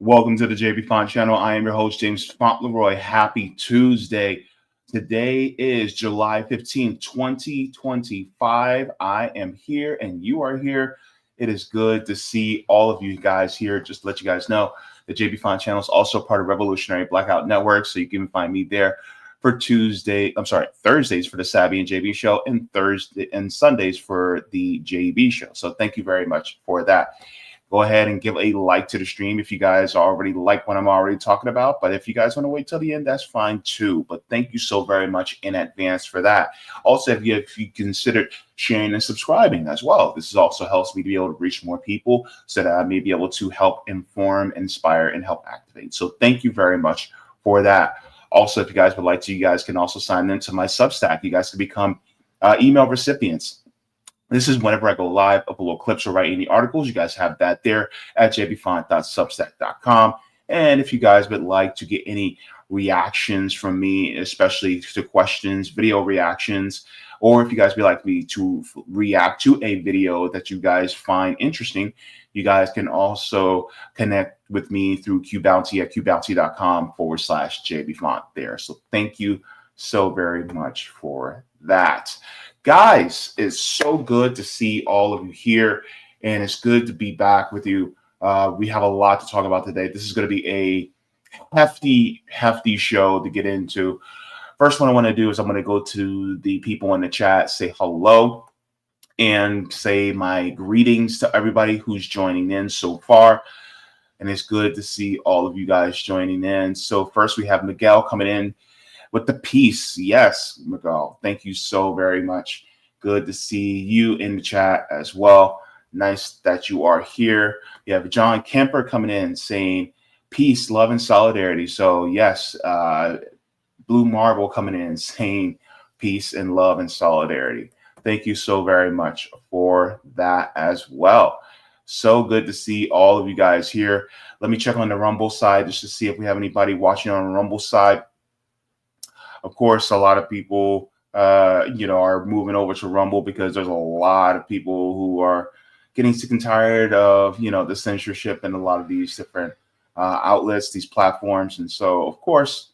Welcome to the Jaybefaunt channel. I am your host, James Fauntleroy. Happy Tuesday. Today is July 15th, 2025. I am here and you are here. It is good to see all of you guys here. Just to let you guys know, the Jaybefaunt channel is also part of Revolutionary Blackout Network, so you can find me there for Thursdays for the Sabby and JB show, and Sundays for the JB show. So thank you very much for that. Go ahead and give a like to the stream if you guys already like what I'm already talking about. But if you guys want to wait till the end, that's fine too. But thank you so very much in advance for that. Also, if you considered sharing and subscribing as well, this also helps me to be able to reach more people so that I may be able to help inform, inspire, and help activate. So thank you very much for that. Also, if you guys would like to, you guys can also sign into my Substack. You guys can become email recipients. This is whenever I go live, upload clips or write any articles. You guys have that there at jaybefaunt.substack.com. And if you guys would like to get any reactions from me, especially to questions, video reactions, or if you guys would like me to react to a video that you guys find interesting, you guys can also connect with me through QBounty at qbounty.com/Jaybefaunt there. So thank you so very much for that. Guys, it's so good to see all of you here, and it's good to be back with you. We have a lot to talk about today. This is going to be a hefty show to get into. First, what I want to do is I'm going to go to the people in the chat, say hello, and say my greetings to everybody who's joining in so far. And it's good to see all of you guys joining in. So first, we have Miguel coming in with the peace. Yes, Miguel, thank you so very much. Good to see you in the chat as well. Nice that you are here. We have John Kemper coming in saying peace, love, and solidarity. So yes, Blue Marble coming in saying peace and love and solidarity. Thank you so very much for that as well. So good to see all of you guys here. Let me check on the Rumble side just to see if we have anybody watching on the Rumble side. Of course, a lot of people, are moving over to Rumble because there's a lot of people who are getting sick and tired of, the censorship and a lot of these different outlets, these platforms. And so, of course,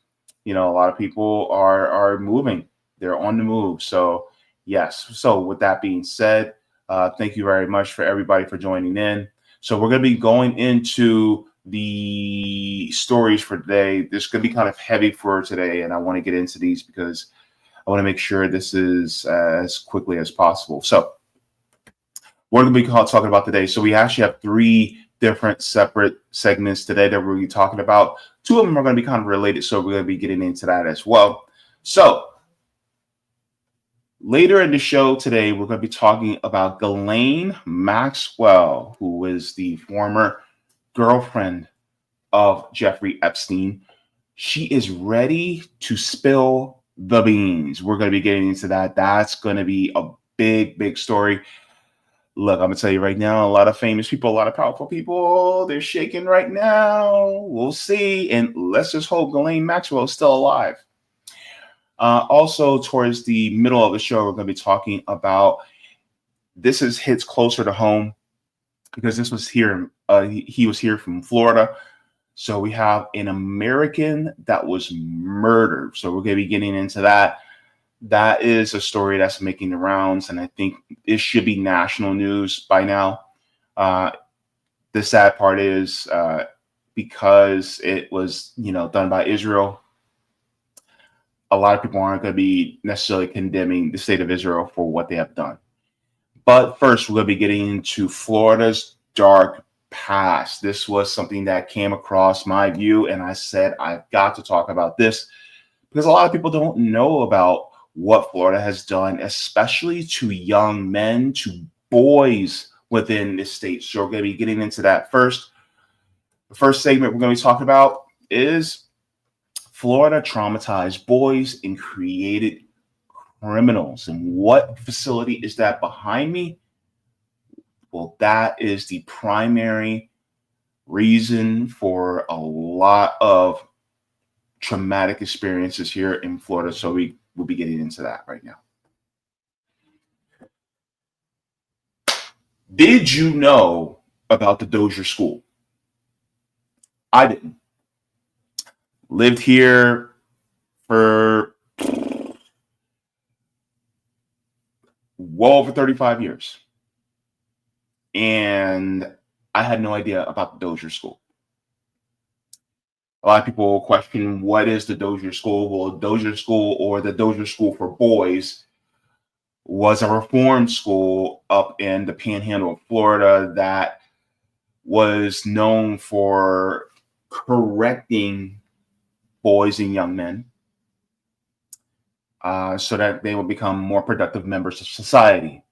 a lot of people are moving. They're on the move. So, yes. So with that being said, thank you very much for everybody for joining in. So we're going to be going into the stories for today. This is going to be kind of heavy for today, and I want to get into these because I want to make sure this is as quickly as possible. So we're going to be talking about today. So we actually have 3 different separate segments today that we're going to be talking about. 2 of them are going to be kind of related, so we're going to be getting into that as well. So later in the show today, we're going to be talking about Ghislaine Maxwell, who is the former girlfriend of Jeffrey Epstein. She is ready to spill the beans. We're going to be getting into that. That's going to be a big story. Look, I'm going to tell you right now, a lot of famous people, a lot of powerful people, they're shaking right now. We'll see. And let's just hope Ghislaine Maxwell is still alive. Also, towards the middle of the show, we're going to be talking about, hits closer to home because this was here. He was here from Florida. So we have an American that was murdered. So we're going to be getting into that. That is a story that's making the rounds, and I think it should be national news by now. The sad part is because it was, done by Israel, a lot of people aren't going to be necessarily condemning the state of Israel for what they have done. But first, we're going to be getting into Florida's dark past. This was something that came across my view, and I said, I've got to talk about this because a lot of people don't know about what Florida has done, especially to young men, to boys within the state. So we're going to be getting into that first. The first segment we're going to be talking about is Florida traumatized boys and created criminals. And what facility is that behind me? Well, that is the primary reason for a lot of traumatic experiences here in Florida. So we will be getting into that right now. Did you know about the Dozier school? I didn't. Lived here for well over 35 years. And I had no idea about the Dozier School. A lot of people question, what is the Dozier School? Well, Dozier School, or the Dozier School for Boys, was a reform school up in the Panhandle of Florida that was known for correcting boys and young men so that they would become more productive members of society.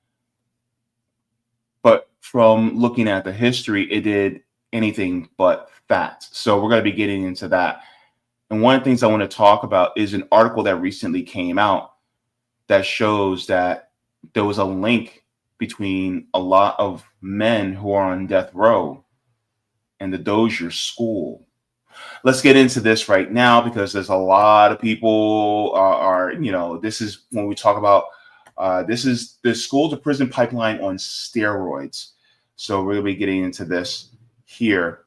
But from looking at the history, it did anything but that. So we're going to be getting into that. And one of the things I want to talk about is an article that recently came out that shows that there was a link between a lot of men who are on death row and the Dozier School. Let's get into this right now, because there's a lot of people this is when we talk about this is the school to prison pipeline on steroids. So we're going to be getting into this here.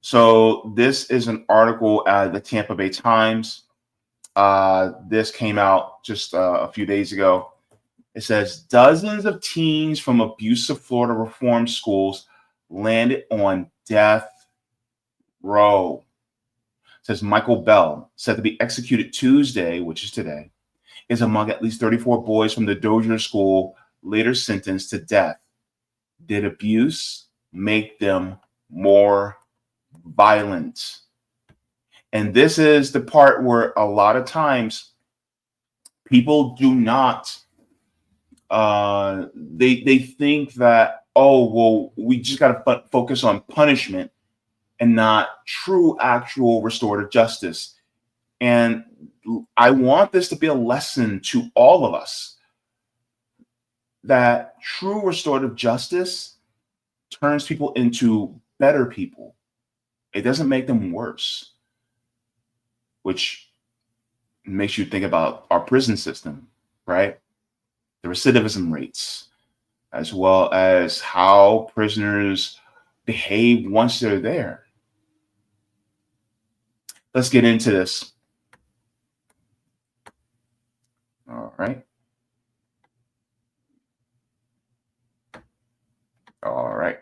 So this is an article at the Tampa Bay Times. This came out just a few days ago. It says dozens of teens from abusive Florida reform schools landed on death row. It says Michael Bell, set to be executed Tuesday, which is today, is among at least 34 boys from the Dozier School later sentenced to death. Did abuse make them more violent? And this is the part where a lot of times people do not, they think that, oh, well, we just got to focus on punishment and not true, actual restorative justice. And I want this to be a lesson to all of us, that true restorative justice turns people into better people. It doesn't make them worse, which makes you think about our prison system, right? The recidivism rates, as well as how prisoners behave once they're there. Let's get into this. All right. All right.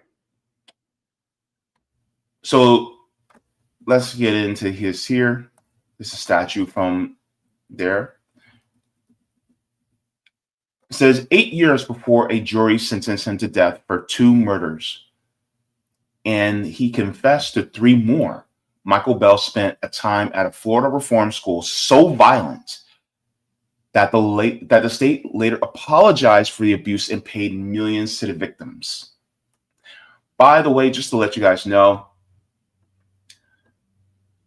So let's get into his here. This is a statue from there. It says 8 years before a jury sentenced him to death for 2 murders, and he confessed to 3 more. Michael Bell spent a time at a Florida reform school so violent that the state later apologized for the abuse and paid millions to the victims. By the way, just to let you guys know,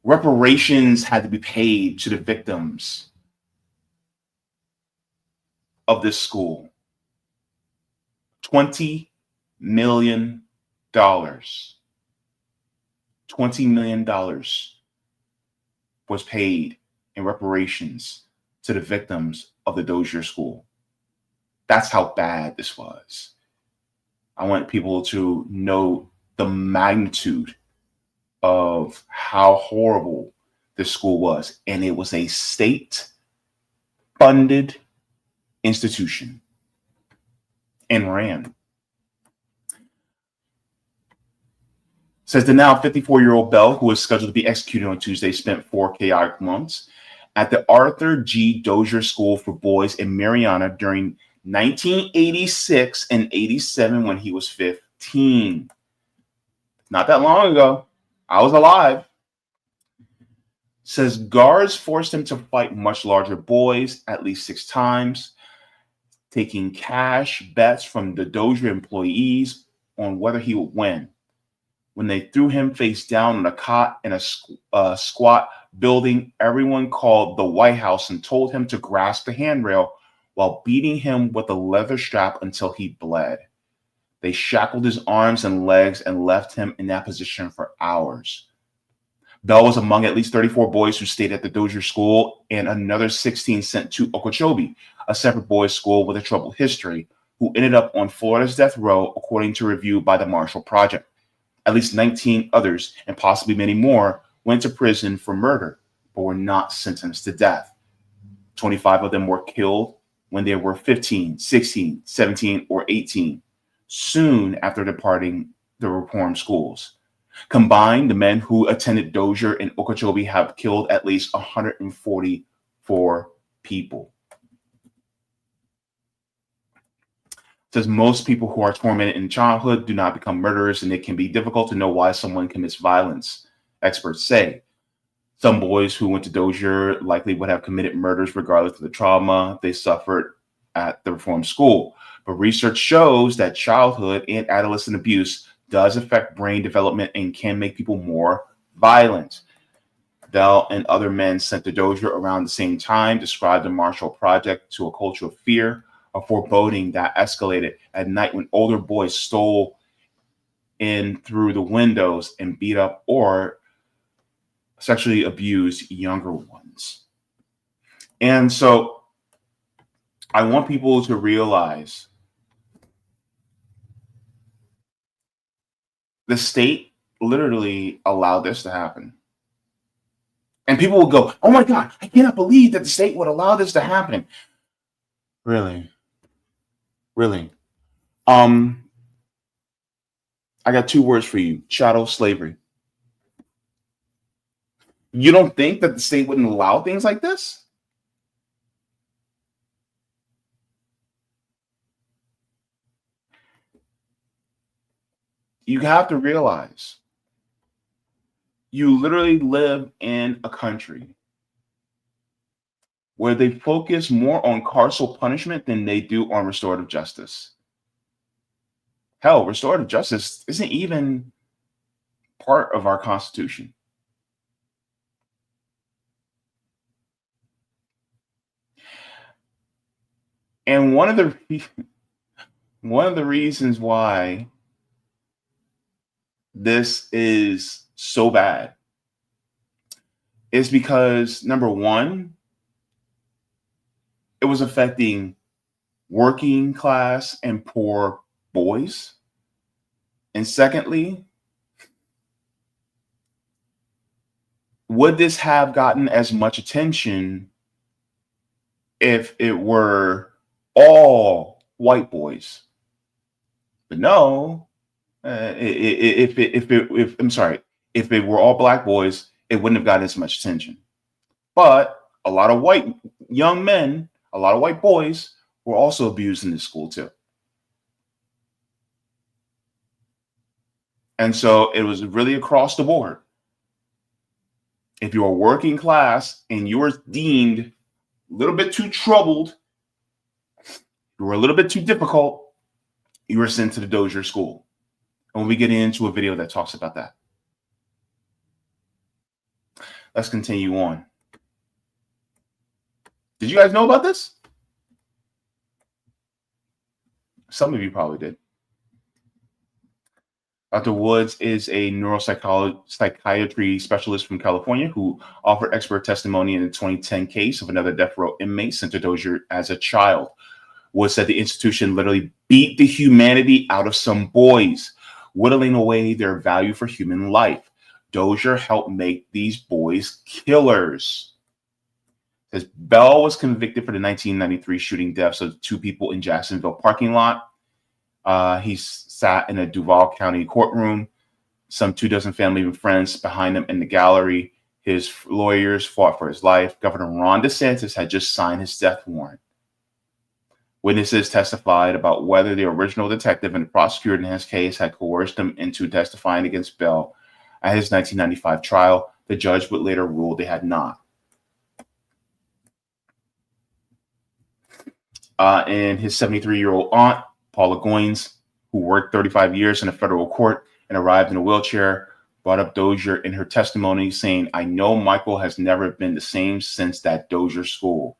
reparations had to be paid to the victims of this school. $20 million. $20 million was paid in reparations to the victims of the Dozier School. That's how bad this was. I want people to know the magnitude of how horrible this school was. And it was a state-funded institution and ran. Says the now 54-year-old Bell, who was scheduled to be executed on Tuesday, spent 4 chaotic months at the Arthur G. Dozier School for Boys in Mariana during 1986 and 87 when he was 15. Not that long ago. I was alive. Says guards forced him to fight much larger boys at least 6 times, taking cash bets from the Dozier employees on whether he would win. When they threw him face down on a cot in a squat building, everyone called the White House and told him to grasp the handrail while beating him with a leather strap until he bled. They shackled his arms and legs and left him in that position for hours. Bell was among at least 34 boys who stayed at the Dozier School and another 16 sent to Okeechobee, a separate boys' school with a troubled history, who ended up on Florida's death row, according to a review by the Marshall Project. At least 19 others, and possibly many more, went to prison for murder, but were not sentenced to death. 25 of them were killed when they were 15, 16, 17, or 18, soon after departing the reform schools. Combined, the men who attended Dozier and Okeechobee have killed at least 144 people. It says most people who are tormented in childhood do not become murderers, and it can be difficult to know why someone commits violence, experts say. Some boys who went to Dozier likely would have committed murders regardless of the trauma they suffered at the reform school. But research shows that childhood and adolescent abuse does affect brain development and can make people more violent. Bell and other men sent to Dozier around the same time described the Marshall Project to a culture of fear, a foreboding that escalated at night when older boys stole in through the windows and beat up or sexually abused younger ones. And so I want people to realize the state literally allowed this to happen. And people will go, oh my God, I cannot believe that the state would allow this to happen. Really? Really? I got two words for you: chattel slavery. You don't think that the state wouldn't allow things like this? You have to realize you literally live in a country where they focus more on carceral punishment than they do on restorative justice. Hell, restorative justice isn't even part of our Constitution. And one of the reasons why this is so bad is because, number one, it was affecting working class and poor boys. And secondly, would this have gotten as much attention if it were all white boys? But no, if it were all black boys, it wouldn't have gotten as much attention. But a lot of white young men, a lot of white boys were also abused in this school too. And so it was really across the board. If you are working class and you were deemed a little bit too troubled, you were a little bit too difficult, you were sent to the Dozier school. And we get into a video that talks about that. Let's continue on. Did you guys know about this? Some of you probably did. Dr. Woods is a neuropsychiatry specialist from California who offered expert testimony in the 2010 case of another death row inmate sent to Dozier as a child. Woods said the institution literally beat the humanity out of some boys, whittling away their value for human life. Dozier helped make these boys killers. As Bell was convicted for the 1993 shooting deaths of two people in Jacksonville parking lot. He sat in a Duval County courtroom, some 24 family and friends behind him in the gallery. His lawyers fought for his life. Governor Ron DeSantis had just signed his death warrant. Witnesses testified about whether the original detective and the prosecutor in his case had coerced him into testifying against Bell at his 1995 trial. The judge would later rule they had not. And his 73-year-old aunt, Paula Goins, who worked 35 years in a federal court and arrived in a wheelchair, brought up Dozier in her testimony, saying, "I know Michael has never been the same since that Dozier school."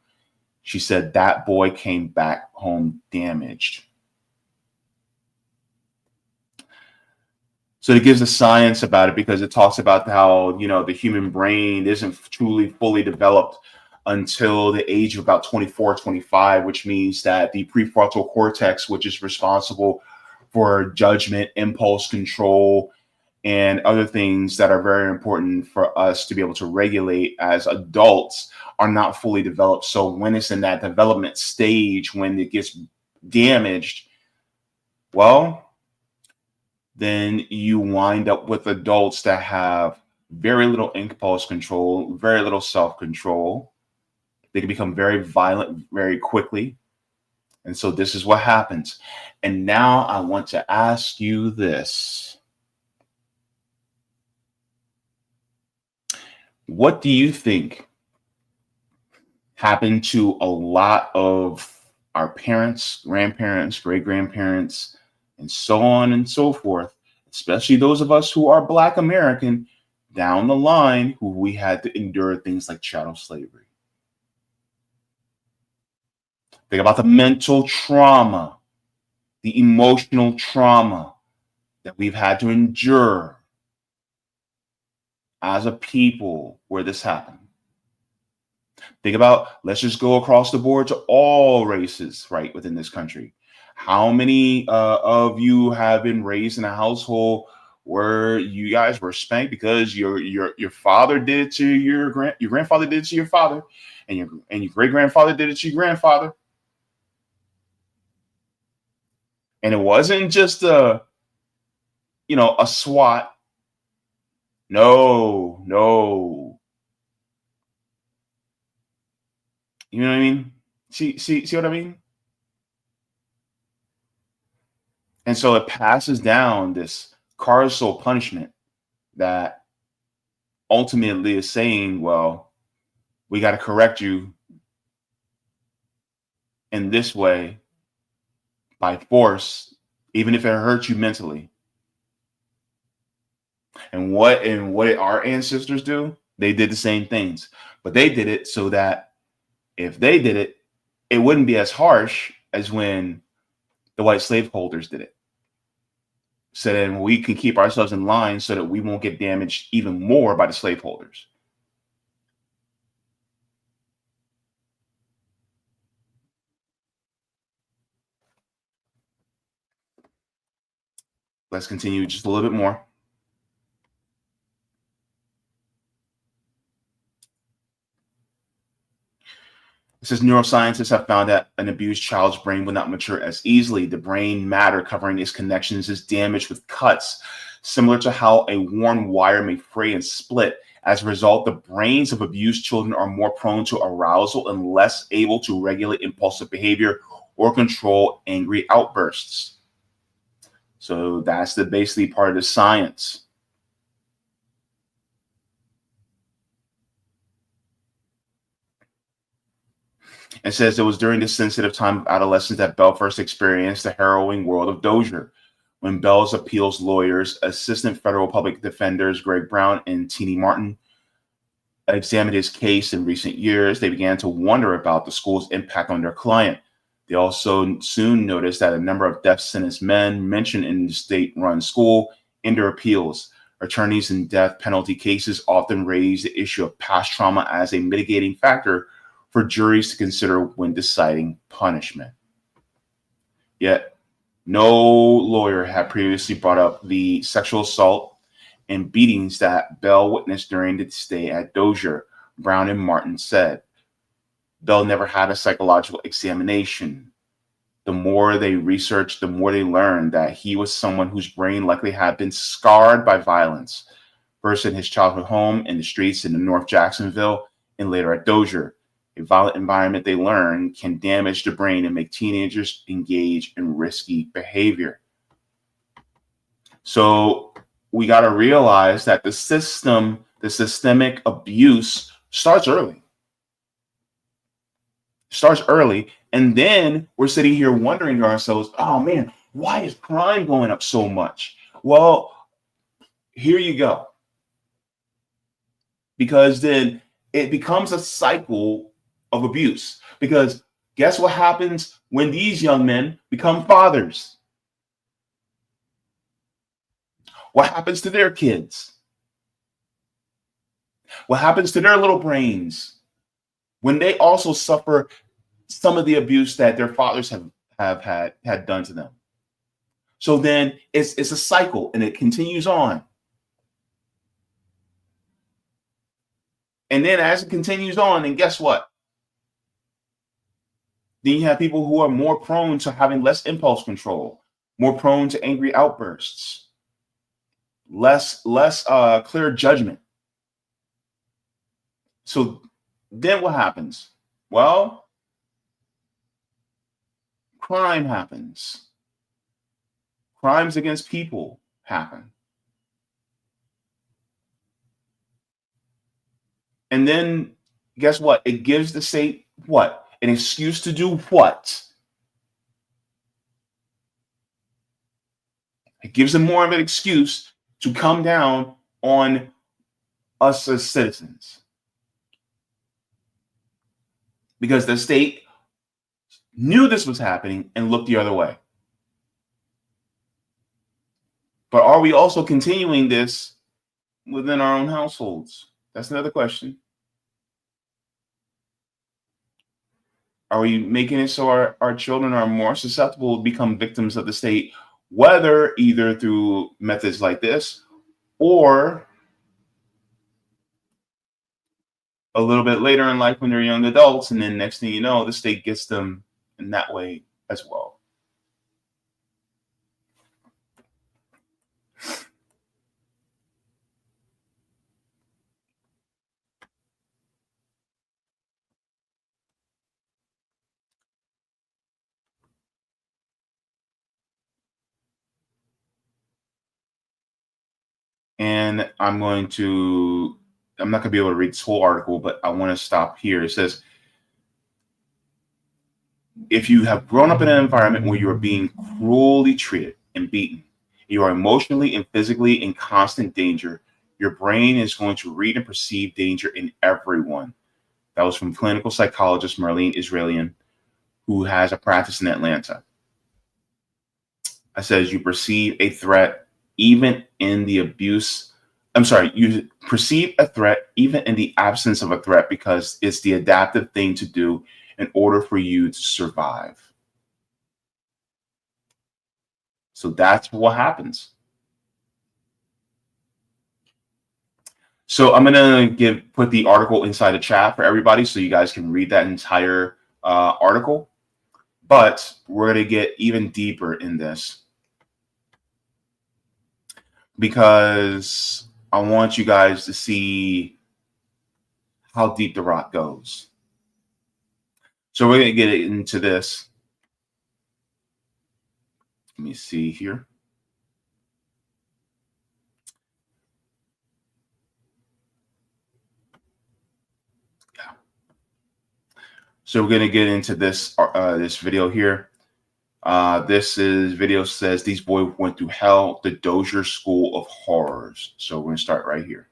She said that boy came back home damaged. So it gives the science about it because it talks about how, the human brain isn't truly fully developed until the age of about 24, 25, which means that the prefrontal cortex, which is responsible for judgment, impulse control, and other things that are very important for us to be able to regulate as adults are not fully developed. So when it's in that development stage, when it gets damaged, well, then you wind up with adults that have very little impulse control, very little self-control. They can become very violent very quickly. And so this is what happens. And now I want to ask you this. What do you think happened to a lot of our parents, grandparents, great grandparents, and so on and so forth, especially those of us who are Black American down the line, who we had to endure things like chattel slavery? Think about the mental trauma, the emotional trauma that we've had to endure as a people where this happened. Think about, let's just go across the board to all races, right, within this country. How many of you have been raised in a household where you guys were spanked because your father did it to your grandfather did it to your father, and your great grandfather did it to your grandfather? And it wasn't just a swat. No. You know what I mean? See what I mean? And so it passes down this carousel punishment that ultimately is saying, well, we got to correct you in this way by force, even if it hurts you mentally. And what did our ancestors do? They did the same things, but they did it so that if they did it, it wouldn't be as harsh as when the white slaveholders did it. So then we can keep ourselves in line so that we won't get damaged even more by the slaveholders. Let's continue just a little bit more. It says neuroscientists have found that an abused child's brain will not mature as easily. The brain matter covering its connections is damaged with cuts, similar to how a worn wire may fray and split. As a result, the brains of abused children are more prone to arousal and less able to regulate impulsive behavior or control angry outbursts. So that's basically part of the science. It says it was during this sensitive time of adolescence that Bell first experienced the harrowing world of Dozier. When Bell's appeals lawyers, assistant federal public defenders Greg Brown and Teenie Martin, examined his case in recent years, they began to wonder about the school's impact on their client. They also soon noticed that a number of death sentence men mentioned in the state-run school in their appeals. Attorneys in death penalty cases often raise the issue of past trauma as a mitigating factor for juries to consider when deciding punishment. Yet, no lawyer had previously brought up the sexual assault and beatings that Bell witnessed during the stay at Dozier, Brown and Martin said. Bell never had a psychological examination. The more they researched, the more they learned that he was someone whose brain likely had been scarred by violence, first in his childhood home, in the streets in North Jacksonville, and later at Dozier. A violent environment, they learn, can damage the brain and make teenagers engage in risky behavior. So we got to realize that the systemic abuse starts early. And then we're sitting here wondering to ourselves, oh man, why is crime going up so much? Well, here you go. Because then it becomes a cycle of abuse. Because guess what happens when these young men become fathers? What happens to their kids? What happens to their little brains when they also suffer some of the abuse that their fathers have had done to them? So then it's a cycle and it continues on. And then as it continues on, and guess what? Then you have people who are more prone to having less impulse control, more prone to angry outbursts, less clear judgment. So then what happens? Well, crime happens. Crimes against people happen. And then guess what? It gives the state what? An excuse to do what? It gives them more of an excuse to come down on us as citizens. Because the state knew this was happening and looked the other way. But are we also continuing this within our own households? That's another question. Are we making it so our children are more susceptible to become victims of the state, whether either through methods like this or a little bit later in life when they're young adults, and then next thing you know, the state gets them in that way as well? And I'm not going to be able to read this whole article, but I want to stop here. It says, if you have grown up in an environment where you are being cruelly treated and beaten, you are emotionally and physically in constant danger, your brain is going to read and perceive danger in everyone. That was from clinical psychologist Marlene Israelian, who has a practice in Atlanta. It says you perceive a threat even in the abuse. You perceive a threat even in the absence of a threat because it's the adaptive thing to do in order for you to survive. So that's what happens. So I'm going to put the article inside the chat for everybody so you guys can read that entire article. But we're going to get even deeper in this because I want you guys to see how deep the rot goes. So we're going to get into this. Let me see here. Yeah. So we're going to get into this this video here. This video says these boys went through hell, the Dozier School of Horrors. So we're going to start right here.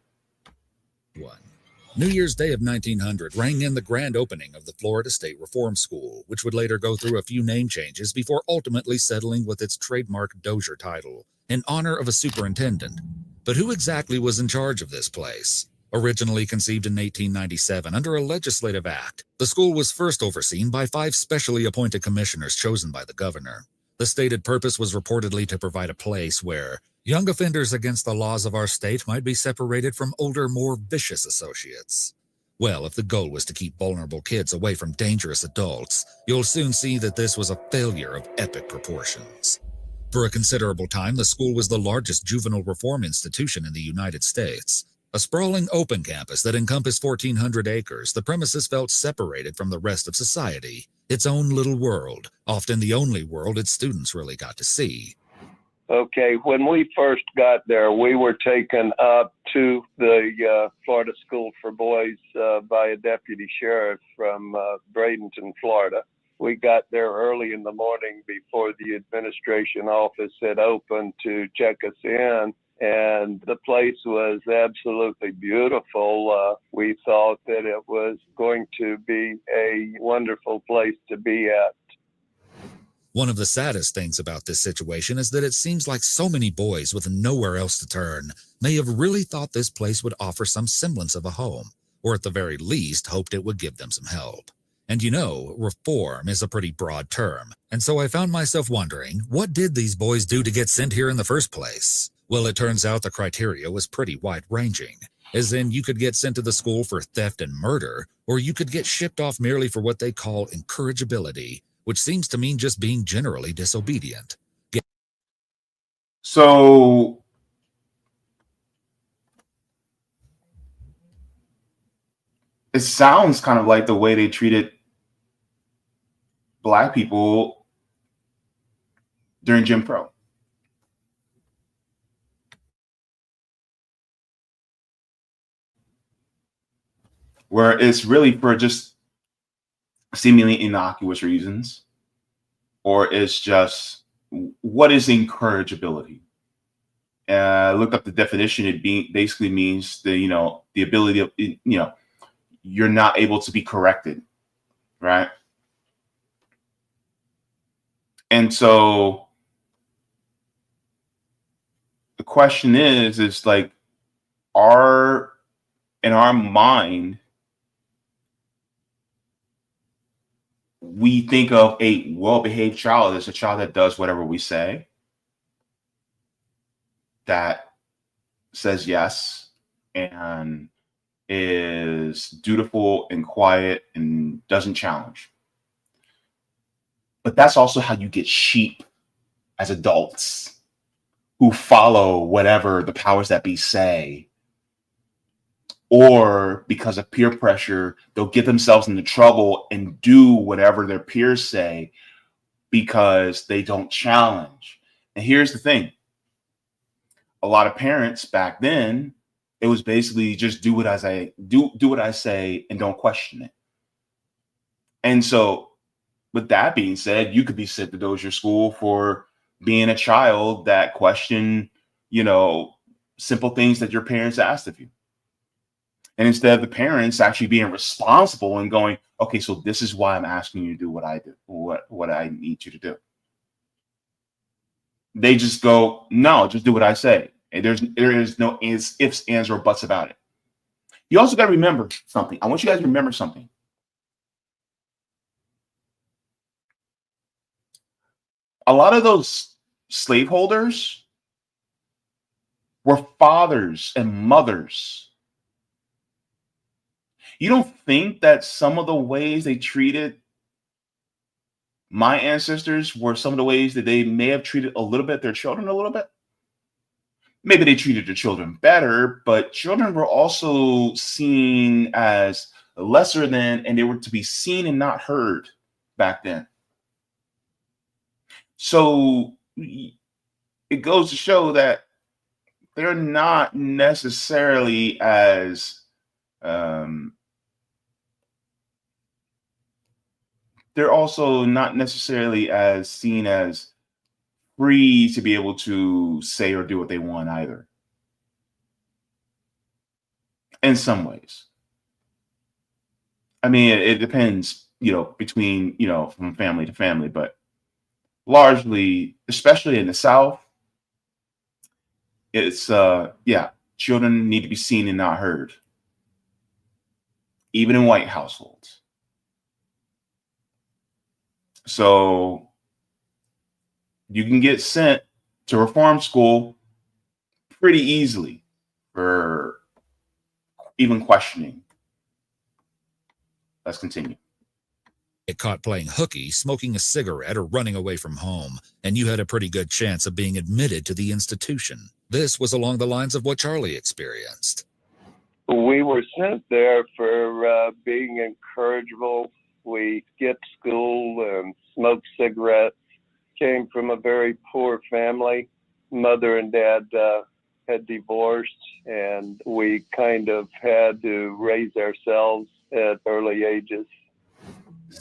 New Year's Day of 1900 rang in the grand opening of the Florida State Reform School, which would later go through a few name changes before ultimately settling with its trademark Dozier title in honor of a superintendent. But who exactly was in charge of this place? Originally conceived in 1897 under a legislative act, the school was first overseen by 5 specially appointed commissioners chosen by the governor. The stated purpose was reportedly to provide a place where young offenders against the laws of our state might be separated from older, more vicious associates. Well, if the goal was to keep vulnerable kids away from dangerous adults, you'll soon see that this was a failure of epic proportions. For a considerable time, the school was the largest juvenile reform institution in the United States. A sprawling open campus that encompassed 1,400 acres, the premises felt separated from the rest of society, its own little world, often the only world its students really got to see. Okay, when we first got there, we were taken up to the Florida School for Boys by a deputy sheriff from Bradenton, Florida. We got there early in the morning before the administration office had opened to check us in, and the place was absolutely beautiful. We thought that it was going to be a wonderful place to be at. One of the saddest things about this situation is that it seems like so many boys with nowhere else to turn may have really thought this place would offer some semblance of a home, or at the very least hoped it would give them some help. And you know, reform is a pretty broad term, and so I found myself wondering, what did these boys do to get sent here in the first place? Well, it turns out the criteria was pretty wide-ranging. as in you could get sent to the school for theft and murder, or you could get shipped off merely for what they call incorrigibility, which seems to mean just being generally disobedient. So it sounds kind of like the way they treated Black people during Jim Crow. Where it's really for just seemingly innocuous reasons, or it's just, what is incorrigibility? I looked up the definition. It basically means the ability of, you're not able to be corrected, right? And so the question is like, in our mind, we think of a well-behaved child as a child that does whatever we say, that says yes and is dutiful and quiet and doesn't challenge. But that's also how you get sheep as adults who follow whatever the powers that be say, or because of peer pressure, they'll get themselves into trouble and do whatever their peers say because they don't challenge. And here's the thing. A lot of parents back then, it was basically just do what I say, do what I say and don't question it. And so with that being said, you could be sent to Dozier school for being a child that questioned, simple things that your parents asked of you. And instead of the parents actually being responsible and going, okay, so this is why I'm asking you to do what I do, what I need you to do. They just go, no, just do what I say. And there is no ifs, ands, or buts about it. You also got to remember something. I want you guys to remember something. A lot of those slaveholders were fathers and mothers. You don't think that some of the ways they treated my ancestors were some of the ways that they may have treated a little bit their children a little bit? Maybe they treated their children better, but children were also seen as lesser than, and they were to be seen and not heard back then. So it goes to show that they're not necessarily as they're also not necessarily as seen as free to be able to say or do what they want either. In some ways. I mean, it depends, between, from family to family, but largely, especially in the South, it's, children need to be seen and not heard, even in white households. So you can get sent to reform school pretty easily for even questioning. Let's continue. Get caught playing hooky, smoking a cigarette, or running away from home, and you had a pretty good chance of being admitted to the institution. This was along the lines of what Charlie experienced. We were sent there for being incorrigible. We skipped school and smoked cigarettes. Came from a very poor family. Mother and dad had divorced, and we kind of had to raise ourselves at early ages.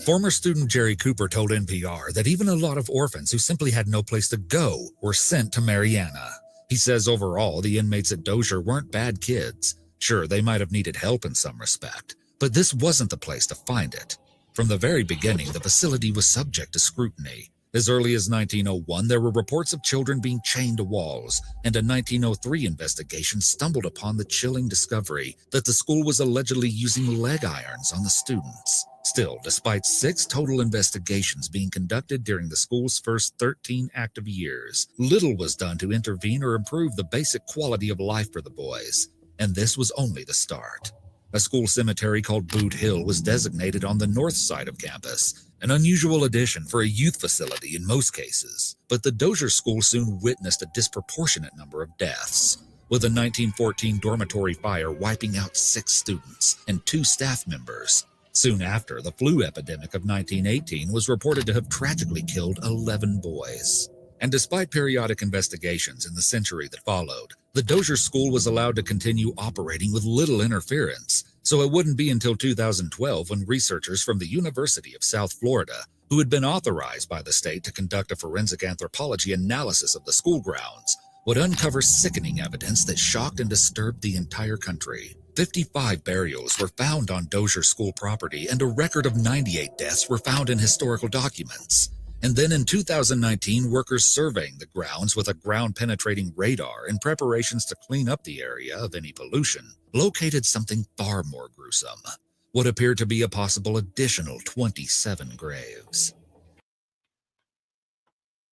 Former student Jerry Cooper told NPR that even a lot of orphans who simply had no place to go were sent to Mariana. He says overall, the inmates at Dozier weren't bad kids. Sure, they might have needed help in some respect, but this wasn't the place to find it. From the very beginning, the facility was subject to scrutiny. As early as 1901, there were reports of children being chained to walls, and a 1903 investigation stumbled upon the chilling discovery that the school was allegedly using leg irons on the students. Still, despite 6 total investigations being conducted during the school's first 13 active years, little was done to intervene or improve the basic quality of life for the boys. And this was only the start. A school cemetery called Boot Hill was designated on the north side of campus, an unusual addition for a youth facility in most cases. But the Dozier School soon witnessed a disproportionate number of deaths, with a 1914 dormitory fire wiping out 6 students and 2 staff members. Soon after, the flu epidemic of 1918 was reported to have tragically killed 11 boys. And despite periodic investigations in the century that followed, the Dozier School was allowed to continue operating with little interference, so it wouldn't be until 2012 when researchers from the University of South Florida, who had been authorized by the state to conduct a forensic anthropology analysis of the school grounds, would uncover sickening evidence that shocked and disturbed the entire country. 55 burials were found on Dozier School property, and a record of 98 deaths were found in historical documents. And then in 2019, workers surveying the grounds with a ground-penetrating radar in preparations to clean up the area of any pollution located something far more gruesome, what appeared to be a possible additional 27 graves.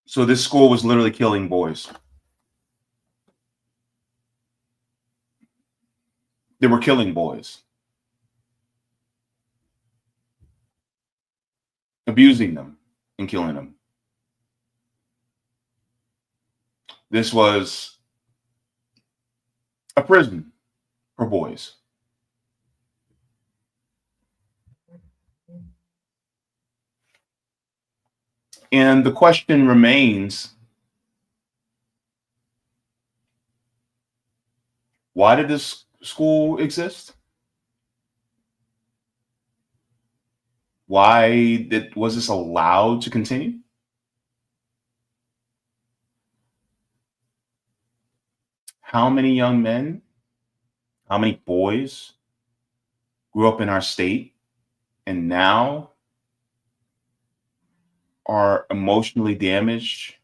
So this school was literally killing boys. They were killing boys, abusing them and killing them. This was a prison for boys. And the question remains, why did this school exist? Why was this allowed to continue? How many young men, how many boys grew up in our state and now are emotionally damaged,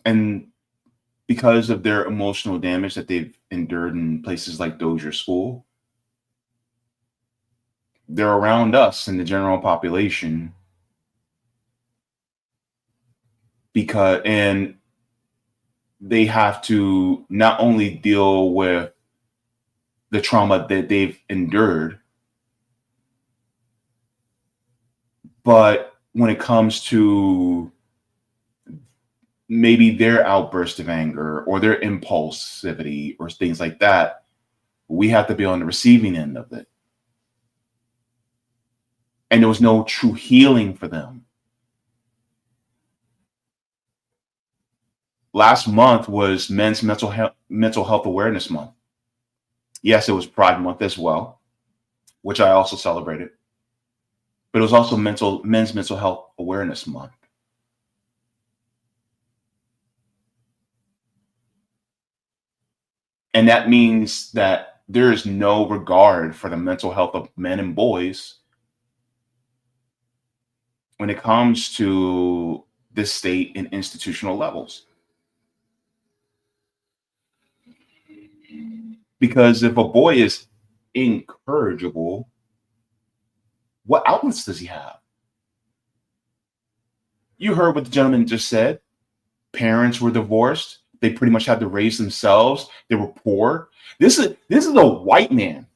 and because of their emotional damage that they've endured in places like Dozier School, they're around us in the general population and they have to not only deal with the trauma that they've endured, but when it comes to maybe their outburst of anger or their impulsivity or things like that, we have to be on the receiving end of it. And there was no true healing for them. Last month was Men's Mental Health Awareness Month. Yes, it was Pride Month as well, which I also celebrated. But it was also Men's Mental Health Awareness Month. And that means that there is no regard for the mental health of men and boys when it comes to this state and institutional levels. Because if a boy is incorrigible, what outlets does he have? You heard what the gentleman just said. Parents were divorced. They pretty much had to raise themselves. They were poor. This is a white man.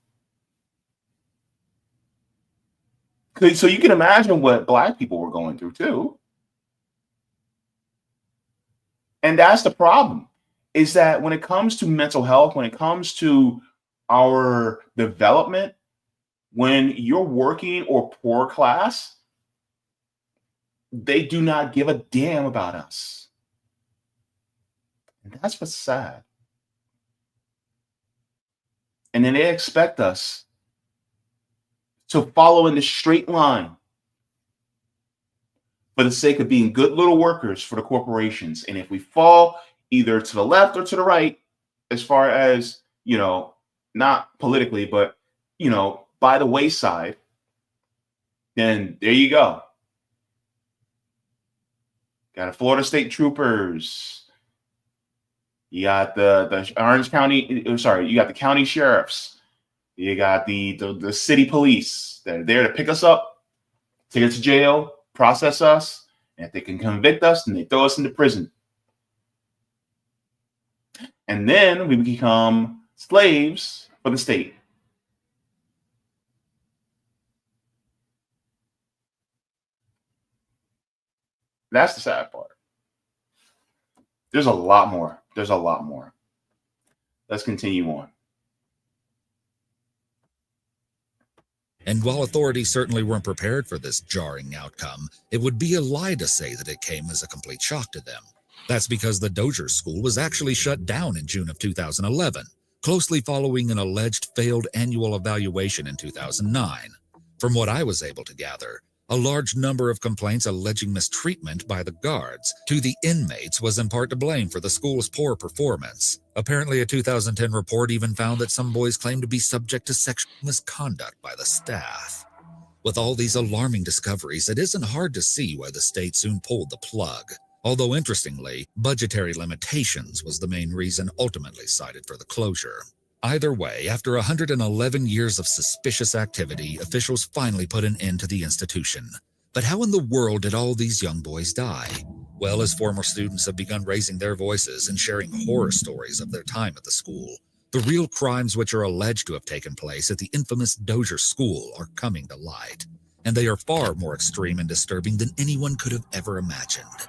So you can imagine what Black people were going through too. And that's the problem, is that when it comes to mental health, when it comes to our development, when you're working or poor class, they do not give a damn about us. And that's what's sad. And then they expect us to follow in the straight line for the sake of being good little workers for the corporations. And if we fall either to the left or to the right, as far as, not politically, but, by the wayside, then there you go. Got a Florida State Troopers. You got the Orange County, you got the county sheriffs. You got the city police. They're there to pick us up, take us to jail, process us, and if they can convict us, then they throw us into prison. And then we become slaves for the state. That's the sad part. There's a lot more. There's a lot more. Let's continue on. And while authorities certainly weren't prepared for this jarring outcome, it would be a lie to say that it came as a complete shock to them. That's because the Dozier School was actually shut down in June of 2011, closely following an alleged failed annual evaluation in 2009. From what I was able to gather, a large number of complaints alleging mistreatment by the guards to the inmates was in part to blame for the school's poor performance. Apparently, a 2010 report even found that some boys claimed to be subject to sexual misconduct by the staff. With all these alarming discoveries, it isn't hard to see why the state soon pulled the plug. Although interestingly, budgetary limitations was the main reason ultimately cited for the closure. Either way, after 111 years of suspicious activity, officials finally put an end to the institution. But how in the world did all these young boys die? Well, as former students have begun raising their voices and sharing horror stories of their time at the school, the real crimes which are alleged to have taken place at the infamous Dozier School are coming to light, and they are far more extreme and disturbing than anyone could have ever imagined.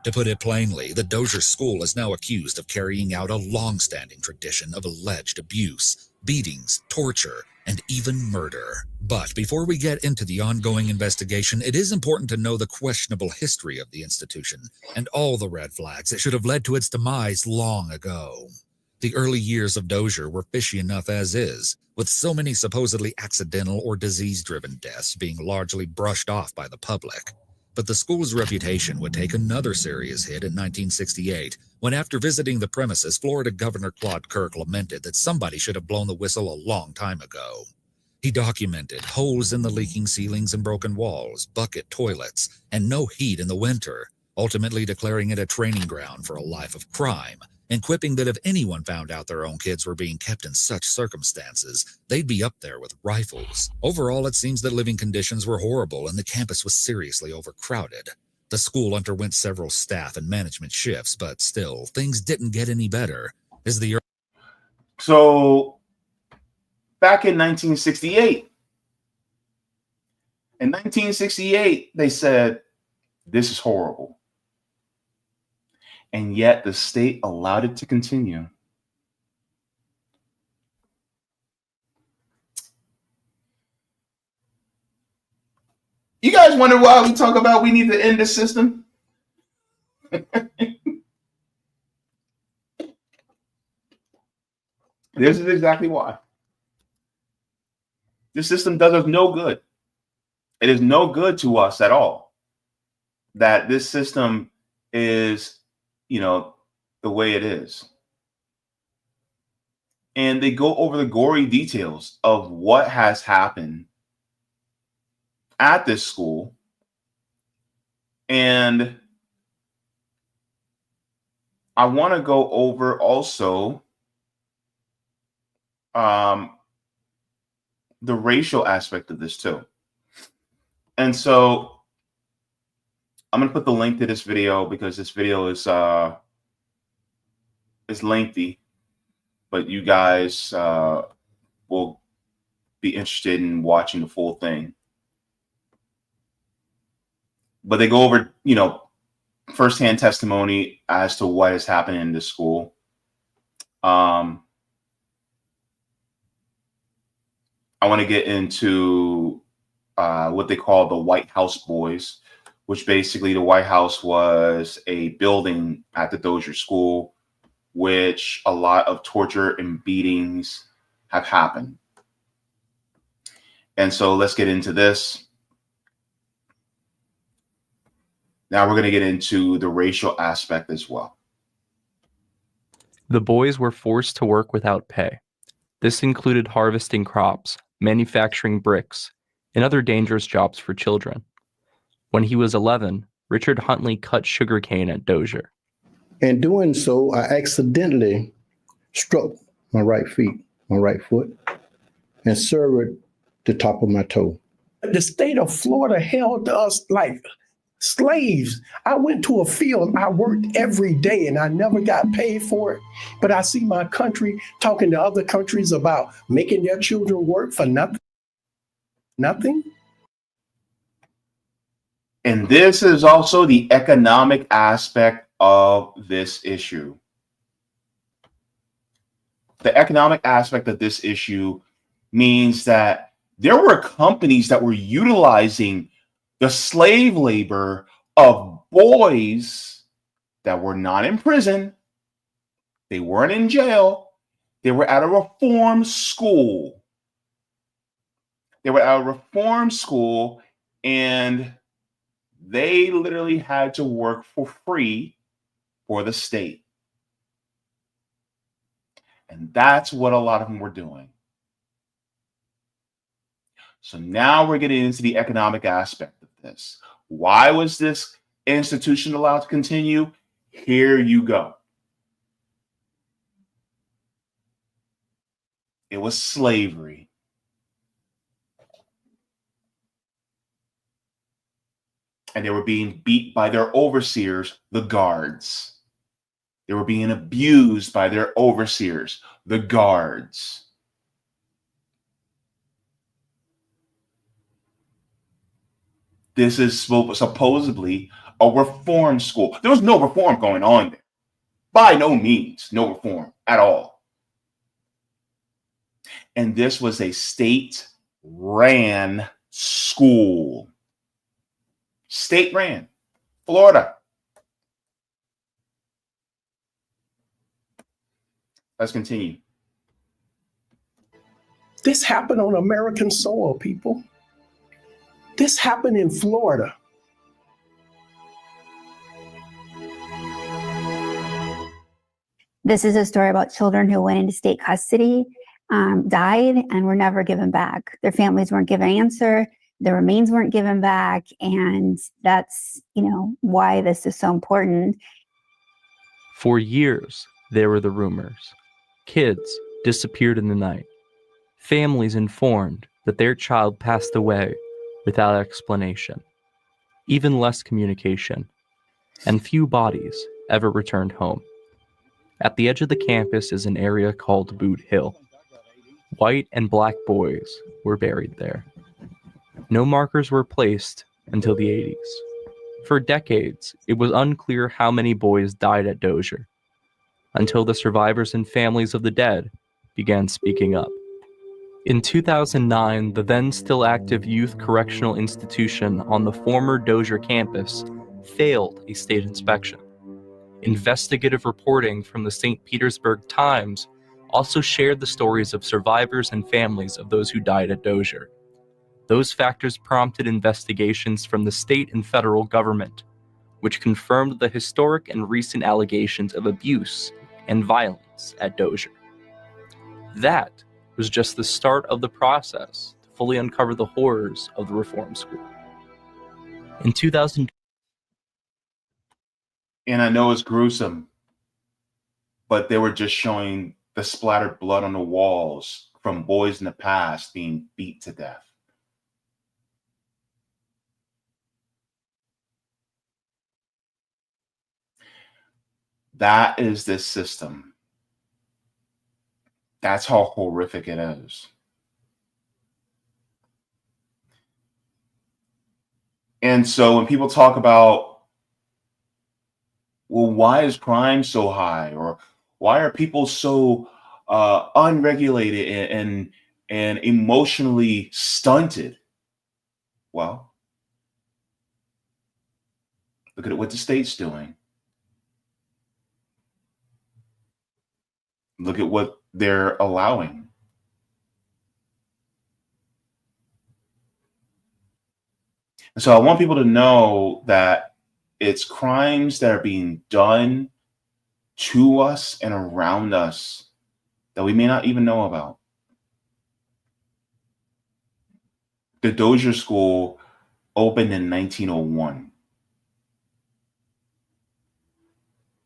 To put it plainly, the Dozier School is now accused of carrying out a long-standing tradition of alleged abuse, beatings, torture, and even murder. But before we get into the ongoing investigation, it is important to know the questionable history of the institution and all the red flags that should have led to its demise long ago. The early years of Dozier were fishy enough as is, with so many supposedly accidental or disease-driven deaths being largely brushed off by the public. But the school's reputation would take another serious hit in 1968, when after visiting the premises, Florida Governor Claude Kirk lamented that somebody should have blown the whistle a long time ago. He documented holes in the leaking ceilings and broken walls, bucket toilets, and no heat in the winter, ultimately declaring it a training ground for a life of crime, and quipping that if anyone found out their own kids were being kept in such circumstances, they'd be up there with rifles. Overall, it seems that living conditions were horrible and the campus was seriously overcrowded. The school underwent several staff and management shifts, but still, things didn't get any better. So, back in 1968, they said, this is horrible. And yet the state allowed it to continue. You guys wonder why we talk about we need to end the system? This is exactly why. This system does us no good. It is no good to us at all that this system is, the way it is. And they go over the gory details of what has happened at this school. And I want to go over also the racial aspect of this too. And so I'm going to put the link to this video because this video is lengthy, but you guys will be interested in watching the full thing. But they go over, firsthand testimony as to what is happening in this school. I want to get into what they call the White House Boys, which basically the White House was a building at the Dozier School, which a lot of torture and beatings have happened. And so let's get into this. Now we're going to get into the racial aspect as well. The boys were forced to work without pay. This included harvesting crops, manufacturing bricks, and other dangerous jobs for children. When he was 11, Richard Huntley cut sugarcane at Dozier. In doing so, I accidentally struck my right foot, and severed the top of my toe. The state of Florida held us like Slaves. I went to a field, I worked every day and I never got paid for it. But I see my country talking to other countries about making their children work for nothing. Nothing. And this is also the economic aspect of this issue. The economic aspect of this issue means that there were companies that were utilizing the slave labor of boys that were not in prison. They weren't in jail. They were at a reform school. And they literally had to work for free for the state. And that's what a lot of them were doing. So now we're getting into the economic aspect of this. Why was this institution allowed to continue? Here you go. It was slavery. And they were being beat by their overseers, the guards. They were being abused by their overseers, the guards. This is supposedly a reform school. There was no reform going on there. By no means, no reform at all. And this was a state-ran school. State-ran. Florida. Let's continue. This happened on American soil, people. This happened in Florida. This is a story about children who went into state custody, died, and were never given back. Their families weren't given an answer. Their remains weren't given back. And that's, why this is so important. For years, there were the rumors. Kids disappeared in the night. Families informed that their child passed away without explanation. Even less communication. And few bodies ever returned home. At the edge of the campus is an area called Boot Hill. White and black boys were buried there. No markers were placed until the 80s. For decades, it was unclear how many boys died at Dozier, until the survivors and families of the dead began speaking up. In 2009, the then still active Youth Correctional Institution on the former Dozier campus failed a state inspection. Investigative reporting from the St. Petersburg Times also shared the stories of survivors and families of those who died at Dozier. Those factors prompted investigations from the state and federal government, which confirmed the historic and recent allegations of abuse and violence at Dozier. That was just the start of the process to fully uncover the horrors of the reform school. In 2000, and I know it's gruesome, but they were just showing the splattered blood on the walls from boys in the past being beat to death. That is this system. That's how horrific it is. And so when people talk about, well, why is crime so high? Or why are people so unregulated and emotionally stunted? Well, look at what the state's doing. Look at what they're allowing. And so I want people to know that it's crimes that are being done to us and around us that we may not even know about. The Dozier School opened in 1901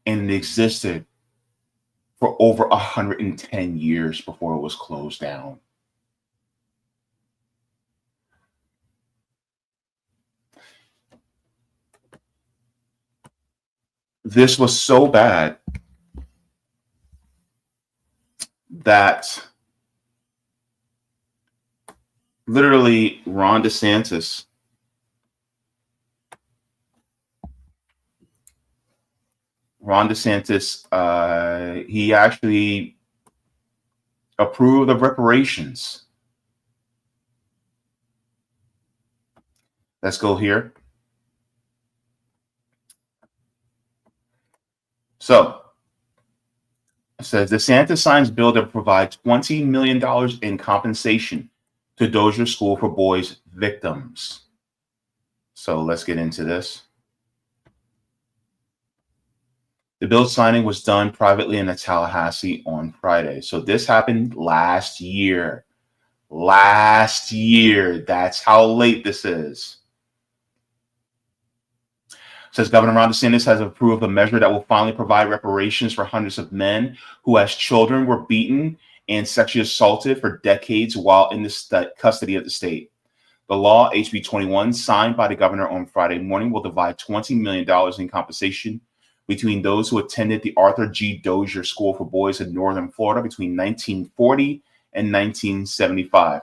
and it existed for over 110 years before it was closed down. this was so bad that literally Ron DeSantis he actually approved of reparations. Let's go here. So it says DeSantis signs bill that provides $20 million in compensation to Dozier School for Boys victims. So let's get into this. The bill signing was done privately in Tallahassee on Friday. So this happened last year. Last year. That's how late this is. Says Governor Ron DeSantis has approved a measure that will finally provide reparations for hundreds of men who, as children, were beaten and sexually assaulted for decades while in the custody of the state. The law, HB 21, signed by the governor on Friday morning, will divide $20 million in compensation between those who attended the Arthur G. Dozier School for Boys in northern Florida between 1940 and 1975,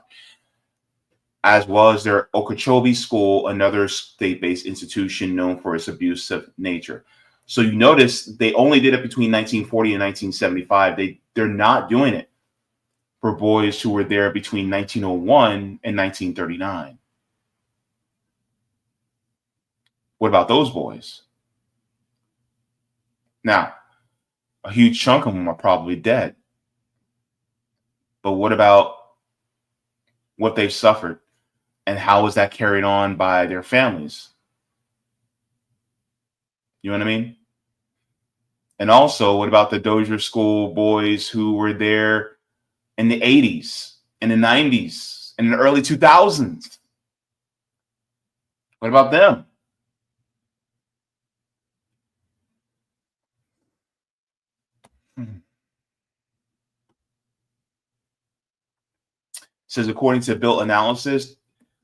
as well as their Okeechobee School, another state-based institution known for its abusive nature. So you notice they only did it between 1940 and 1975. They're not doing it for boys who were there between 1901 and 1939. What about those boys? Now, a huge chunk of them are probably dead. But what about what they've suffered? And how is that carried on by their families? You know what I mean? And also, what about the Dozier School boys who were there in the 80s, in the 90s, in the early 2000s? What about them? Says, according to Bill analysis,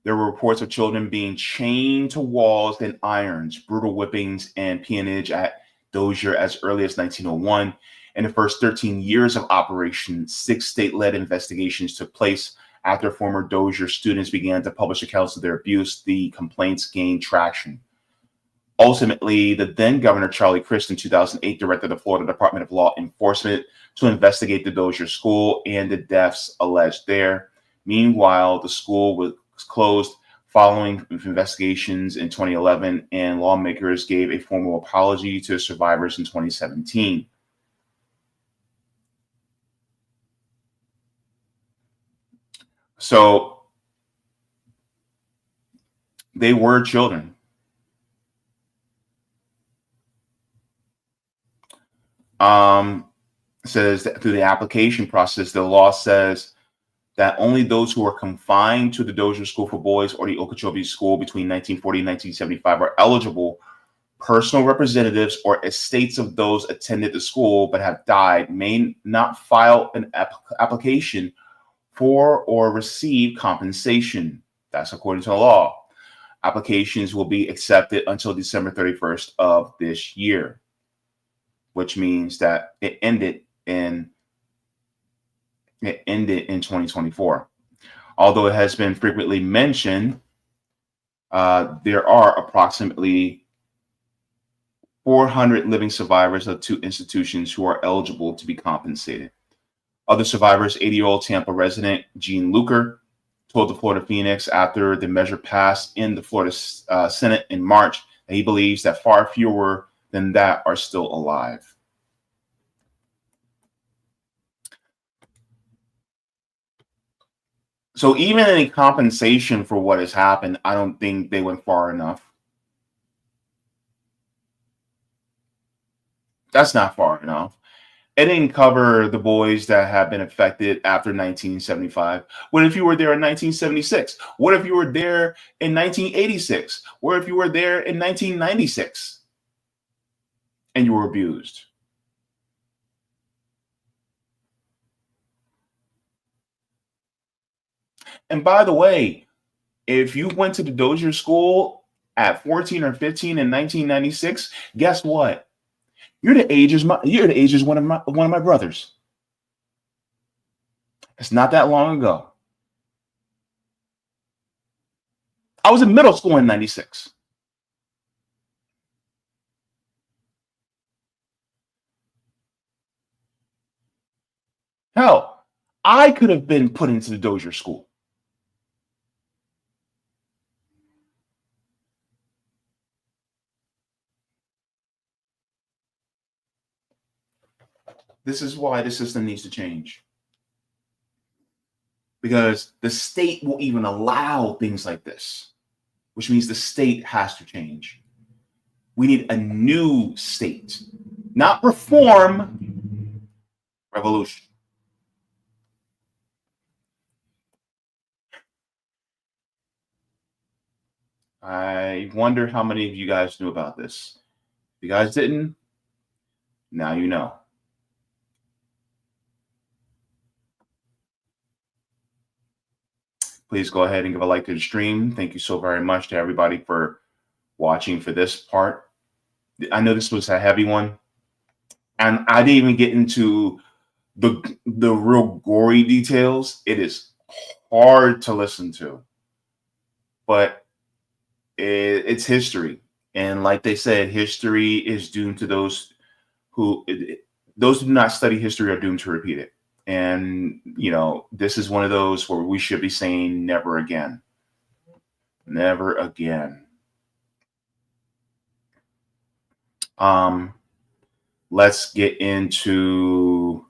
there were reports of children being chained to walls and irons, brutal whippings, and peonage at Dozier as early as 1901. In the first 13 years of operation, 6 state-led investigations took place. After former Dozier students began to publish accounts of their abuse, the complaints gained traction. Ultimately, the then Governor Charlie Crist in 2008 directed the Florida Department of Law Enforcement to investigate the Dozier School and the deaths alleged there. Meanwhile, the school was closed following investigations in 2011, and lawmakers gave a formal apology to survivors in 2017. So they were children. Says that through the application process, the law says that only those who are confined to the Dozier School for Boys or the Okeechobee School between 1940 and 1975 are eligible. Personal representatives or estates of those attended the school but have died may not file an application for or receive compensation. That's according to the law. Applications will be accepted until December 31st of this year, which means that it ended in 2024. Although it has been frequently mentioned, there are approximately 400 living survivors of 2 institutions who are eligible to be compensated. Other survivors, 80-year-old Tampa resident Gene Luker, told the Florida Phoenix after the measure passed in the Florida Senate in March that he believes that far fewer than that are still alive. So even any compensation for what has happened, I don't think they went far enough. That's not far enough. It didn't cover the boys that have been affected after 1975. What if you were there in 1976? What if you were there in 1986? What if you were there in 1996 and you were abused? And by the way, if you went to the Dozier School at 14 or 15 in 1996, guess what? You're the age as one of my brothers. It's not that long ago. I was in middle school in 96. Hell, I could have been put into the Dozier school. This is why the system needs to change. Because the state will even allow things like this, which means the state has to change. We need a new state, not reform, revolution. I wonder how many of you guys knew about this. If you guys didn't, now you know. Please go ahead and give a like to the stream. Thank you so very much to everybody for watching for this part. I know this was a heavy one, and I didn't even get into the real gory details. It is hard to listen to, but it's history. And like they said, history is doomed to those who do not study history are doomed to repeat it. And, you know, this is one of those where we should be saying never again. Never again. Let's get into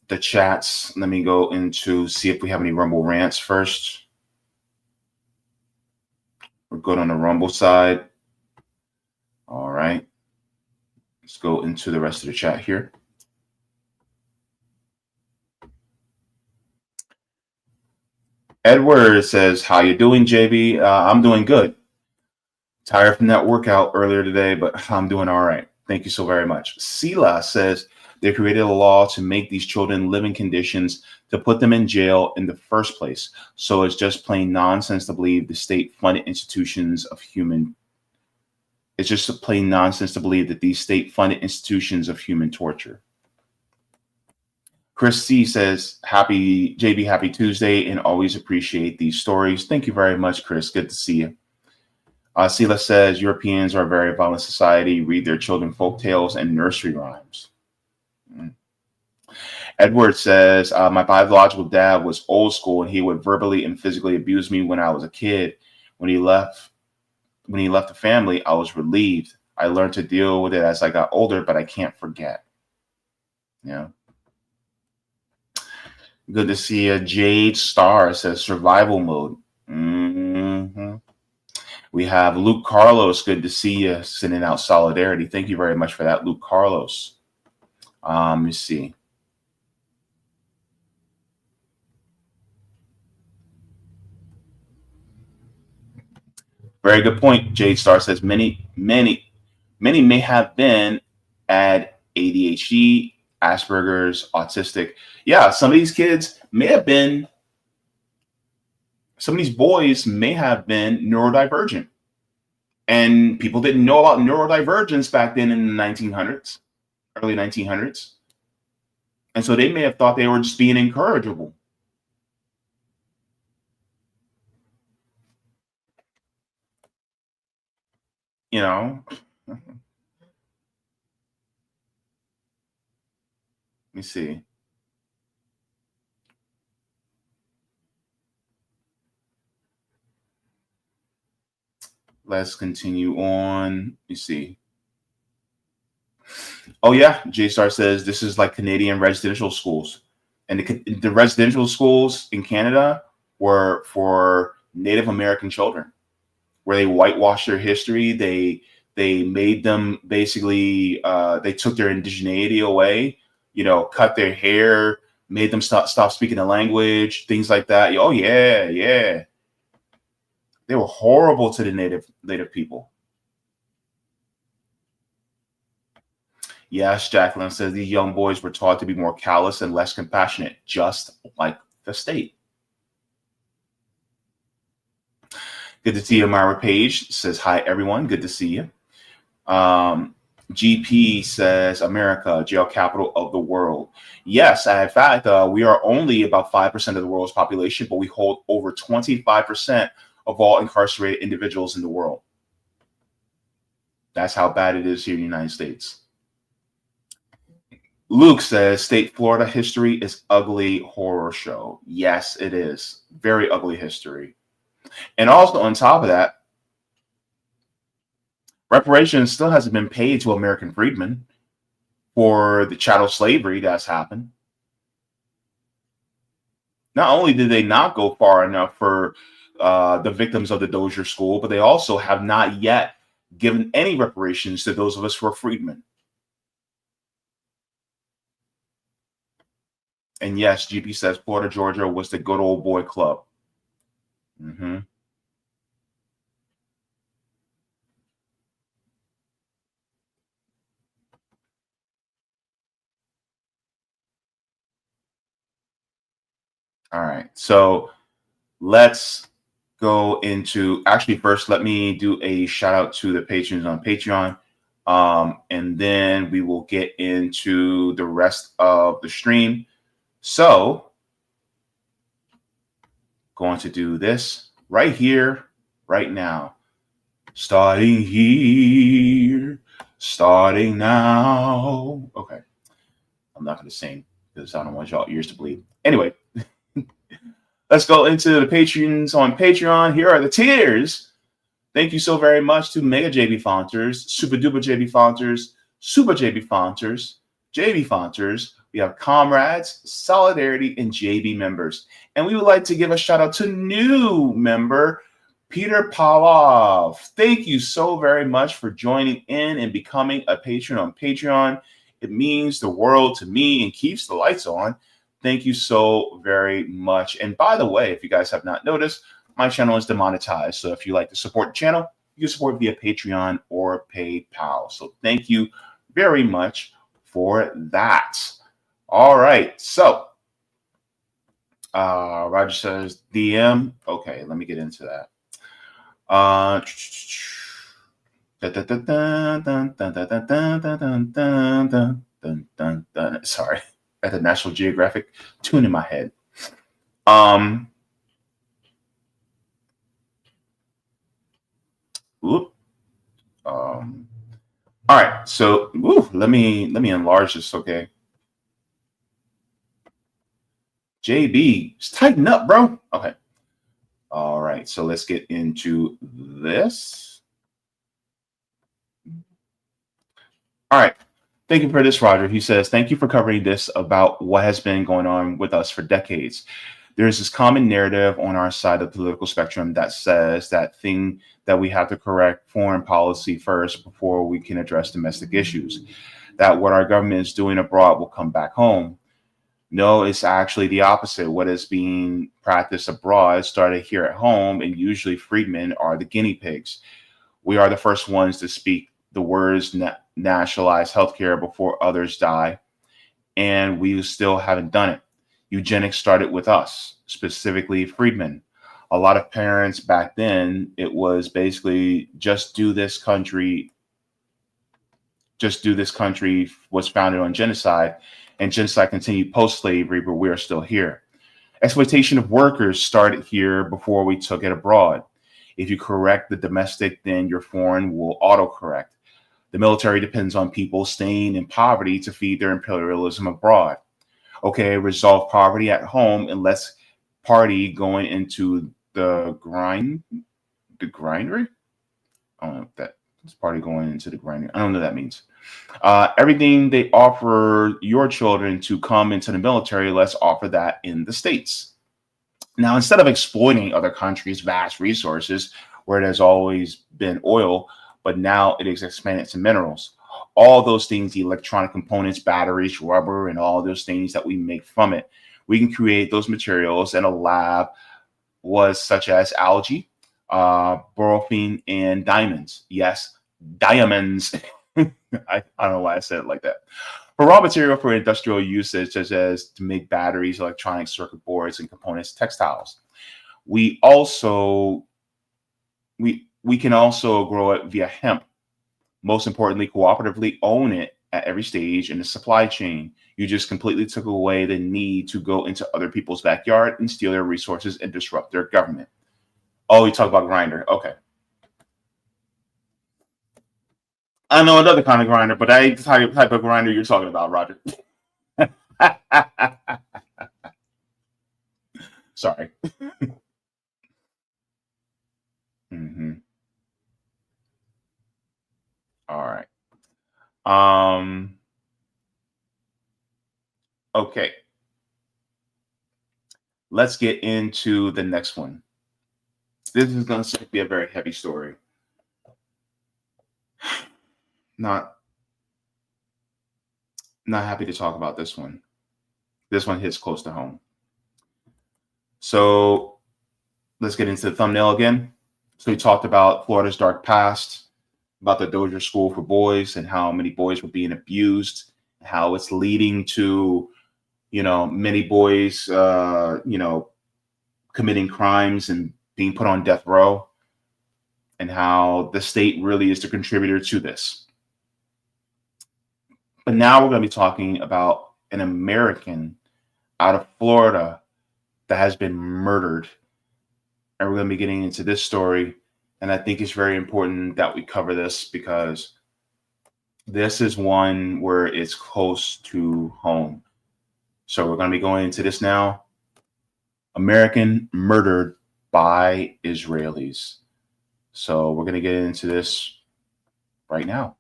the chats. Let me go into see if we have any Rumble rants first. We're good on the Rumble side. All right. Let's go into the rest of the chat here. Edward says, how you doing, JB? I'm doing good. Tired from that workout earlier today, but I'm doing all right. Thank you so very much. Sila says they created a law to make these children live in conditions to put them in jail in the first place. So it's just plain nonsense to believe the state-funded institutions of human. It's just plain nonsense to believe that these state-funded institutions of human torture. Chris C says, happy Tuesday, and always appreciate these stories. Thank you very much, Chris. Good to see you. Sila says, Europeans are a very violent society. Read their children folk tales and nursery rhymes. Edward says, my biological dad was old school, and he would verbally and physically abuse me when I was a kid. When he left the family, I was relieved. I learned to deal with it as I got older, but I can't forget. Yeah. Good to see you. Jade Star says survival mode. We have Luke Carlos. Good to see you, sending out solidarity. Thank you very much for that, Luke Carlos. Let me see. Very good point. Jade Star says many may have been at ADHD, Asperger's, autistic. Yeah, some of these kids may have been, some of these boys may have been neurodivergent. And people didn't know about neurodivergence back then in the 1900s, early 1900s. And so they may have thought they were just being incorrigible. You know, let me see. Let's continue on. Let me see. Oh, yeah. J-Star says this is like Canadian residential schools. And the residential schools in Canada were for Native American children, where they whitewashed their history. They made them basically, they took their indigeneity away, you know, cut their hair, made them stop speaking the language, things like that. Oh, yeah, yeah. They were horrible to the native people. Yes, Jacqueline says these young boys were taught to be more callous and less compassionate, just like the state. Good to see you, Myra Page. Says, hi, everyone. Good to see you. GP says, America, jail capital of the world. Yes, in fact, we are only about 5% of the world's population, but we hold over 25% of all incarcerated individuals in the world. That's how bad it is here in the United States. Luke says, state Florida history is ugly horror show. Yes, it is. Very ugly history. And also on top of that, reparations still hasn't been paid to American freedmen for the chattel slavery that's happened. Not only did they not go far enough for the victims of the Dozier school, but they also have not yet given any reparations to those of us who are freedmen. And yes, GP says Florida, Georgia was the good old boy club. Mm-hmm. All right. So let's go into, actually, first, let me do a shout out to the patrons on Patreon. And then we will get into the rest of the stream. So, going to do this right here, right now. Starting here, starting now. Okay. I'm not going to sing because I don't want y'all ears to bleed. Anyway, let's go into the patrons on Patreon. Here are the tiers. Thank you so very much to Mega Jaybefaunters, Super Duper Jaybefaunters, Super Jaybefaunters, Jaybefaunters. We have Comrades, Solidarity, and JB members. And we would like to give a shout out to new member, Peter Pavlov. Thank you so very much for joining in and becoming a patron on Patreon. It means the world to me and keeps the lights on. Thank you so very much. And by the way, if you guys have not noticed, my channel is demonetized. So if you like to support the channel, you can support via Patreon or PayPal. So thank you very much for that. All right. So Roger says DM. Okay, let me get into that. Sorry, at the National Geographic tune in my head. All right, so let me enlarge this, okay? JB, just tighten up, bro. Okay. All right, so let's get into this. All right. Thank you for this, Roger. He says, thank you for covering this about what has been going on with us for decades. There's this common narrative on our side of the political spectrum that says that thing that we have to correct foreign policy first before we can address domestic issues, that what our government is doing abroad will come back home. No, it's actually the opposite. What is being practiced abroad started here at home, and usually freedmen are the guinea pigs. We are the first ones to speak the words nationalize healthcare before others die, and we still haven't done it. Eugenics started with us, specifically freedmen. A lot of parents back then, it was basically just do this country was founded on genocide, and genocide continued post-slavery, but we are still here. Exploitation of workers started here before we took it abroad. If you correct the domestic, then your foreign will autocorrect. The military depends on people staying in poverty to feed their imperialism abroad. Okay, resolve poverty at home and less party going into the grindery? I don't know if that's party going into the grindery. I don't know what that means. Everything they offer your children to come into the military, let's offer that in the States. Now, instead of exploiting other countries' vast resources, where it has always been oil, but now it is expanded to minerals. All those things, the electronic components, batteries, rubber, and all those things that we make from it, we can create those materials in a lab was such as algae, borosphine, and diamonds. Yes, diamonds. I don't know why I said it like that. For raw material for industrial usage, such as to make batteries, electronic circuit boards, and components, textiles. We also we can also grow it via hemp. Most importantly, cooperatively own it at every stage in the supply chain. You just completely took away the need to go into other people's backyard and steal their resources and disrupt their government. Oh, you talk about grinder. Okay. I know another kind of grinder, but I ain't the type of grinder you're talking about, Roger. Sorry. Mm-hmm. All right. Okay. Let's get into the next one. This is going to be a very heavy story. Not happy to talk about this one. This one hits close to home. So let's get into the thumbnail again. So we talked about Florida's dark past, about the Dozier School for Boys and how many boys were being abused, how it's leading to, many boys, committing crimes and being put on death row, and how the state really is the contributor to this. But now we're going to be talking about an American out of Florida that has been murdered. And we're going to be getting into this story. And I think it's very important that we cover this because this is one where it's close to home. So we're going to be going into this now. American murdered by Israelis. So we're going to get into this right now.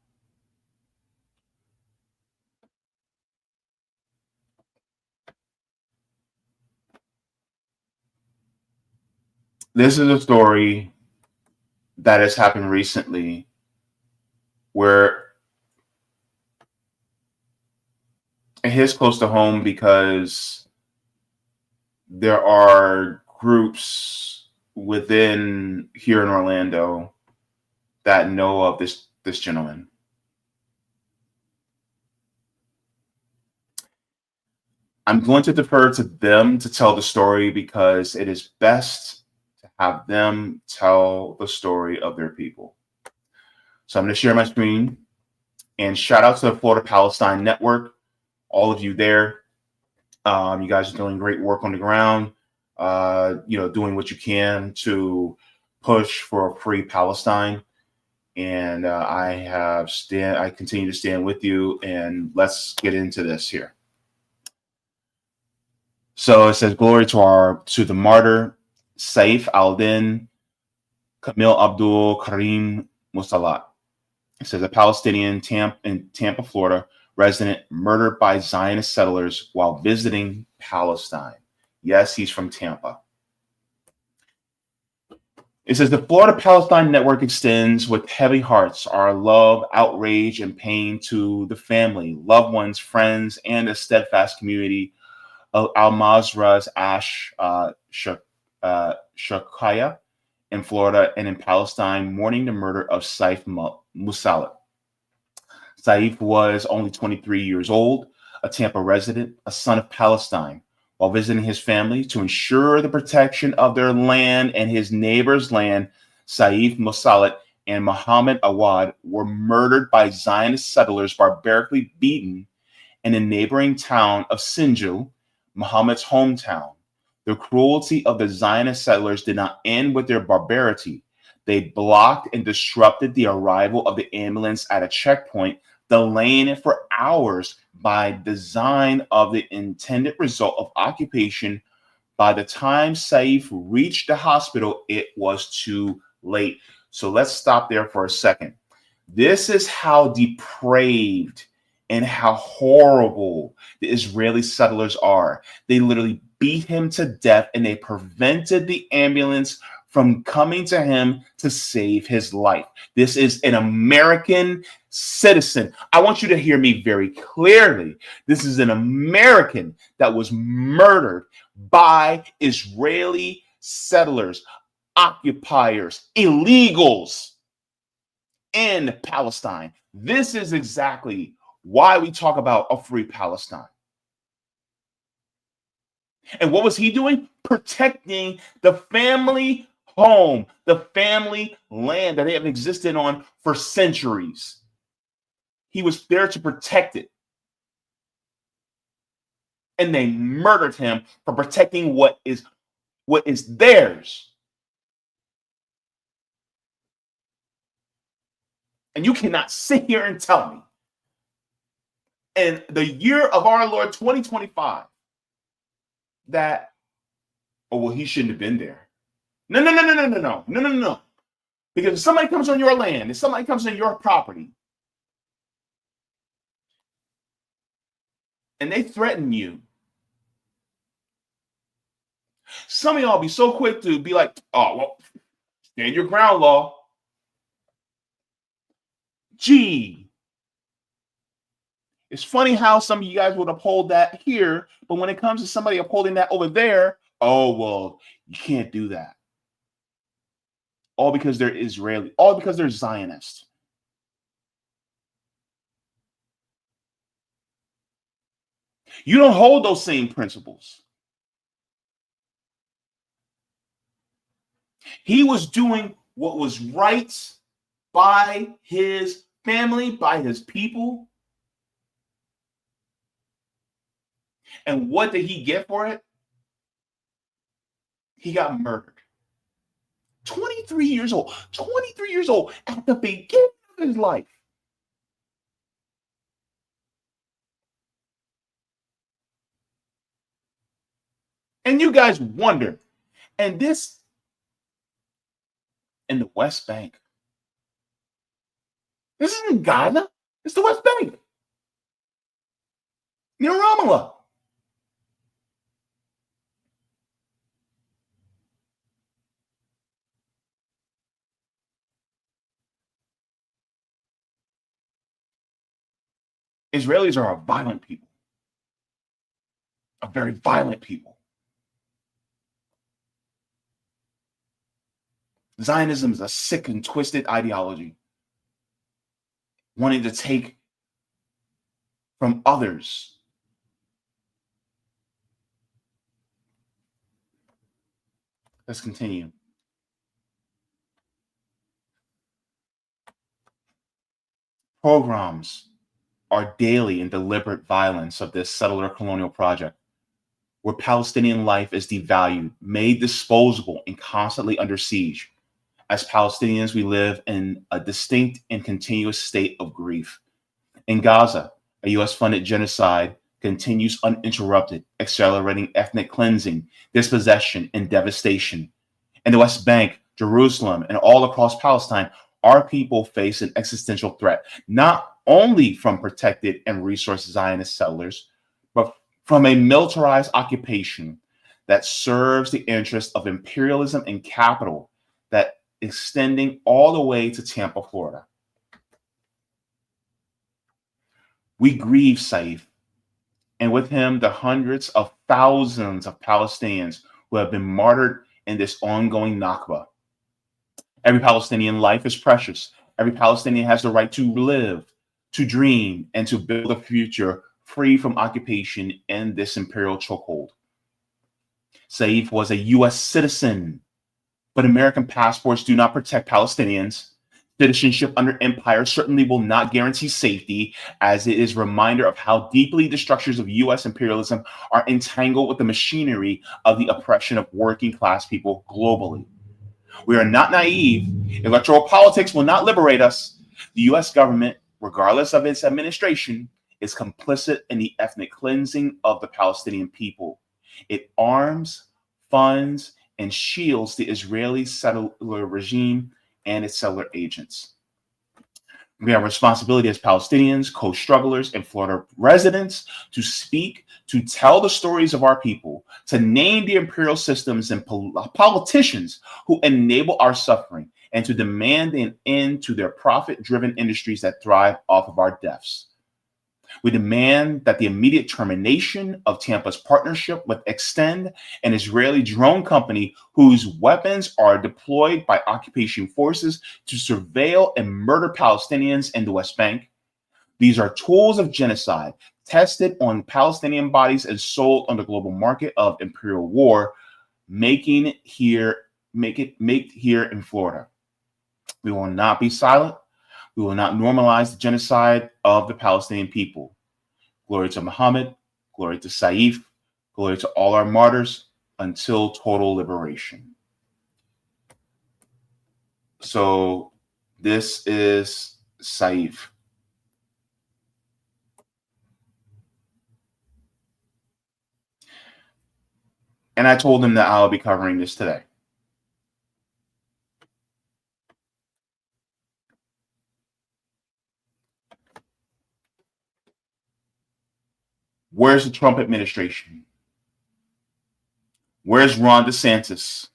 This is a story that has happened recently where it hits close to home because there are groups within here in Orlando that know of this gentleman. I'm going to defer to them to tell the story because it is best to have them tell the story of their people. So I'm going to share my screen and shout out to the Florida Palestine Network, all of you there. You guys are doing great work on the ground, doing what you can to push for a free Palestine. And I continue to stand with you, and let's get into this here. So it says, glory to the martyr, Saif al-Din Kamil Abdul Karim Musallat. It says a Palestinian in Tampa, Florida, resident murdered by Zionist settlers while visiting Palestine. Yes, he's from Tampa. It says the Florida Palestine Network extends with heavy hearts our love, outrage, and pain to the family, loved ones, friends, and a steadfast community of Al-Mazra's Ash Shakaya in Florida and in Palestine, mourning the murder of Saif Musallat. Saif was only 23 years old, a Tampa resident, a son of Palestine. While visiting his family to ensure the protection of their land and his neighbor's land, Saif Musallat and Muhammad Awad were murdered by Zionist settlers, barbarically beaten in the neighboring town of Sinju, Muhammad's hometown. The cruelty of the Zionist settlers did not end with their barbarity. They blocked and disrupted the arrival of the ambulance at a checkpoint, delaying it for hours by design of the intended result of occupation. By the time Saif reached the hospital, it was too late. So let's stop there for a second. This is how depraved and how horrible the Israeli settlers are. They literally beat him to death and they prevented the ambulance from coming to him to save his life. This is an American citizen. I want you to hear me very clearly. This is an American that was murdered by Israeli settlers, occupiers, illegals in Palestine. This is exactly why we talk about a free Palestine. And what was he doing? Protecting the family home, the family land that they have existed on for centuries. He was there to protect it. And they murdered him for protecting what is theirs. And you cannot sit here and tell me in the year of our Lord 2025 that, oh, well, he shouldn't have been there. No. Because if somebody comes on your land, if somebody comes on your property, and they threaten you, some of y'all be so quick to be like, oh, well, stand your ground, law. Gee, it's funny how some of you guys would uphold that here, but when it comes to somebody upholding that over there, oh, well, you can't do that. All because they're Israeli, all because they're Zionists. You don't hold those same principles. He was doing what was right by his family, by his people. And what did he get for it? He got murdered. 23 years old. 23 years old at the beginning of his life. And you guys wonder, and this in the West Bank. This isn't Gaza. It's the West Bank. Near Ramallah. Israelis are a violent people. A very violent people. Zionism is a sick and twisted ideology, wanting to take from others. Let's continue. Pogroms are daily and deliberate violence of this settler colonial project, where Palestinian life is devalued, made disposable, and constantly under siege. As Palestinians, we live in a distinct and continuous state of grief. In Gaza, a U.S.-funded genocide continues uninterrupted, accelerating ethnic cleansing, dispossession, and devastation. In the West Bank, Jerusalem, and all across Palestine, our people face an existential threat, not only from protected and resource Zionist settlers, but from a militarized occupation that serves the interests of imperialism and capital that extending all the way to Tampa, Florida. We grieve Saif, and with him the hundreds of thousands of Palestinians who have been martyred in this ongoing Nakba. Every Palestinian life is precious. Every Palestinian has the right to live, to dream, and to build a future free from occupation in this imperial chokehold. Saif was a U.S. citizen, but American passports do not protect Palestinians. Citizenship under empire certainly will not guarantee safety, as it is a reminder of how deeply the structures of U.S. imperialism are entangled with the machinery of the oppression of working class people globally. We are not naive. Electoral politics will not liberate us. The U.S. government, regardless of its administration, is complicit in the ethnic cleansing of the Palestinian people. It arms, funds, and shields the Israeli settler regime and its settler agents. We have a responsibility as Palestinians, co-strugglers, and Florida residents to speak, to tell the stories of our people, to name the imperial systems and politicians who enable our suffering, and to demand an end to their profit-driven industries that thrive off of our deaths. We demand that the immediate termination of Tampa's partnership with Extend, an Israeli drone company whose weapons are deployed by occupation forces to surveil and murder Palestinians in the West Bank. These are tools of genocide tested on Palestinian bodies and sold on the global market of imperial war, making here make here in Florida. We will not be silent. We will not normalize the genocide of the Palestinian people. Glory to Muhammad, glory to Saif, glory to all our martyrs until total liberation. So this is Saif. And I told him that I'll be covering this today. Where's the Trump administration? Where's Ron DeSantis?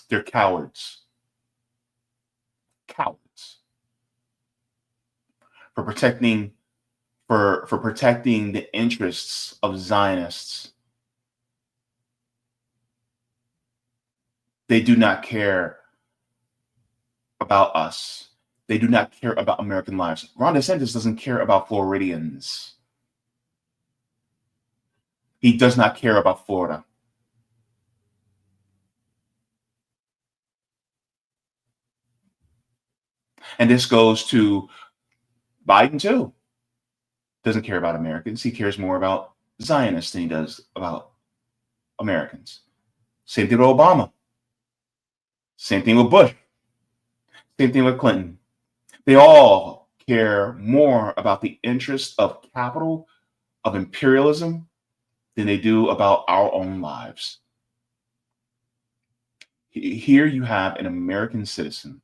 They're cowards. Cowards. For protecting the interests of Zionists. They do not care about us. They do not care about American lives. Ron DeSantis doesn't care about Floridians. He does not care about Florida. And this goes to Biden too. Doesn't care about Americans. He cares more about Zionists than he does about Americans. Same thing with Obama. Same thing with Bush. Same thing with Clinton. They all care more about the interests of capital, of imperialism, than they do about our own lives. Here you have an American citizen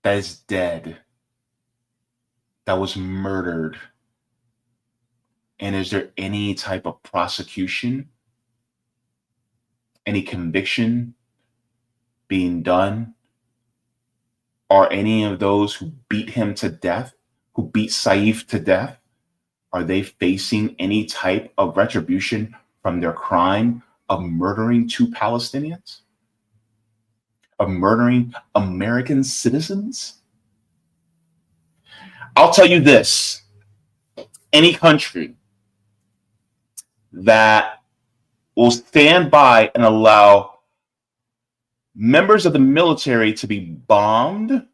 that is dead, that was murdered. And is there any type of prosecution, any conviction being done? Are any of those who beat him to death, who beat Saif to death, are they facing any type of retribution from their crime of murdering two Palestinians? Of murdering American citizens? I'll tell you this, any country that will stand by and allow members of the military to be bombed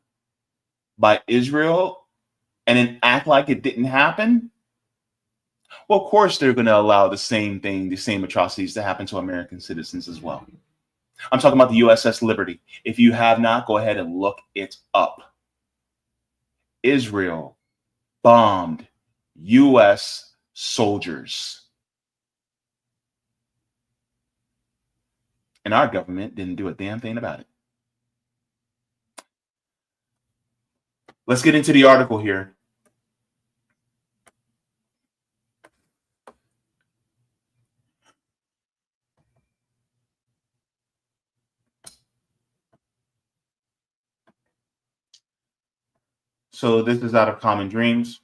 by Israel and then act like it didn't happen, well, of course, they're going to allow the same thing, the same atrocities to happen to American citizens as well. I'm talking about the USS Liberty. If you have not, go ahead and look it up. Israel bombed U.S. soldiers. And our government didn't do a damn thing about it. Let's get into the article here. So this is out of Common Dreams.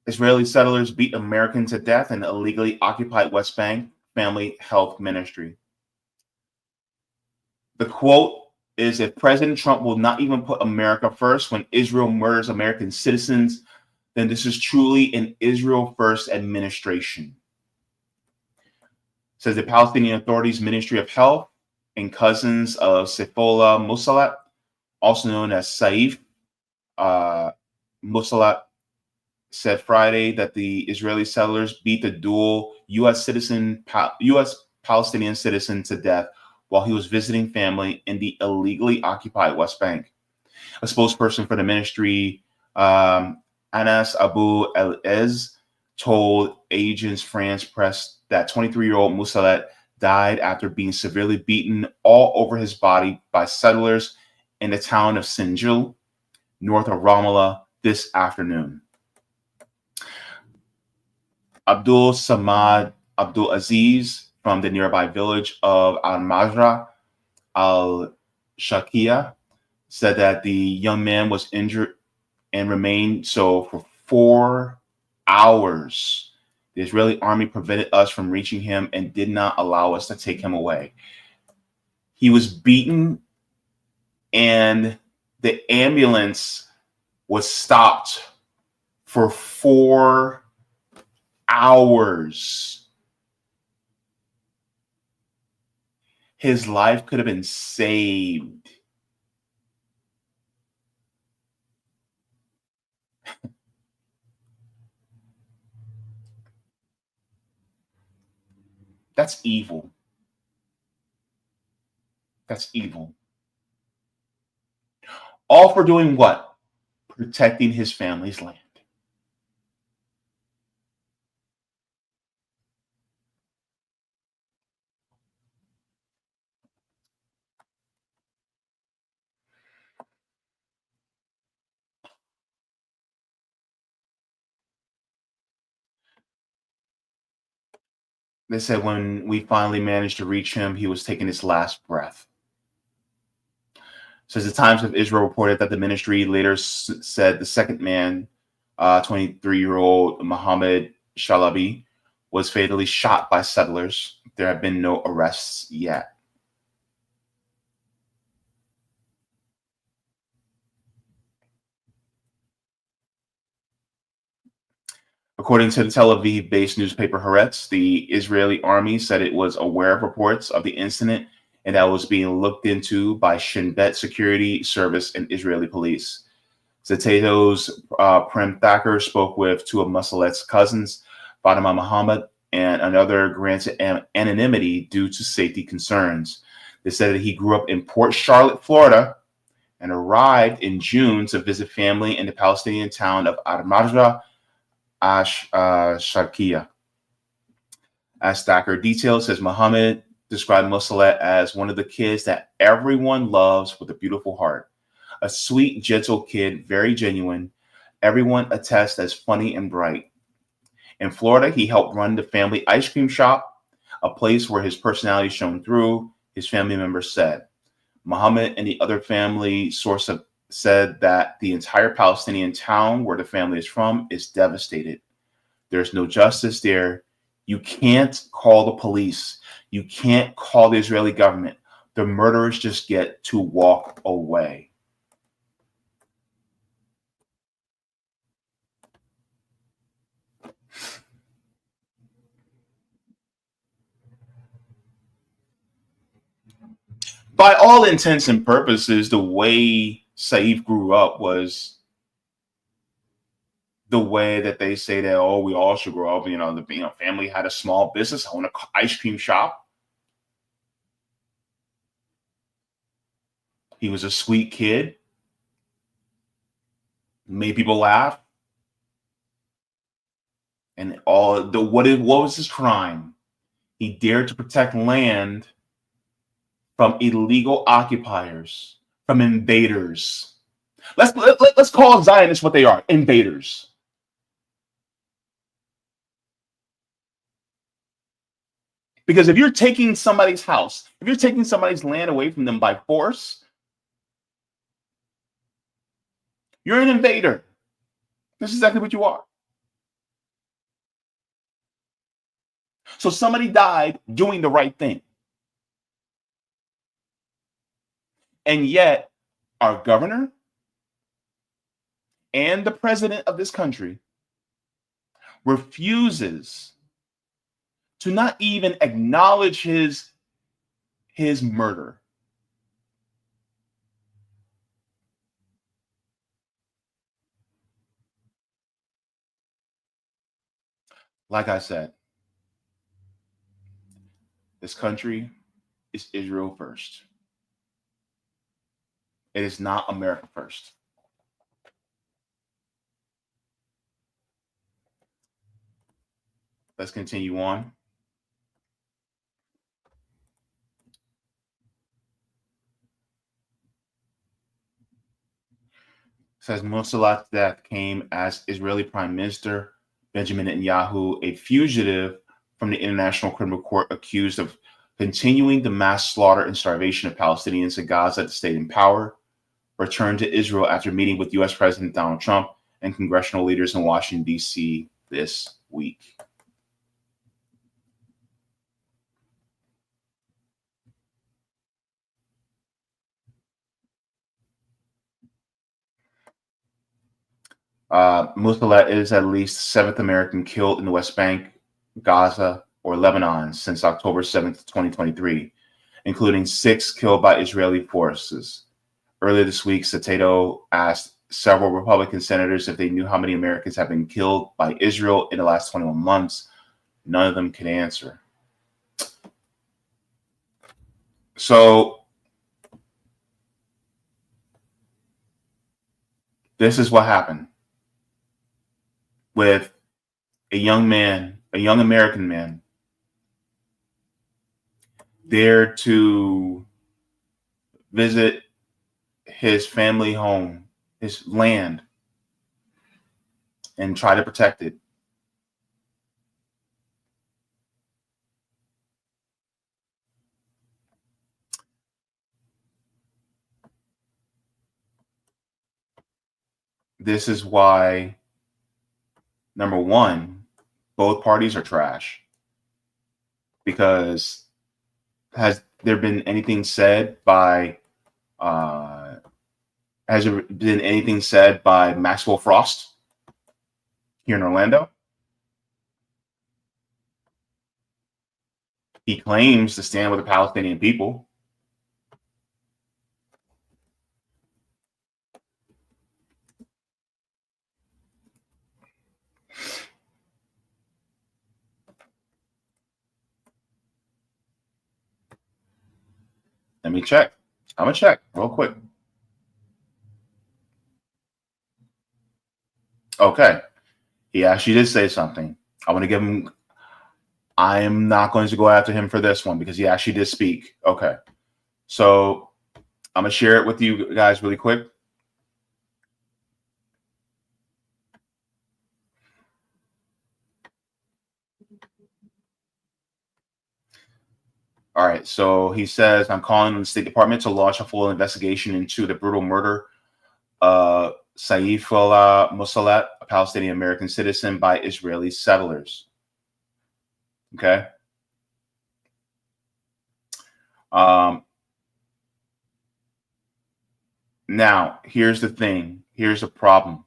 Israeli settlers beat American to death in illegally occupied West Bank Family Health Ministry. The quote is, if President Trump will not even put America first when Israel murders American citizens, then this is truly an Israel first administration. Says the Palestinian Authority's Ministry of Health and cousins of Saifullah Musallat, also known as Saif, Musallat, said Friday that the Israeli settlers beat the dual U.S. Palestinian citizen to death while he was visiting family in the illegally occupied West Bank. A spokesperson for the ministry, Anas Abu El-Ez, told Agence France Presse that 23-year-old Musallat died after being severely beaten all over his body by settlers in the town of Sinjil, north of Ramallah, this afternoon. Abdul Samad Abdul Aziz from the nearby village of Al-Majra Al-Shakia said that the young man was injured and remained so for 4 hours. The Israeli army prevented us from reaching him and did not allow us to take him away. He was beaten and The ambulance was stopped for 4 hours. His life could have been saved. That's evil. That's evil. All for doing what? Protecting his family's land. They said when we finally managed to reach him, he was taking his last breath. Says the Times of Israel reported that the ministry later said the second man, 23-year-old Mohammed Shalabi, was fatally shot by settlers. There have been no arrests yet. According to the Tel Aviv-based newspaper Haaretz, the Israeli army said it was aware of reports of the incident and that was being looked into by Shin Bet Security Service and Israeli police. Zetado's Prem Thacker spoke with two of Musallat's cousins, Fatima Muhammad and another granted anonymity due to safety concerns. They said that he grew up in Port Charlotte, Florida, and arrived in June to visit family in the Palestinian town of Al-Marja Sharkiya. As Thacker details, says Muhammad described Musallat as one of the kids that everyone loves with a beautiful heart. A sweet, gentle kid, very genuine. Everyone attests as funny and bright. In Florida, he helped run the family ice cream shop, a place where his personality shone through, his family members said. Muhammad and the other family source said that the entire Palestinian town where the family is from is devastated. There's no justice there. You can't call the police. You can't call the Israeli government. The murderers just get to walk away. By all intents and purposes, the way Saif grew up was the way that they say that, oh, we all should grow up. The family had a small business, owned an ice cream shop. He was a sweet kid, made people laugh, and what was his crime? He dared to protect land from illegal occupiers, from invaders. Let's call Zionists what they are: invaders. Because if you're taking somebody's house, if you're taking somebody's land away from them by force, you're an invader. That's exactly what you are. So somebody died doing the right thing. And yet, our governor and the president of this country refuses to not even acknowledge his murder. Like I said, this country is Israel first. It is not America first. Let's continue on. Says Musallat's death came as Israeli Prime Minister Benjamin Netanyahu, a fugitive from the International Criminal Court accused of continuing the mass slaughter and starvation of Palestinians in Gaza that stayed in power, returned to Israel after meeting with U.S. President Donald Trump and congressional leaders in Washington, D.C. this week. Musallat is at least the 7th American killed in the West Bank, Gaza, or Lebanon since October 7th, 2023, including 6 killed by Israeli forces. Earlier this week, Satato asked several Republican senators if they knew how many Americans have been killed by Israel in the last 21 months. None of them could answer. So this is what happened with a young man, a young American man, there to visit his family home, his land, and try to protect it. This is why, number one, both parties are trash. Because has there been anything said by Maxwell Frost here in Orlando? He claims to stand with the Palestinian people. Let me check. I'm going to check real quick. Okay. He actually did say something. I want to give him. I am not going to go after him for this one because he actually did speak. Okay. So I'm going to share it with you guys really quick. All right. So he says, I'm calling on the State Department to launch a full investigation into the brutal murder of Saif Musallat, a Palestinian American citizen, by Israeli settlers. Okay. Now, here's the thing. Here's the problem.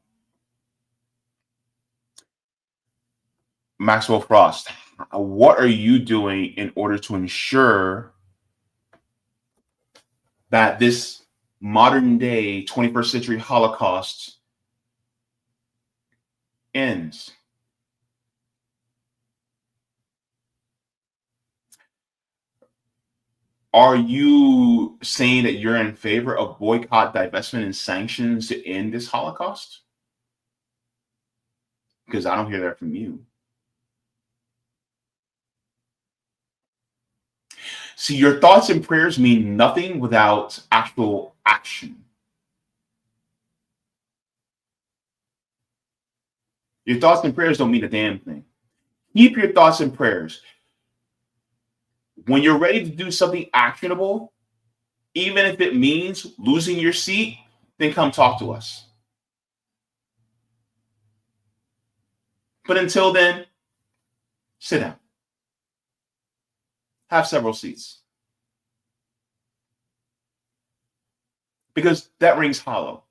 Maxwell Frost, what are you doing in order to ensure that this modern day 21st century Holocaust ends? Are you saying that you're in favor of boycott, divestment, and sanctions to end this Holocaust? Because I don't hear that from you. See, your thoughts and prayers mean nothing without actual action. Your thoughts and prayers don't mean a damn thing. Keep your thoughts and prayers. When you're ready to do something actionable, even if it means losing your seat, then come talk to us. But until then, sit down. Have several seats. Because that rings hollow.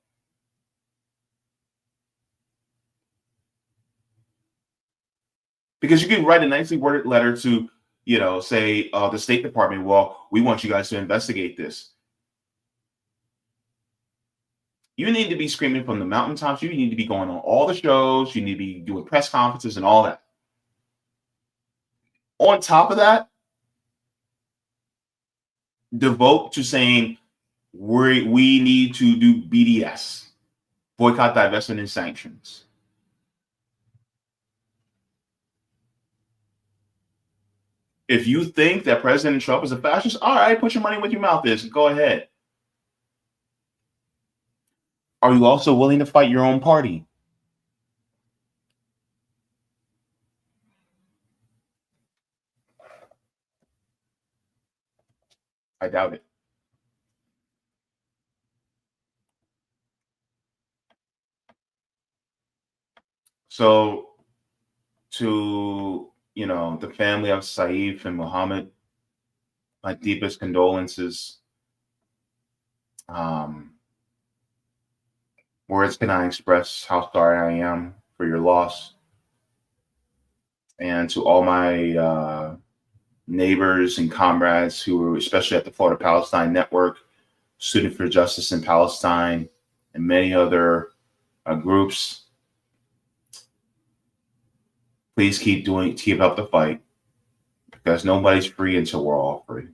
Because you can write a nicely worded letter to, say the State Department, well, we want you guys to investigate this. You need to be screaming from the mountaintops. You need to be going on all the shows. You need to be doing press conferences and all that. On top of that, devote to saying we need to do BDS, boycott, divestment, and sanctions. If you think that President Trump is a fascist, all right, put your money where your mouth is. Go ahead. Are you also willing to fight your own party? I doubt it. So, to the family of Saif and Muhammad, my deepest condolences. We're words can I express how sorry I am for your loss. And to all my neighbors and comrades who were, especially at the Florida Palestine Network, Student for Justice in Palestine, and many other groups, please keep up the fight, because nobody's free until we're all free.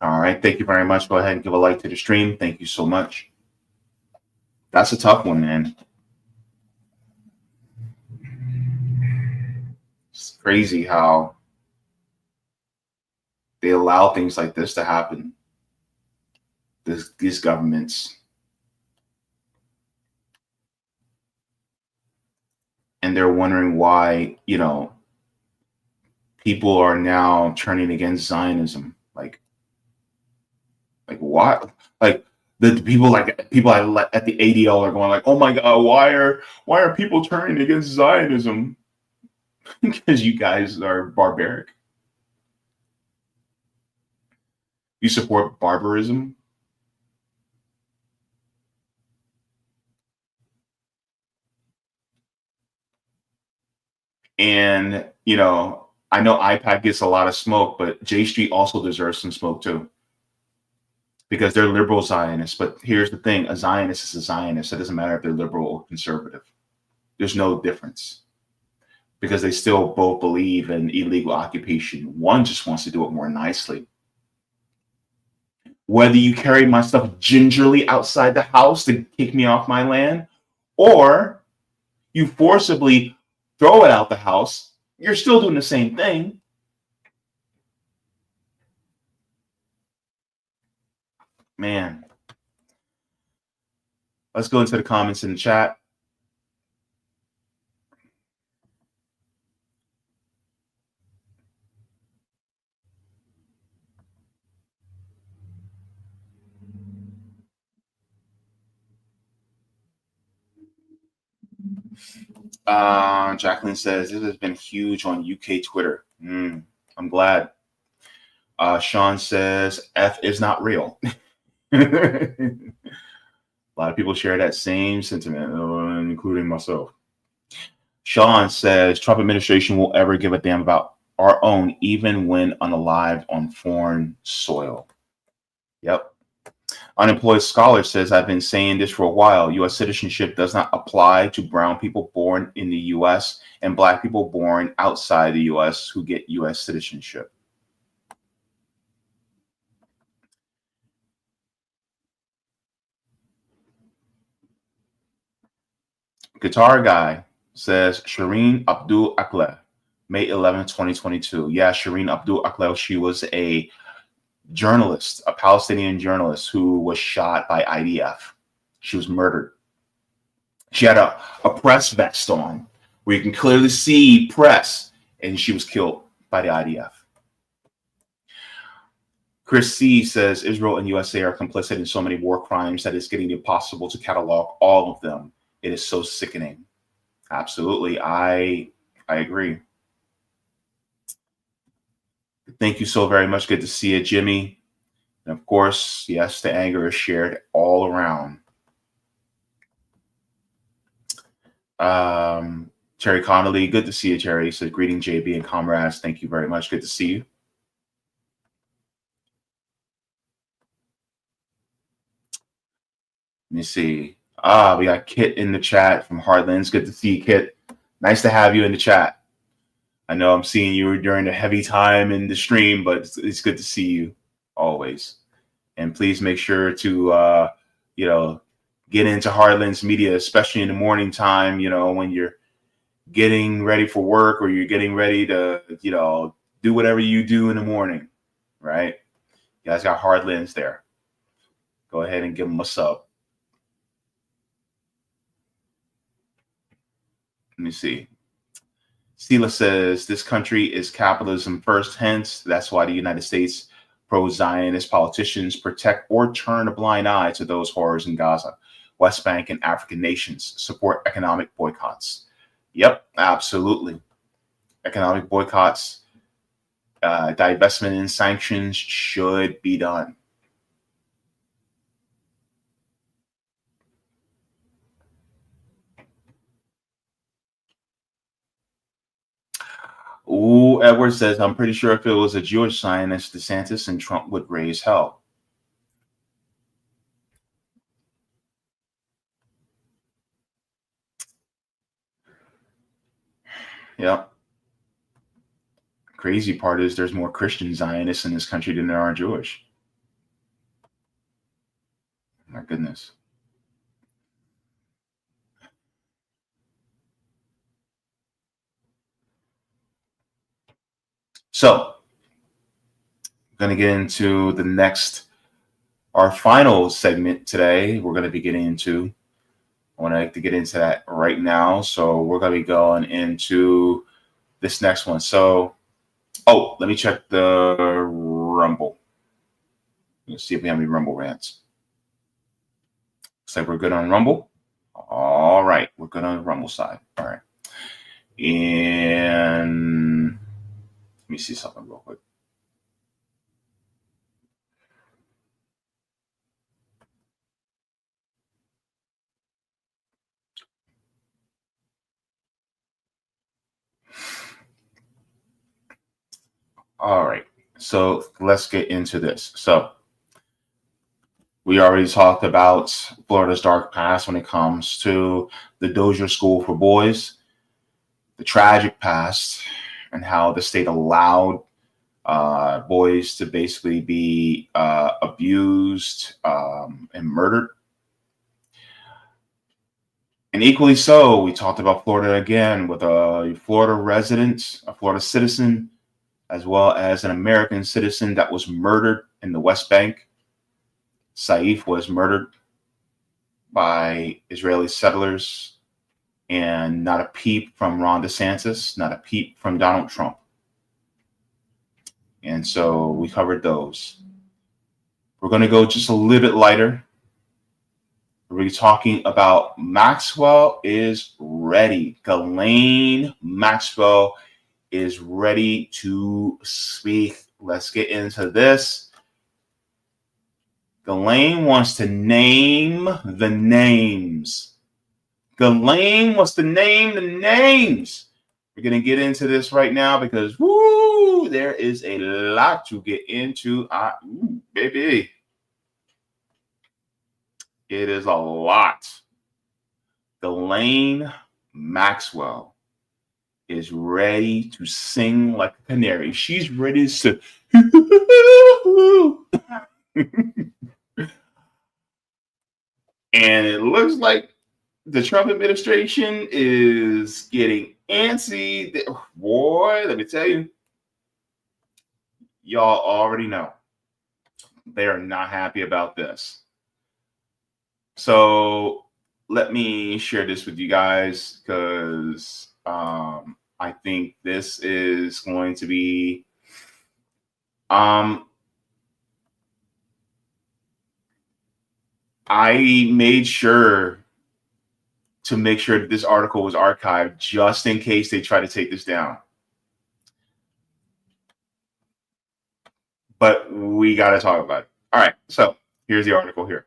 All right. Thank you very much. Go ahead and give a like to the stream. Thank you so much. That's a tough one, man. It's crazy how they allow things like this to happen. These governments. And they're wondering why, people are now turning against Zionism. Like what? Like the people at the ADL are going like, oh my God, why are people turning against Zionism? Because you guys are barbaric. You support barbarism. And, I know IPAC gets a lot of smoke, but J Street also deserves some smoke too, because they're liberal Zionists. But here's the thing, a Zionist is a Zionist. It doesn't matter if they're liberal or conservative. There's no difference, because they still both believe in illegal occupation. One just wants to do it more nicely. Whether you carry my stuff gingerly outside the house to kick me off my land, or you forcibly throw it out the house, you're still doing the same thing. Man. Let's go into the comments in the chat. Jacqueline says, this has been huge on UK Twitter. I'm glad. Sean says, F is not real. A lot of people share that same sentiment, including myself. Sean says, Trump administration will ever give a damn about our own, even when unalived on foreign soil. Yep. Unemployed Scholar says, I've been saying this for a while. U.S. citizenship does not apply to brown people born in the U.S. and black people born outside the U.S. who get U.S. citizenship. Guitar Guy says, Shireen Abdul Akleh, May 11, 2022. Yeah, Shireen Abdul Akleh, she was a journalist, a Palestinian journalist who was shot by IDF. She was murdered. She had a press vest on where you can clearly see press, and she was killed by the IDF. Chris C says, Israel and USA are complicit in so many war crimes that it's getting impossible to catalog all of them. It is so sickening. Absolutely. I agree. Thank you so very much. Good to see you, Jimmy. And of course, yes, the anger is shared all around. Terry Connolly, good to see you, Terry. He says, greeting JB and comrades. Thank you very much. Good to see you. Let me see. We got Kit in the chat from Heartlands. Good to see you, Kit. Nice to have you in the chat. I know I'm seeing you during the heavy time in the stream, but it's good to see you always. And please make sure to, get into Heartlands Media, especially in the morning time, when you're getting ready for work or you're getting ready to, do whatever you do in the morning, right? You guys got Heartlands there. Go ahead and give them a sub. Let me see. Sela says, this country is capitalism first, hence that's why the United States pro-Zionist politicians protect or turn a blind eye to those horrors in Gaza, West Bank, and African nations, support economic boycotts. Yep, absolutely. economic boycotts, divestment and sanctions should be done. Ooh, Edward says, I'm pretty sure if it was a Jewish Zionist, DeSantis and Trump would raise hell. Yep. Crazy part is there's more Christian Zionists in this country than there are Jewish. My goodness. So, I'm going to get into our final segment today. We're going to be getting into, I want to get into that right now. So, we're going to be going into this next one. So, let me check the Rumble. Let's see if we have any Rumble rants. Looks like we're good on Rumble. All right, we're good on the Rumble side. All right. And let me see something real quick. All right, so let's get into this. So we already talked about Florida's dark past when it comes to the Dozier School for Boys, the tragic past, and how the state allowed boys to basically be abused and murdered. And equally so, we talked about Florida again with a Florida resident, a Florida citizen, as well as an American citizen that was murdered in the West Bank. Saif was murdered by Israeli settlers, and not a peep from Ron DeSantis, not a peep from Donald Trump. And so we covered those. We're going to go just a little bit lighter. We're talking about Maxwell is ready. Ghislaine Maxwell is ready to speak. Let's get into this. Ghislaine wants to name the names. Ghislaine wants to name the names. We're going to get into this right now because, woo, there is a lot to get into. Baby. It is a lot. Ghislaine Maxwell is ready to sing like a canary. She's ready to and it looks like the Trump administration is getting antsy. Boy, let me tell you, y'all already know they are not happy about this. So let me share this with you guys because I think this is going to be I made sure to make sure that this article was archived just in case they try to take this down. But we got to talk about it. All right, so here's the article here.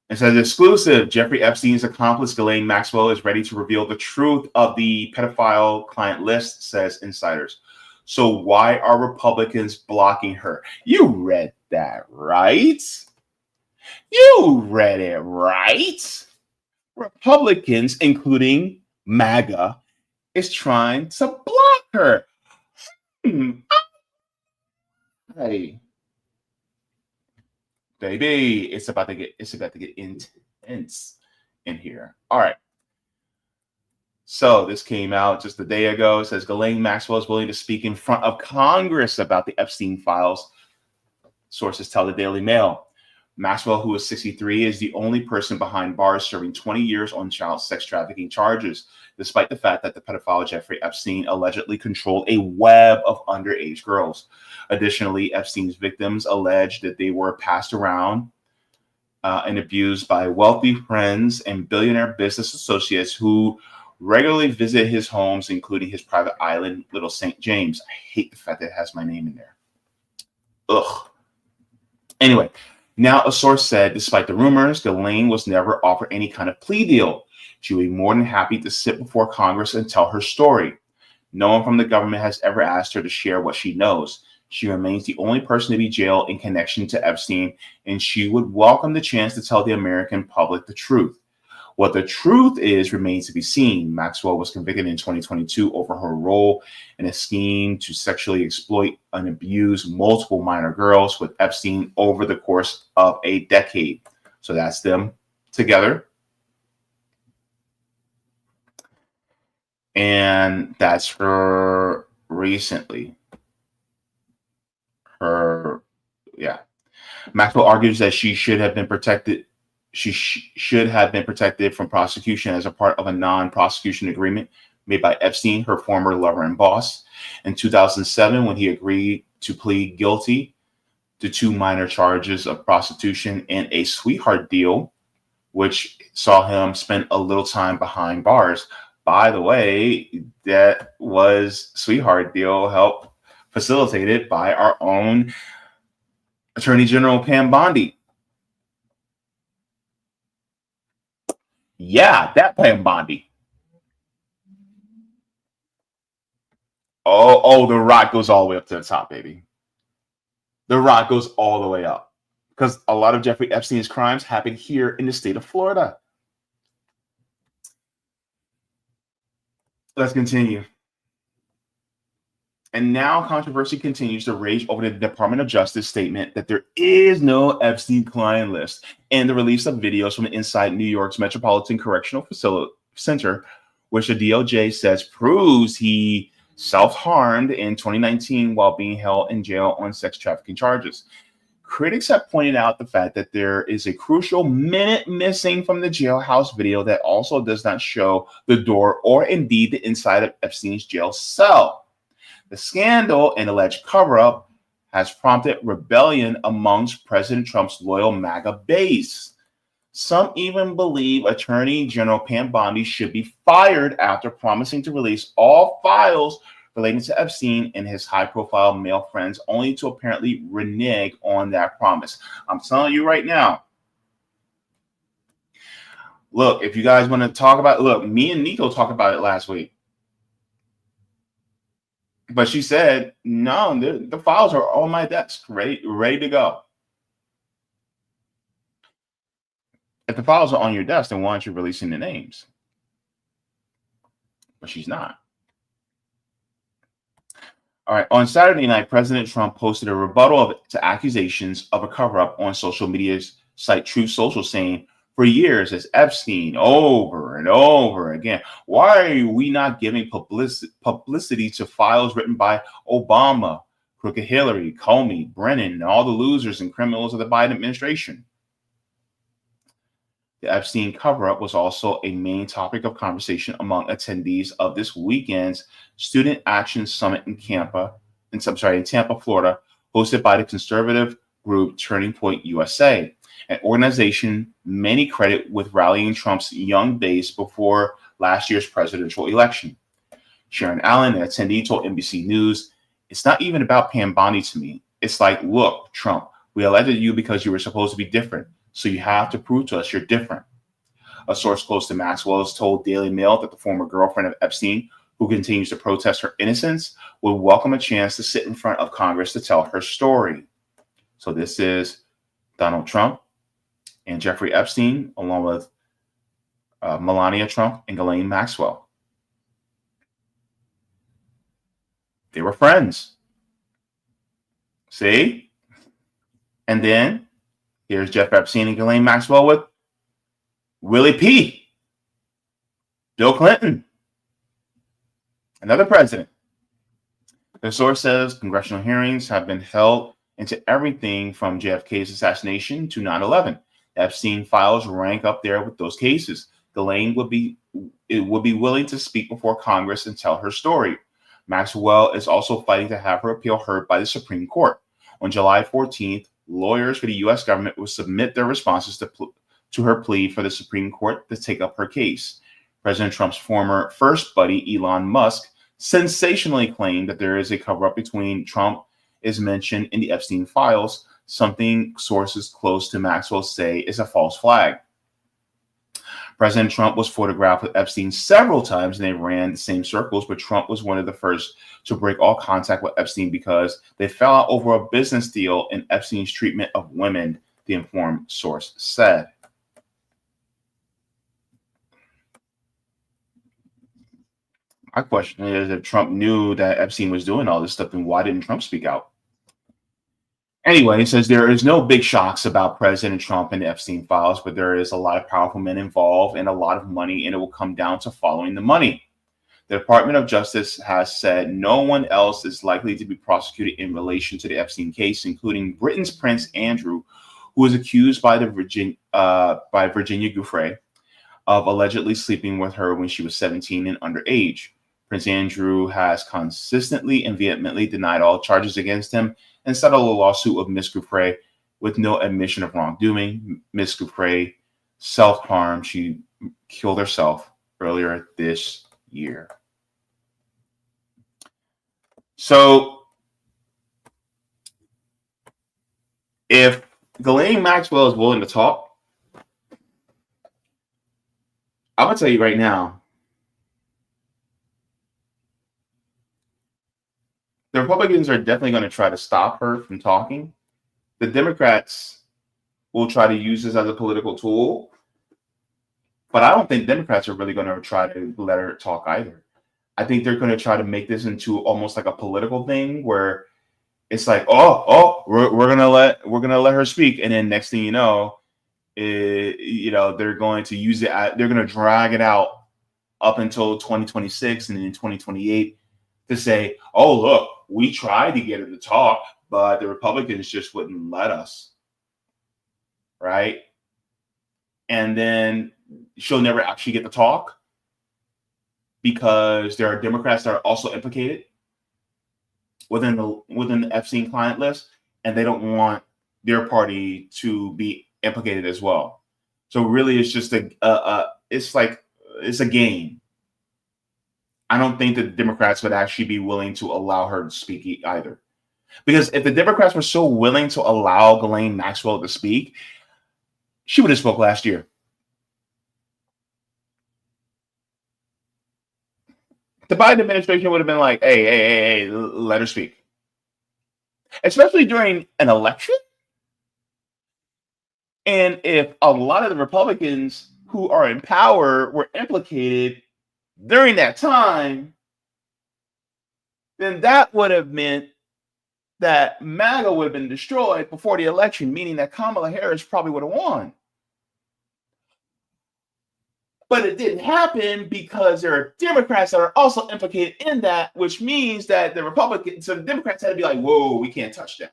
It says, exclusive, Jeffrey Epstein's accomplice Ghislaine Maxwell is ready to reveal the truth of the pedophile client list, says insiders. So why are Republicans blocking her? You read that, right? You read it right. Republicans, including MAGA, is trying to block her. Hey. Baby, it's about to get intense in here. All right. So this came out just a day ago. It says Ghislaine Maxwell is willing to speak in front of Congress about the Epstein files. Sources tell the Daily Mail. Maxwell, who is 63, is the only person behind bars serving 20 years on child sex trafficking charges, despite the fact that the pedophile Jeffrey Epstein allegedly controlled a web of underage girls. Additionally, Epstein's victims alleged that they were passed around and abused by wealthy friends and billionaire business associates who regularly visit his homes, including his private island, Little St. James. I hate the fact that it has my name in there. Ugh. Anyway, now a source said, despite the rumors, Ghislaine was never offered any kind of plea deal. She would be more than happy to sit before Congress and tell her story. No one from the government has ever asked her to share what she knows. She remains the only person to be jailed in connection to Epstein, and she would welcome the chance to tell the American public the truth. What the truth is remains to be seen. Maxwell was convicted in 2022 over her role in a scheme to sexually exploit and abuse multiple minor girls with Epstein over the course of a decade. So that's them together. And that's her recently. Maxwell argues that she should have been protected. She should have been protected from prosecution as a part of a non-prosecution agreement made by Epstein, her former lover and boss, in 2007 when he agreed to plead guilty to 2 minor charges of prostitution and a sweetheart deal, which saw him spend a little time behind bars. By the way, that was sweetheart deal helped facilitated by our own Attorney General Pam Bondi. Yeah, that Pam Bondi. Oh, the rock goes all the way up to the top, baby. The rock goes all the way up. Because a lot of Jeffrey Epstein's crimes happened here in the state of Florida. Let's continue. And now controversy continues to rage over the Department of Justice statement that there is no Epstein client list and the release of videos from inside New York's Metropolitan Correctional Center, which the DOJ says proves he self-harmed in 2019 while being held in jail on sex trafficking charges. Critics have pointed out the fact that there is a crucial minute missing from the jailhouse video that also does not show the door or indeed the inside of Epstein's jail cell. The scandal and alleged cover-up has prompted rebellion amongst President Trump's loyal MAGA base. Some even believe Attorney General Pam Bondi should be fired after promising to release all files relating to Epstein and his high-profile male friends, only to apparently renege on that promise. I'm telling you right now. Look, if you guys want to talk about it, look, me and Nico talked about it last week. But she said, no, the files are on my desk, ready to go. If the files are on your desk, then why aren't you releasing the names? But she's not. All right. On Saturday night, President Trump posted a rebuttal to accusations of a cover-up on social media site Truth Social, saying, for years, as Epstein over and over again, why are we not giving publicity to files written by Obama, Crooked Hillary, Comey, Brennan, and all the losers and criminals of the Biden administration? The Epstein cover-up was also a main topic of conversation among attendees of this weekend's Student Action Summit in Tampa, Florida, hosted by the conservative group Turning Point USA, an organization many credit with rallying Trump's young base before last year's presidential election. Sharon Allen, an attendee, told NBC News, "It's not even about Pam Bondi to me. It's like, look, Trump, we elected you because you were supposed to be different, so you have to prove to us you're different." A source close to Maxwell has told Daily Mail that the former girlfriend of Epstein, who continues to protest her innocence, would welcome a chance to sit in front of Congress to tell her story. So this is Donald Trump and Jeffrey Epstein, along with Melania Trump and Ghislaine Maxwell. They were friends. See? And then here's Jeff Epstein and Ghislaine Maxwell with Willie P. Bill Clinton. Another president. The source says congressional hearings have been held into everything from JFK's assassination to 9/11. Epstein files rank up there with those cases. Ghislaine would be willing to speak before Congress and tell her story. Maxwell is also fighting to have her appeal heard by the Supreme Court. On July 14th, lawyers for the U.S. government will submit their responses to her plea for the Supreme Court to take up her case. President Trump's former first buddy, Elon Musk, sensationally claimed that there is a cover-up between Trump is mentioned in the Epstein files, something sources close to Maxwell say is a false flag. President Trump was photographed with Epstein several times and they ran the same circles, but Trump was one of the first to break all contact with Epstein because they fell out over a business deal in Epstein's treatment of women, the informed source said. My question is, if Trump knew that Epstein was doing all this stuff, then why didn't Trump speak out? Anyway, he says there is no big shocks about President Trump and the Epstein files, but there is a lot of powerful men involved and a lot of money, and it will come down to following the money. The Department of Justice has said no one else is likely to be prosecuted in relation to the Epstein case, including Britain's Prince Andrew, who was accused by Virginia Giuffre of allegedly sleeping with her when she was 17 and underage. Prince Andrew has consistently and vehemently denied all charges against him and settled a lawsuit of Miss Giuffre with no admission of wrongdoing. Miss Giuffre self-harmed. She killed herself earlier this year. So if Ghislaine Maxwell is willing to talk, I'm going to tell you right now, the Republicans are definitely going to try to stop her from talking. The Democrats will try to use this as a political tool. But I don't think Democrats are really going to try to let her talk either. I think they're going to try to make this into almost like a political thing where it's like, we're gonna let her speak, and then next thing you know, they're going to use it. They're going to drag it out up until 2026 and then in 2028 to say, oh look, we tried to get her to talk, but the Republicans just wouldn't let us, right? And then she'll never actually get to talk because there are Democrats that are also implicated within the Epstein client list, and they don't want their party to be implicated as well. So really, it's just it's a game. I don't think that the Democrats would actually be willing to allow her to speak either, because if the Democrats were so willing to allow Ghislaine Maxwell to speak, she would have spoke last year. The Biden administration would have been like, hey, let her speak. Especially during an election. And if a lot of the Republicans who are in power were implicated during that time, then that would have meant that MAGA would have been destroyed before the election, meaning that Kamala Harris probably would have won. But it didn't happen because there are Democrats that are also implicated in that, which means that the Democrats had to be like, whoa, we can't touch that.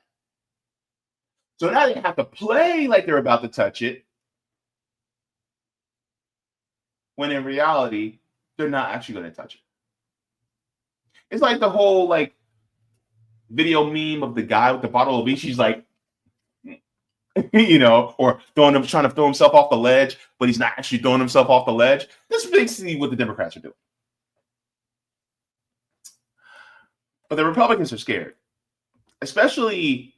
So now they have to play like they're about to touch it, when in reality, they're not actually going to touch it. It's like the whole video meme of the guy with the bottle of bleach. He's like, or trying to throw himself off the ledge, but he's not actually throwing himself off the ledge. That's basically what the Democrats are doing. But the Republicans are scared, especially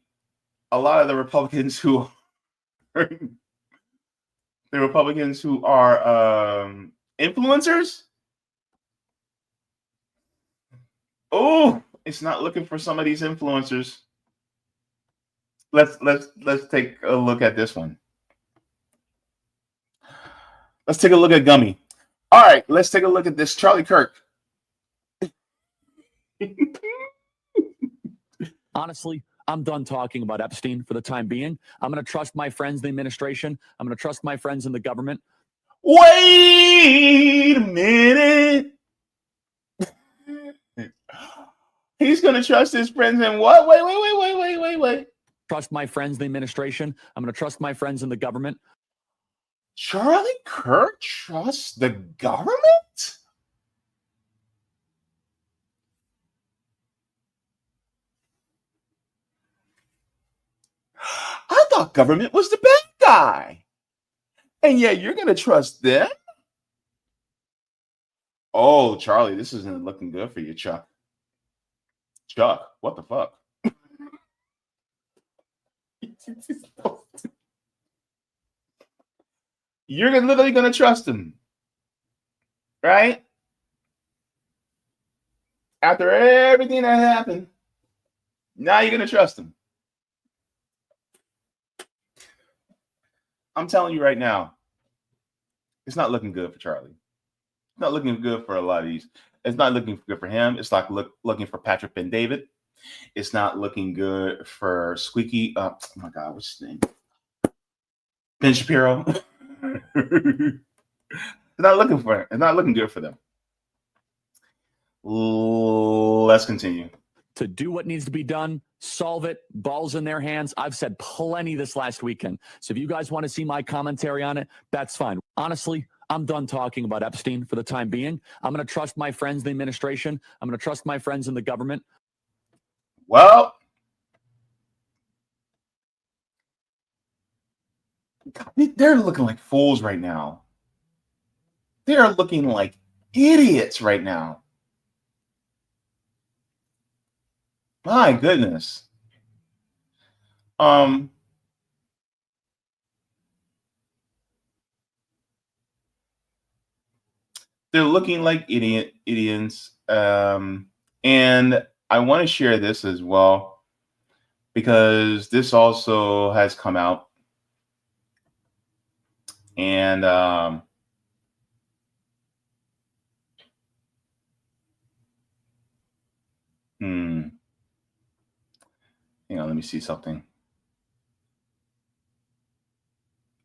a lot of the Republicans who are influencers. Oh, it's not looking for some of these influencers. Let's take a look at this one. Let's take a look at Gummy. All right, let's take a look at this Charlie Kirk. Honestly, I'm done talking about Epstein for the time being. I'm going to trust my friends in the administration. I'm going to trust my friends in the government. Wait a minute. He's going to trust his friends in what? Wait. Trust my friends in the administration. I'm going to trust my friends in the government. Charlie Kirk trusts the government? I thought government was the bad guy. And yet you're going to trust them? Oh, Charlie, this isn't looking good for you, Chuck. Chuck, what the fuck? You're literally going to trust him, right? After everything that happened, now you're going to trust him. I'm telling you right now, it's not looking good for Charlie. It's not looking good for a lot of these. It's not looking good for him. It's like looking for Patrick Ben David. It's not looking good for Squeaky. Oh my God, what's his name? Ben Shapiro. It's not looking good for them. Let's continue. To do what needs to be done, solve it, balls in their hands. I've said plenty this last weekend. So if you guys want to see my commentary on it, that's fine. Honestly, I'm done talking about Epstein for the time being. I'm going to trust my friends in the administration. I'm going to trust my friends in the government. Well, they're looking like fools right now. They're looking like idiots right now. My goodness. They're looking like idiots. And I want to share this as well, because this also has come out. And hang on, let me see something.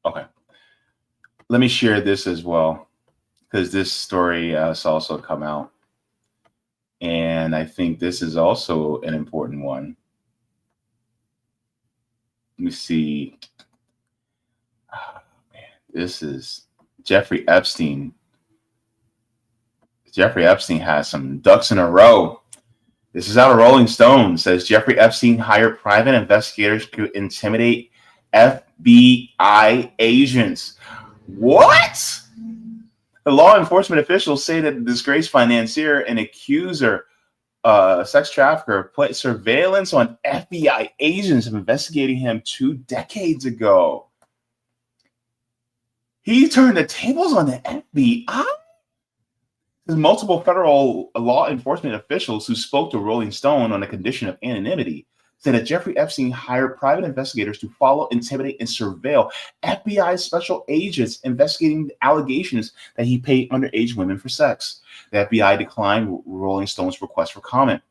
Okay. Let me share this as well, because this story has also come out. And I think this is also an important one. Let me see. Oh, man, this is Jeffrey Epstein. Jeffrey Epstein has some ducks in a row. This is out of Rolling Stone. Says Jeffrey Epstein hired private investigators to intimidate FBI agents. What? The law enforcement officials say that the disgraced financier and accuser, sex trafficker, put surveillance on FBI agents investigating him 2 decades ago. He turned the tables on the FBI? There's multiple federal law enforcement officials who spoke to Rolling Stone on the condition of anonymity said that Jeffrey Epstein hired private investigators to follow, intimidate, and surveil FBI special agents investigating allegations that he paid underage women for sex. The FBI declined Rolling Stone's request for comment.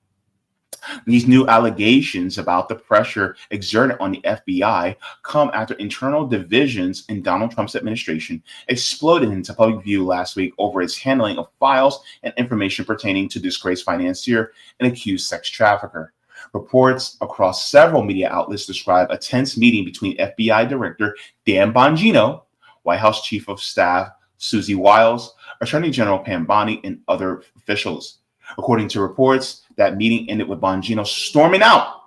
These new allegations about the pressure exerted on the FBI come after internal divisions in Donald Trump's administration exploded into public view last week over its handling of files and information pertaining to disgraced financier and accused sex trafficker. Reports across several media outlets describe a tense meeting between FBI Director Dan Bongino, White House Chief of Staff Susie Wiles, Attorney General Pam Bondi, and other officials. According to reports, that meeting ended with Bongino storming out.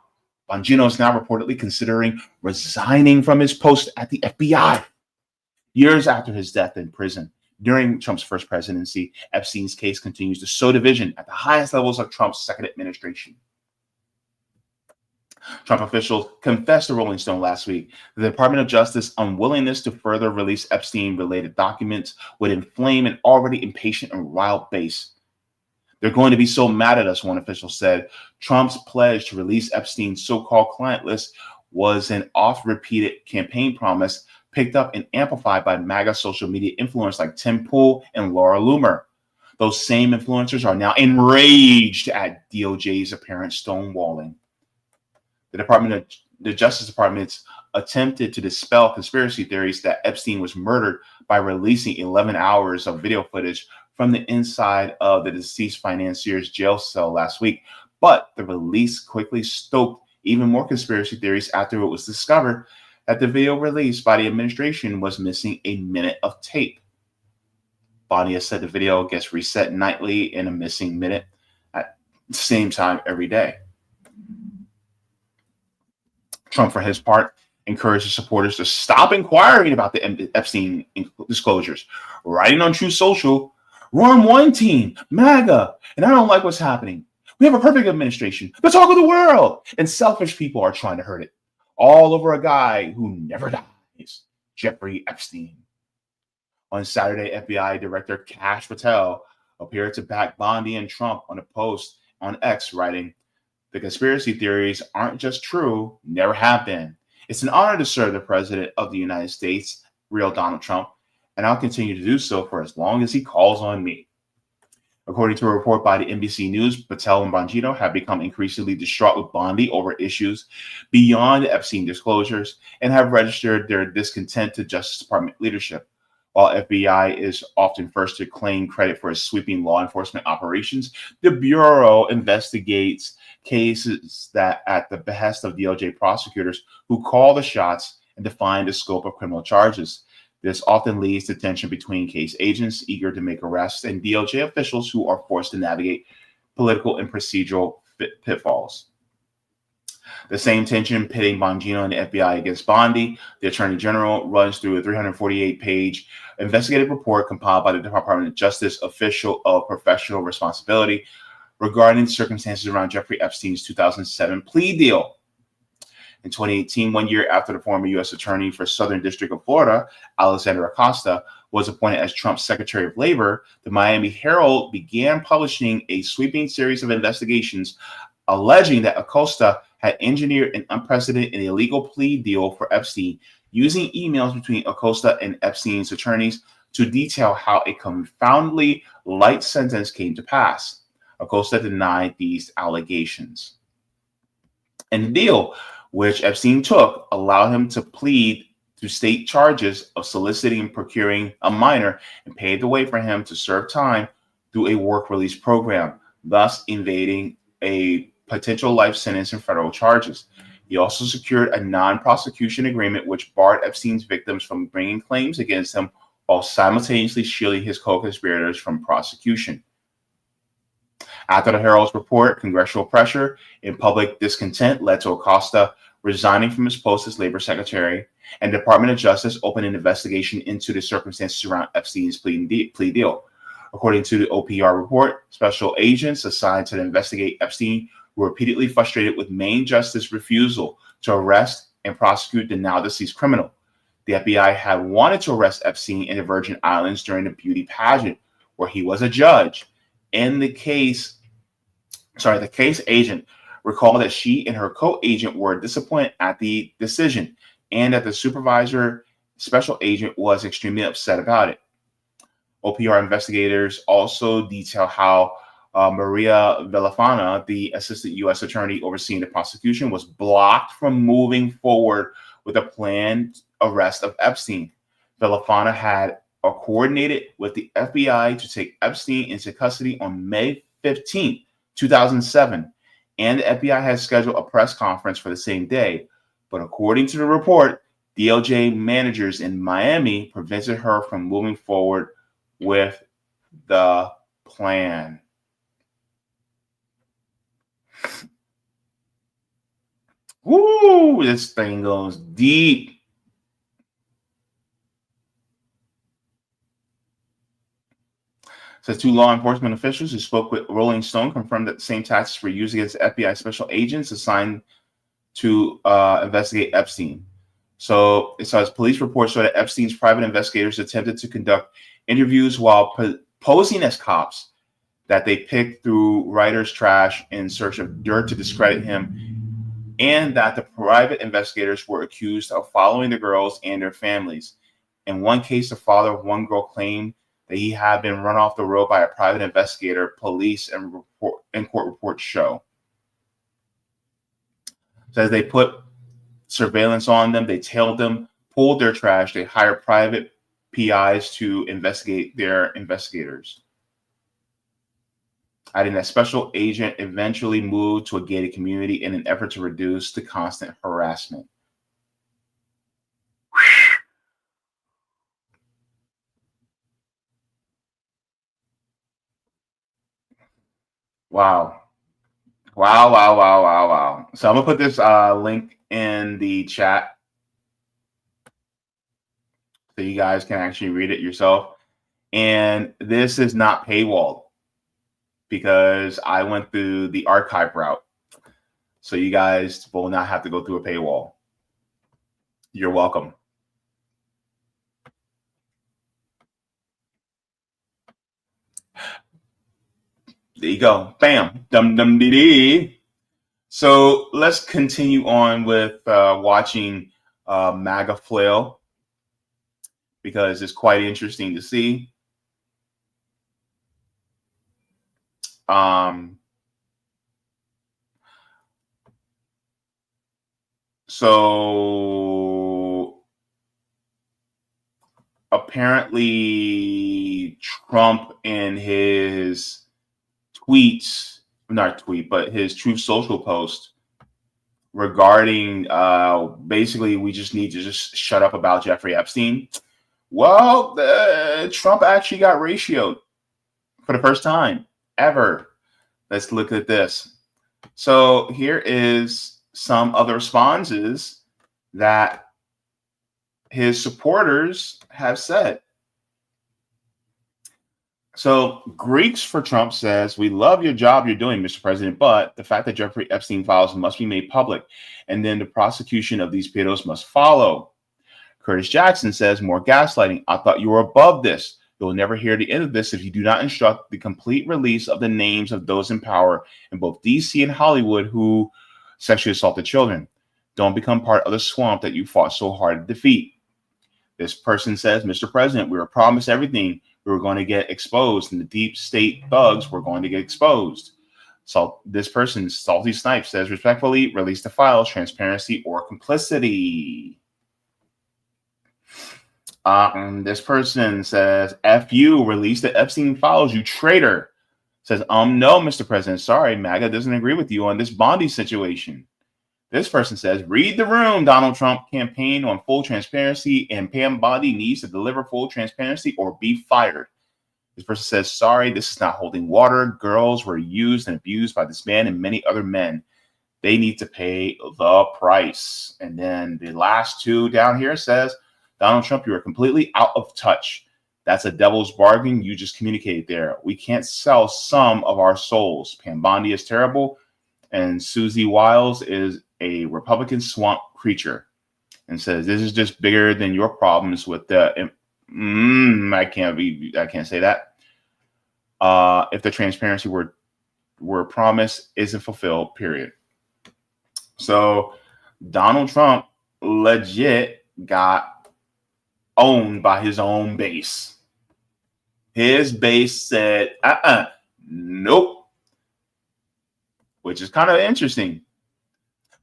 Bongino is now reportedly considering resigning from his post at the FBI. Years after his death in prison, during Trump's first presidency, Epstein's case continues to sow division at the highest levels of Trump's second administration. Trump officials confessed to Rolling Stone last week that the Department of Justice's unwillingness to further release Epstein-related documents would inflame an already impatient and riled base. They're going to be so mad at us, one official said. Trump's pledge to release Epstein's so-called client list was an oft-repeated campaign promise picked up and amplified by MAGA social media influencers like Tim Pool and Laura Loomer. Those same influencers are now enraged at DOJ's apparent stonewalling. The Justice Department's attempted to dispel conspiracy theories that Epstein was murdered by releasing 11 hours of video footage from the inside of the deceased financier's jail cell last week. But the release quickly stoked even more conspiracy theories after it was discovered that the video released by the administration was missing a minute of tape. Bondi has said the video gets reset nightly in a missing minute at the same time every day. Trump, for his part, encouraged his supporters to stop inquiring about the Epstein disclosures. Writing on Truth Social, We're on one team, MAGA, and I don't like what's happening. We have a perfect administration, the talk of the world, and selfish people are trying to hurt it. All over a guy who never dies, Jeffrey Epstein. On Saturday, FBI Director Kash Patel appeared to back Bondi and Trump on a post on X, writing, "The conspiracy theories aren't just true, never have been. It's an honor to serve the President of the United States, real Donald Trump, and I'll continue to do so for as long as he calls on me." According to a report by the NBC News, Patel and Bongino have become increasingly distraught with Bondi over issues beyond Epstein disclosures and have registered their discontent to Justice Department leadership. While FBI is often first to claim credit for its sweeping law enforcement operations, the Bureau investigates cases that at the behest of DOJ prosecutors who call the shots and define the scope of criminal charges. This often leads to tension between case agents eager to make arrests and DOJ officials who are forced to navigate political and procedural pitfalls. The same tension pitting Bongino and the FBI against Bondi, the Attorney General, runs through a 348-page investigative report compiled by the Department of Justice Official of Professional Responsibility regarding circumstances around Jeffrey Epstein's 2007 plea deal. In 2018, 1 year after the former U.S. Attorney for Southern District of Florida, Alexander Acosta, was appointed as Trump's Secretary of Labor, the Miami Herald began publishing a sweeping series of investigations alleging that Acosta had engineered an unprecedented and illegal plea deal for Epstein, using emails between Acosta and Epstein's attorneys to detail how a confoundedly light sentence came to pass. Acosta denied these allegations. And the deal, which Epstein took, allowed him to plead to state charges of soliciting and procuring a minor and paved the way for him to serve time through a work release program, thus evading a potential life sentence and federal charges. He also secured a non-prosecution agreement which barred Epstein's victims from bringing claims against him while simultaneously shielding his co-conspirators from prosecution. After the Herald's report, congressional pressure and public discontent led to Acosta resigning from his post as labor secretary, and the Department of Justice opened an investigation into the circumstances around Epstein's plea deal. According to the OPR report, special agents assigned to investigate Epstein were repeatedly frustrated with Maine Justice's refusal to arrest and prosecute the now deceased criminal. The FBI had wanted to arrest Epstein in the Virgin Islands during the beauty pageant, where he was a judge. In the case agent recalled that she and her co-agent were disappointed at the decision and that the supervisor special agent was extremely upset about it. OPR investigators also detail how Maria Villafana, the assistant U.S. attorney overseeing the prosecution, was blocked from moving forward with a planned arrest of Epstein. Villafana had coordinated with the FBI to take Epstein into custody on May 15, 2007, and the FBI had scheduled a press conference for the same day. But according to the report, DOJ managers in Miami prevented her from moving forward with the plan. Woo! This thing goes deep. Says two law enforcement officials who spoke with Rolling Stone confirmed that the same tactics were used against FBI special agents assigned to investigate Epstein. So it says police reports show that Epstein's private investigators attempted to conduct interviews while posing as cops that they picked through writers' trash in search of dirt to discredit him, and that the private investigators were accused of following the girls and their families. In one case, the father of one girl claimed that he had been run off the road by a private investigator, police and court reports show. Says they put surveillance on them, they tailed them, pulled their trash, they hired private PIs to investigate their investigators. Adding that special agent eventually moved to a gated community in an effort to reduce the constant harassment. Wow. Wow. So I'm going to put this link in the chat so you guys can actually read it yourself. And this is not paywalled because I went through the archive route. So you guys will not have to go through a paywall. You're welcome. There you go. Bam. Dum dum dee dee. So let's continue on with watching MAGA flail, because it's quite interesting to see. So apparently Trump in his tweets, not tweet, but his Truth Social post regarding basically we just need to just shut up about Jeffrey Epstein. Well, Trump actually got ratioed for the first time ever. Let's look at this. So here is some of the responses that his supporters have said. So Greeks for Trump says, we love your job you're doing, Mr. President, but the fact that Jeffrey Epstein files must be made public, and then the prosecution of these pedos must follow. Curtis Jackson says, more gaslighting. I thought you were above this. You'll never hear the end of this if you do not instruct the complete release of the names of those in power in both DC and Hollywood who sexually assaulted children. Don't become part of the swamp that you fought so hard to defeat. This person says, Mr. President, we were promised everything. We were going to get exposed, and the deep state thugs were going to get exposed. So this person, Salty Snipe, says, respectfully, release the files, transparency or complicity. This person says, F you, release the Epstein files, you traitor. Says, no, Mr. President, sorry, MAGA doesn't agree with you on this Bondi situation. This person says, read the room, Donald Trump campaign on full transparency, and Pam Bondi needs to deliver full transparency or be fired. This person says, sorry, this is not holding water. Girls were used and abused by this man and many other men. They need to pay the price. And then the last two down here says, Donald Trump, you are completely out of touch. That's a devil's bargain you just communicated there. We can't sell some of our souls. Pam Bondi is terrible, and Susie Wiles is a Republican swamp creature, and says this is just bigger than your problems with the. I can't say that. If the transparency were promised isn't fulfilled, period. So Donald Trump legit got owned by his own base. His base said, nope. Which is kind of interesting.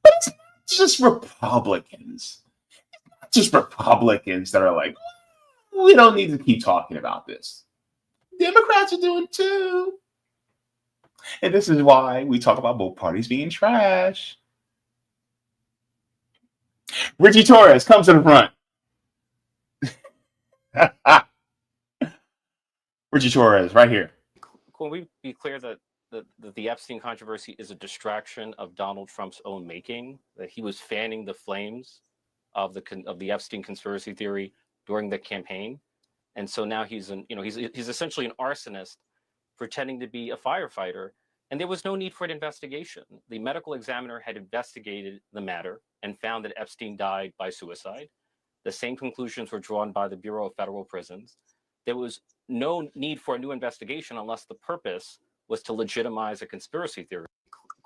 But it's not just Republicans. It's not just Republicans that are like, we don't need to keep talking about this. Democrats are doing too. And this is why we talk about both parties being trash. Richie Torres comes to the front. Richie Torres, right here. Can we be clear that the Epstein controversy is a distraction of Donald Trump's own making? That he was fanning the flames of the Epstein conspiracy theory during the campaign, and so now he's essentially an arsonist pretending to be a firefighter. And there was no need for an investigation. The medical examiner had investigated the matter and found that Epstein died by suicide. The same conclusions were drawn by the Bureau of Federal Prisons. There was no need for a new investigation unless the purpose was to legitimize a conspiracy theory.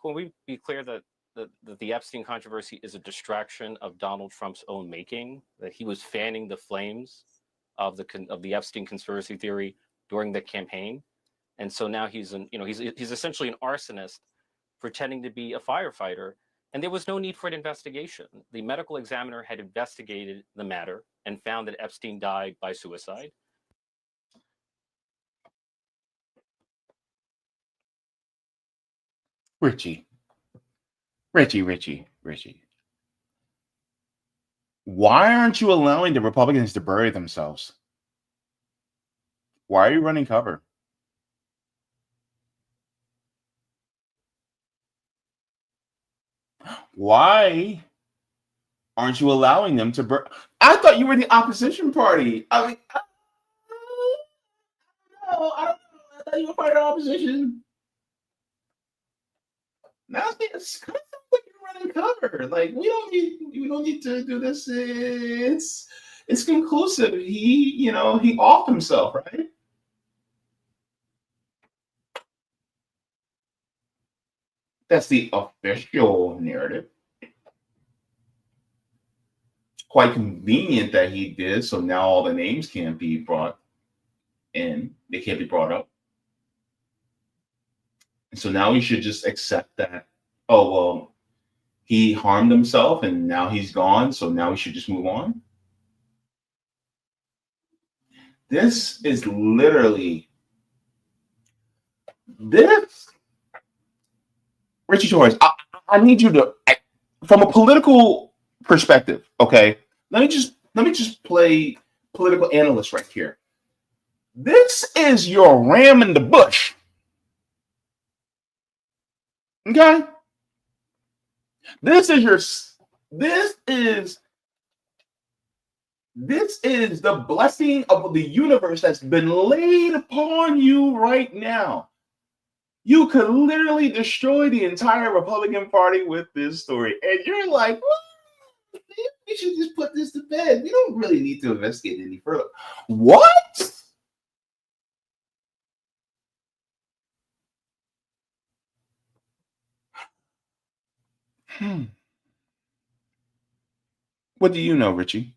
Can we be clear that the Epstein controversy is a distraction of Donald Trump's own making? That he was fanning the flames of the Epstein conspiracy theory during the campaign, and so now he's essentially an arsonist pretending to be a firefighter. And there was no need for an investigation. The medical examiner had investigated the matter and found that Epstein died by suicide. Richie. Why aren't you allowing the Republicans to bury themselves? Why are you running cover? Why aren't you allowing them to burn? I thought you were the opposition party. I mean, I don't know. I thought you were part of the opposition. Now it's kind of like you're running cover. Like we don't need to do this. It's conclusive. He offed himself, right? That's the official narrative. Quite convenient that he did, so now all the names can't be brought in. They can't be brought up. And so now we should just accept that, oh, well, he harmed himself and now he's gone, so now we should just move on. This is literally this. Richie Torres, I need you to, from a political perspective, okay? Let me just play political analyst right here. This is your ram in the bush. Okay? This is the blessing of the universe that's been laid upon you right now. You could literally destroy the entire Republican Party with this story. And you're like, well, we should just put this to bed. We don't really need to investigate any further. What? What do you know, Richie?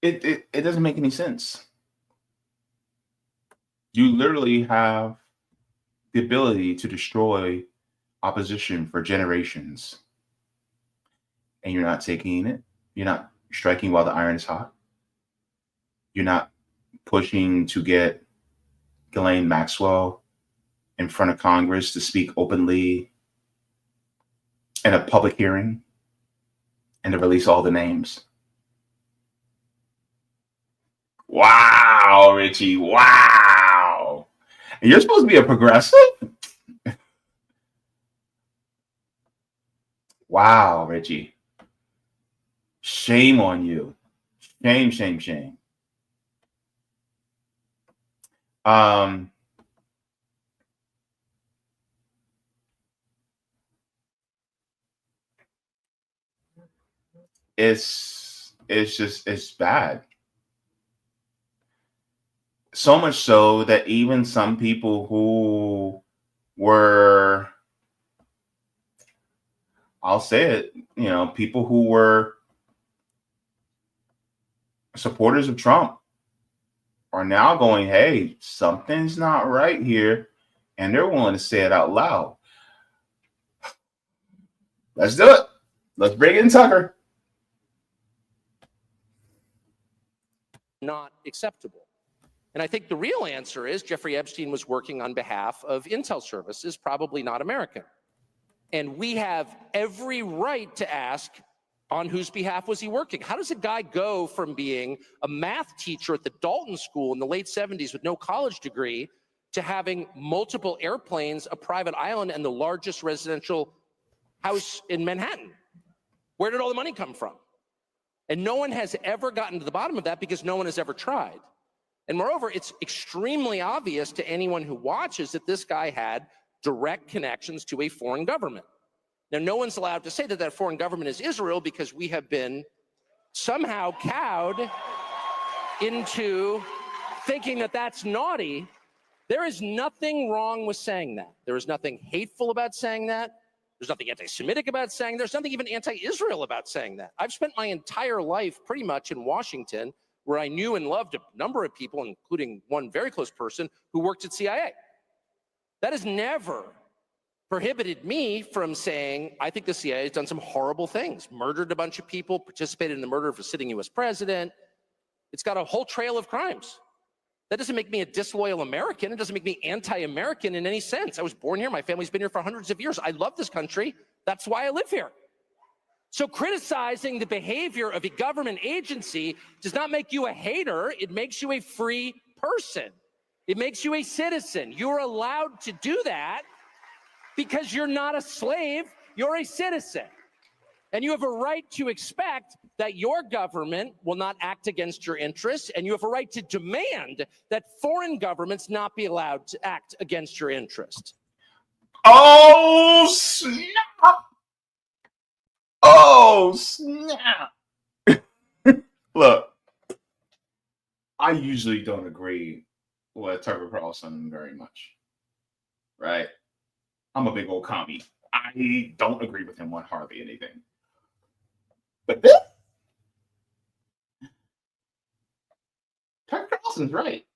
It doesn't make any sense. You literally have the ability to destroy opposition for generations, and you're not taking it. You're not striking while the iron is hot. You're not pushing to get Ghislaine Maxwell in front of Congress to speak openly in a public hearing and to release all the names. Wow, Richie. Wow. And you're supposed to be a progressive? Wow, Richie. Shame on you. Shame, shame, shame. It's bad. So much so that even some people who were, I'll say it, people who were supporters of Trump are now going, hey, something's not right here. And they're willing to say it out loud. Let's do it. Let's bring in Tucker. Not acceptable. And I think the real answer is Jeffrey Epstein was working on behalf of intel services, probably not American. And we have every right to ask, on whose behalf was he working? How does a guy go from being a math teacher at the Dalton School in the late 70s with no college degree to having multiple airplanes, a private island, and the largest residential house in Manhattan? Where did all the money come from? And no one has ever gotten to the bottom of that because no one has ever tried. And moreover, it's extremely obvious to anyone who watches that this guy had direct connections to a foreign government. Now, no one's allowed to say that that foreign government is Israel because we have been somehow cowed into thinking that that's naughty. There is nothing wrong with saying that. There is nothing hateful about saying that. There's nothing anti-Semitic about saying that. There's nothing even anti-Israel about saying that. I've spent my entire life pretty much in Washington, where I knew and loved a number of people, including one very close person who worked at CIA. That has never prohibited me from saying, I think the CIA has done some horrible things, murdered a bunch of people, participated in the murder of a sitting US president. It's got a whole trail of crimes. That doesn't make me a disloyal American. It doesn't make me anti-American in any sense. I was born here. My family's been here for hundreds of years. I love this country. That's why I live here. So criticizing the behavior of a government agency does not make you a hater. It makes you a free person. It makes you a citizen. You're allowed to do that because you're not a slave. You're a citizen. And you have a right to expect that your government will not act against your interests, and you have a right to demand that foreign governments not be allowed to act against your interests. Oh, snap! Oh, snap! Look, I usually don't agree with Tucker Carlson very much, right? I'm a big old commie. I don't agree with him on hardly anything. But this, Tucker Carlson's right.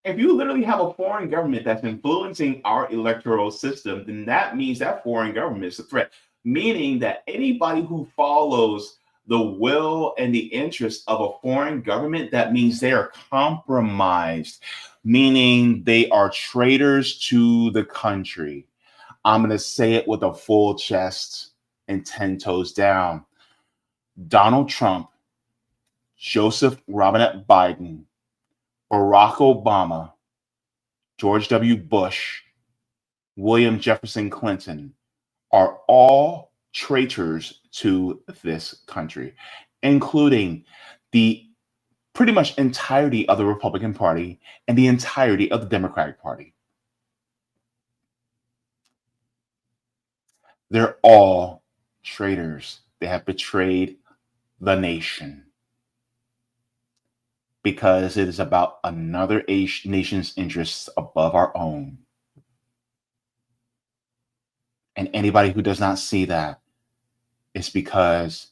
If you literally have a foreign government that's influencing our electoral system, then that means that foreign government is a threat, meaning that anybody who follows the will and the interest of a foreign government, that means they are compromised, meaning they are traitors to the country. I'm going to say it with a full chest and 10 toes down. Donald Trump, Joseph Robinette Biden, Barack Obama, George W. Bush, William Jefferson Clinton are all traitors to this country, including the pretty much entirety of the Republican Party and the entirety of the Democratic Party. They're all traitors. They have betrayed the nation because it is about another nation's interests above our own. And anybody who does not see that is because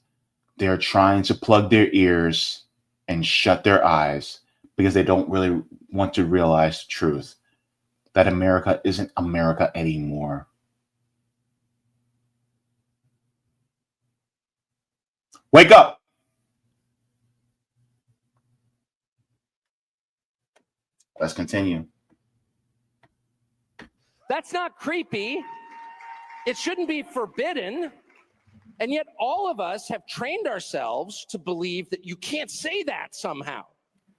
they're trying to plug their ears and shut their eyes because they don't really want to realize the truth that America isn't America anymore. Wake up! Let's continue. That's not creepy. It shouldn't be forbidden. And yet all of us have trained ourselves to believe that you can't say that somehow,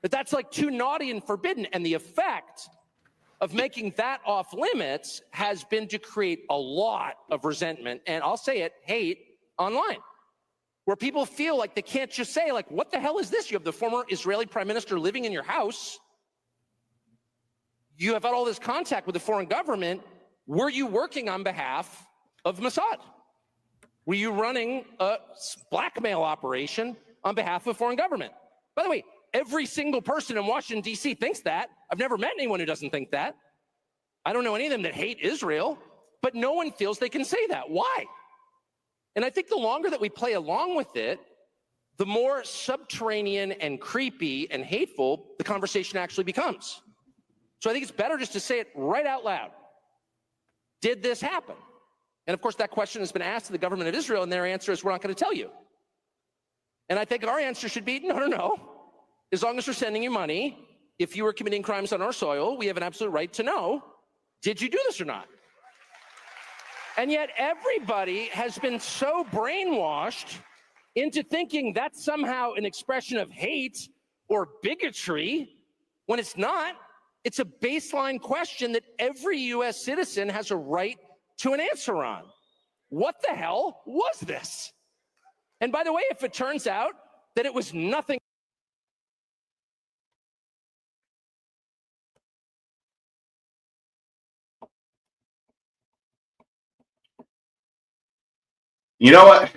that that's like too naughty and forbidden. And the effect of making that off limits has been to create a lot of resentment, and I'll say it, hate online, where people feel like they can't just say, like, what the hell is this? You have the former Israeli prime minister living in your house. You have had all this contact with the foreign government. Were you working on behalf of Mossad? Were you running a blackmail operation on behalf of a foreign government? By the way, every single person in Washington, D.C. thinks that. I've never met anyone who doesn't think that. I don't know any of them that hate Israel, but no one feels they can say that. Why? And I think the longer that we play along with it, the more subterranean and creepy and hateful the conversation actually becomes. So I think it's better just to say it right out loud. Did this happen? And of course, that question has been asked to the government of Israel, and their answer is, we're not going to tell you. And I think our answer should be, no. As long as we're sending you money, if you were committing crimes on our soil, we have an absolute right to know, did you do this or not? And yet everybody has been so brainwashed into thinking that's somehow an expression of hate or bigotry, when it's not. It's a baseline question that every U.S. citizen has a right to an answer on. What the hell was this? And by the way, if it turns out that it was nothing. You know what?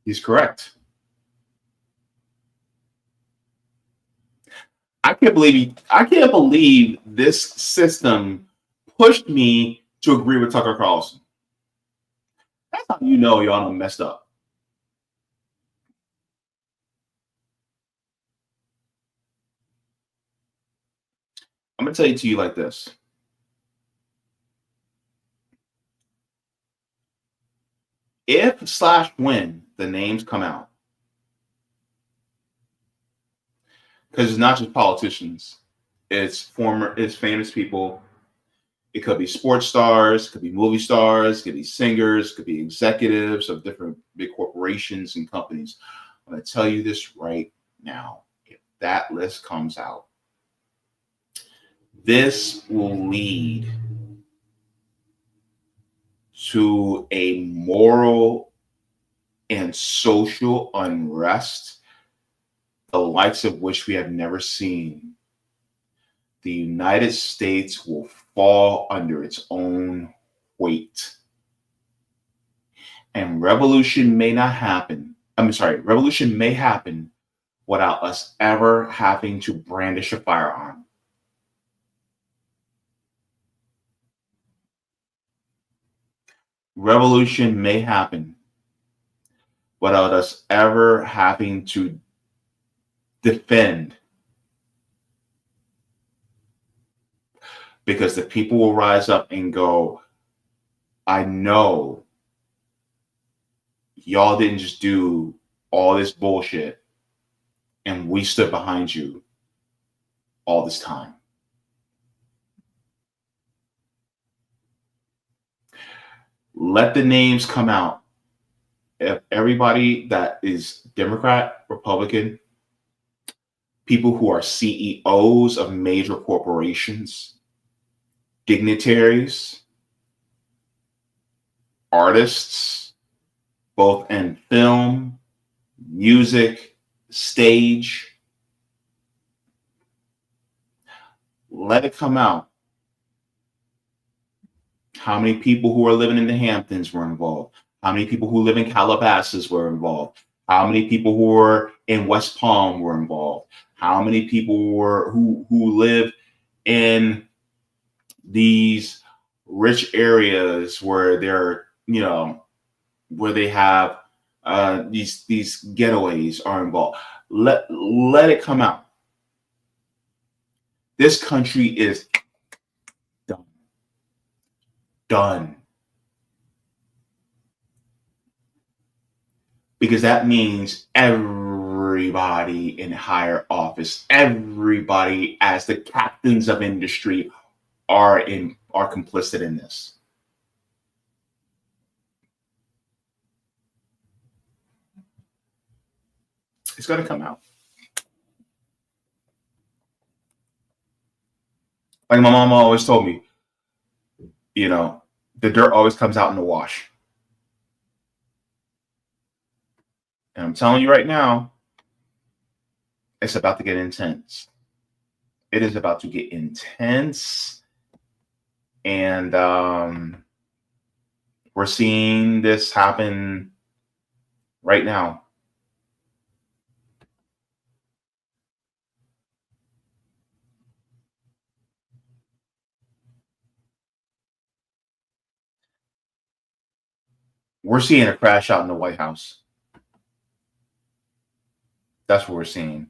He's correct. I can't believe this system pushed me to agree with Tucker Carlson. That's how you know y'all done messed up. I'm gonna tell it to you like this. If/when the names come out, because it's not just politicians, it's famous people. It could be sports stars, it could be movie stars, it could be singers, it could be executives of different big corporations and companies. I'm going to tell you this right now. If that list comes out, This will lead to a moral and social unrest, the likes of which we have never seen. The United States will fall under its own weight. And revolution may not happen. Revolution may happen without us ever having to brandish a firearm. Revolution may happen without us ever having to defend, because the people will rise up and go, I know y'all didn't just do all this bullshit and we stood behind you all this time. Let the names come out. If everybody that is Democrat, Republican, people who are CEOs of major corporations, dignitaries, artists, both in film, music, stage, let it come out. How many people who are living in the Hamptons were involved? How many people who live in Calabasas were involved? How many people who were in West Palm were involved? How many people were who live in these rich areas where they're, where they have these getaways are involved? Let it come out. This country is done. Because that means everybody in higher office, everybody as the captains of industry are complicit in this. It's going to come out. Like my mama always told me, the dirt always comes out in the wash. And I'm telling you right now, it's about to get intense. It is about to get intense. And we're seeing this happen right now. We're seeing a crash out in the White House. That's what we're seeing.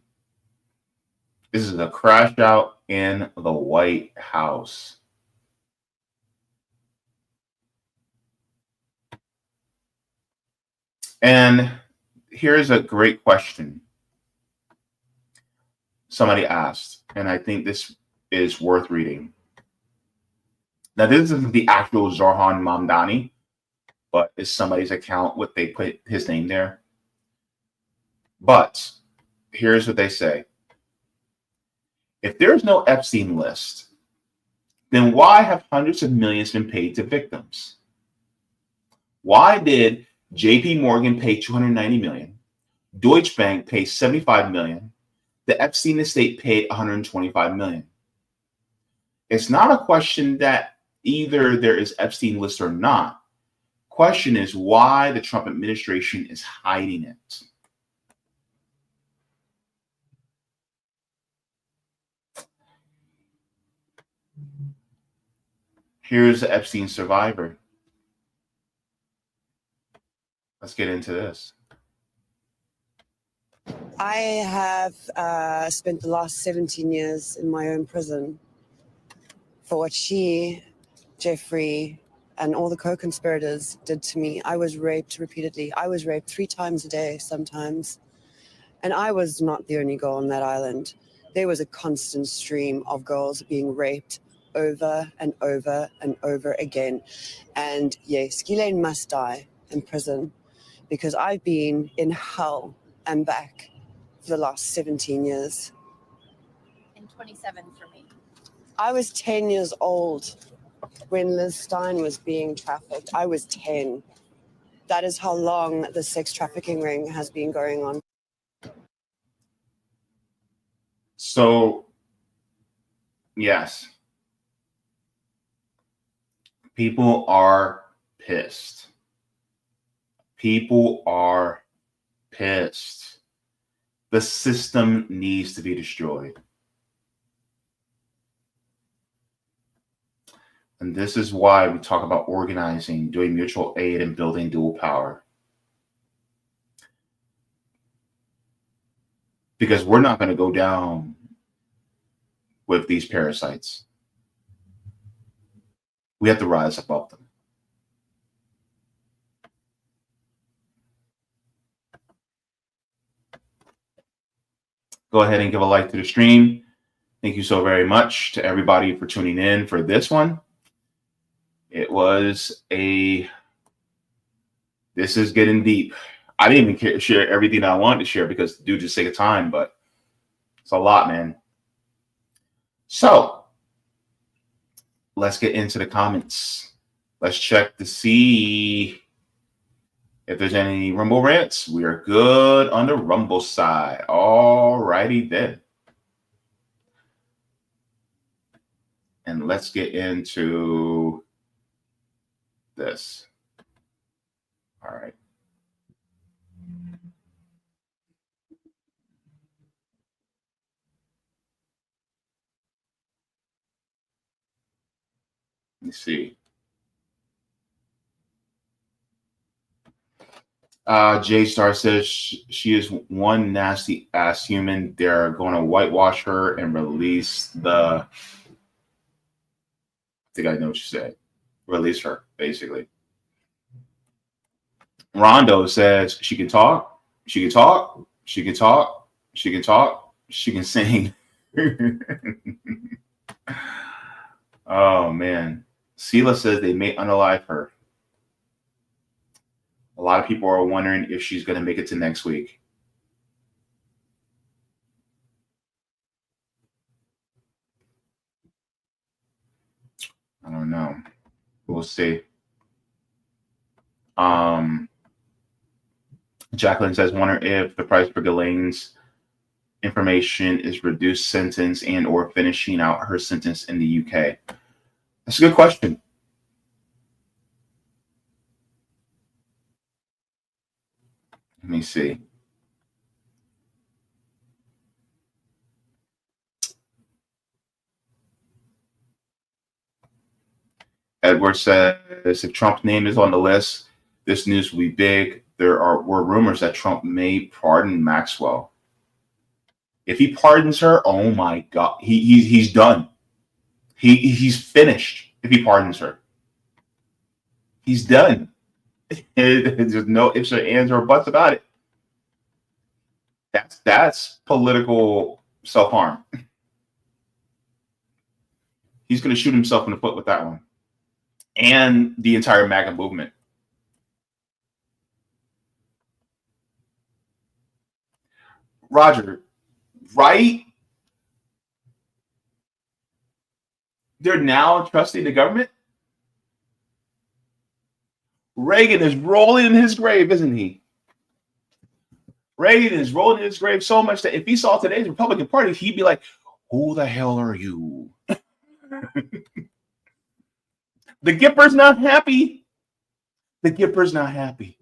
This is a crash out in the White House. And here's a great question somebody asked, and I think this is worth reading. Now, this isn't the actual Zoran Mamdani, but it's somebody's account, what they put his name there. But here's what they say. If there's no Epstein list, then why have hundreds of millions been paid to victims? Why did JP Morgan pay $290 million? Deutsche Bank paid $75 million. The Epstein estate paid $125 million. It's not a question that either there is Epstein list or not. Question is why the Trump administration is hiding it. Here's the Epstein survivor. Let's get into this. I have spent the last 17 years in my own prison for what she, Jeffrey, and all the co-conspirators did to me. I was raped repeatedly. I was raped 3 times a day sometimes. And I was not the only girl on that island. There was a constant stream of girls being raped over and over and over again. And yes, Ghislaine must die in prison because I've been in hell and back for the last 17 years. And 27 for me. I was 10 years old when Liz Stein was being trafficked. I was 10. That is how long the sex trafficking ring has been going on. So, yes, people are pissed. People are pissed. The system needs to be destroyed. And this is why we talk about organizing, doing mutual aid, and building dual power. Because we're not going to go down with these parasites. We have to rise above them. Go ahead and give a like to the stream. Thank you so very much to everybody for tuning in for this one. It was this is getting deep. I didn't even share everything I wanted to share because due to the sake of time, but it's a lot, man. So let's get into the comments. Let's check to see if there's any Rumble rants. We are good on the Rumble side. All righty then. And let's get into this. All right. Let me see. J Star says she is one nasty ass human. They're going to whitewash her and release the. I think I know what you said. Release her, basically. Rondo says she can talk. She can talk. She can talk. She can talk. She can sing. Oh man. Sela says they may unalive her. A lot of people are wondering if she's going to make it to next week. I don't know. We'll see. Jacqueline says, wonder if the price for Ghislaine's information is reduced sentence and or finishing out her sentence in the UK. That's a good question. Let me see. Edward says, if Trump's name is on the list, this news will be big. There were rumors that Trump may pardon Maxwell. If he pardons her, oh my God, he's done. He's finished. If he pardons her, he's done. There's no ifs or ands or buts about it. That's political self-harm. He's going to shoot himself in the foot with that one, and the entire MAGA movement. Roger, right? They're now trusting the government. Reagan is rolling in his grave, isn't he? Reagan is rolling in his grave so much that if he saw today's Republican Party, he'd be like, who the hell are you? The Gipper's not happy. The Gipper's not happy.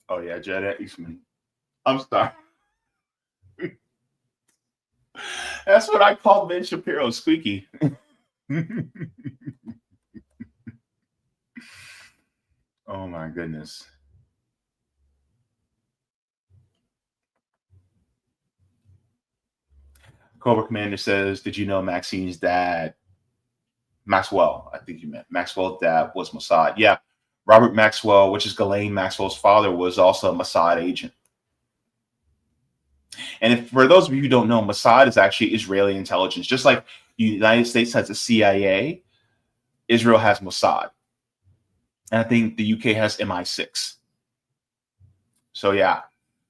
Oh, yeah, Jed Eastman. I'm sorry. That's what I call Ben Shapiro, squeaky. Oh, my goodness. Cobra Commander says, did you know Maxine's dad, Maxwell, I think you meant, Maxwell's dad was Mossad. Yeah, Robert Maxwell, which is Ghislaine Maxwell's father, was also a Mossad agent. And for those of you who don't know, Mossad is actually Israeli intelligence. Just like the United States has the CIA, Israel has Mossad. And I think the UK has MI6. So yeah,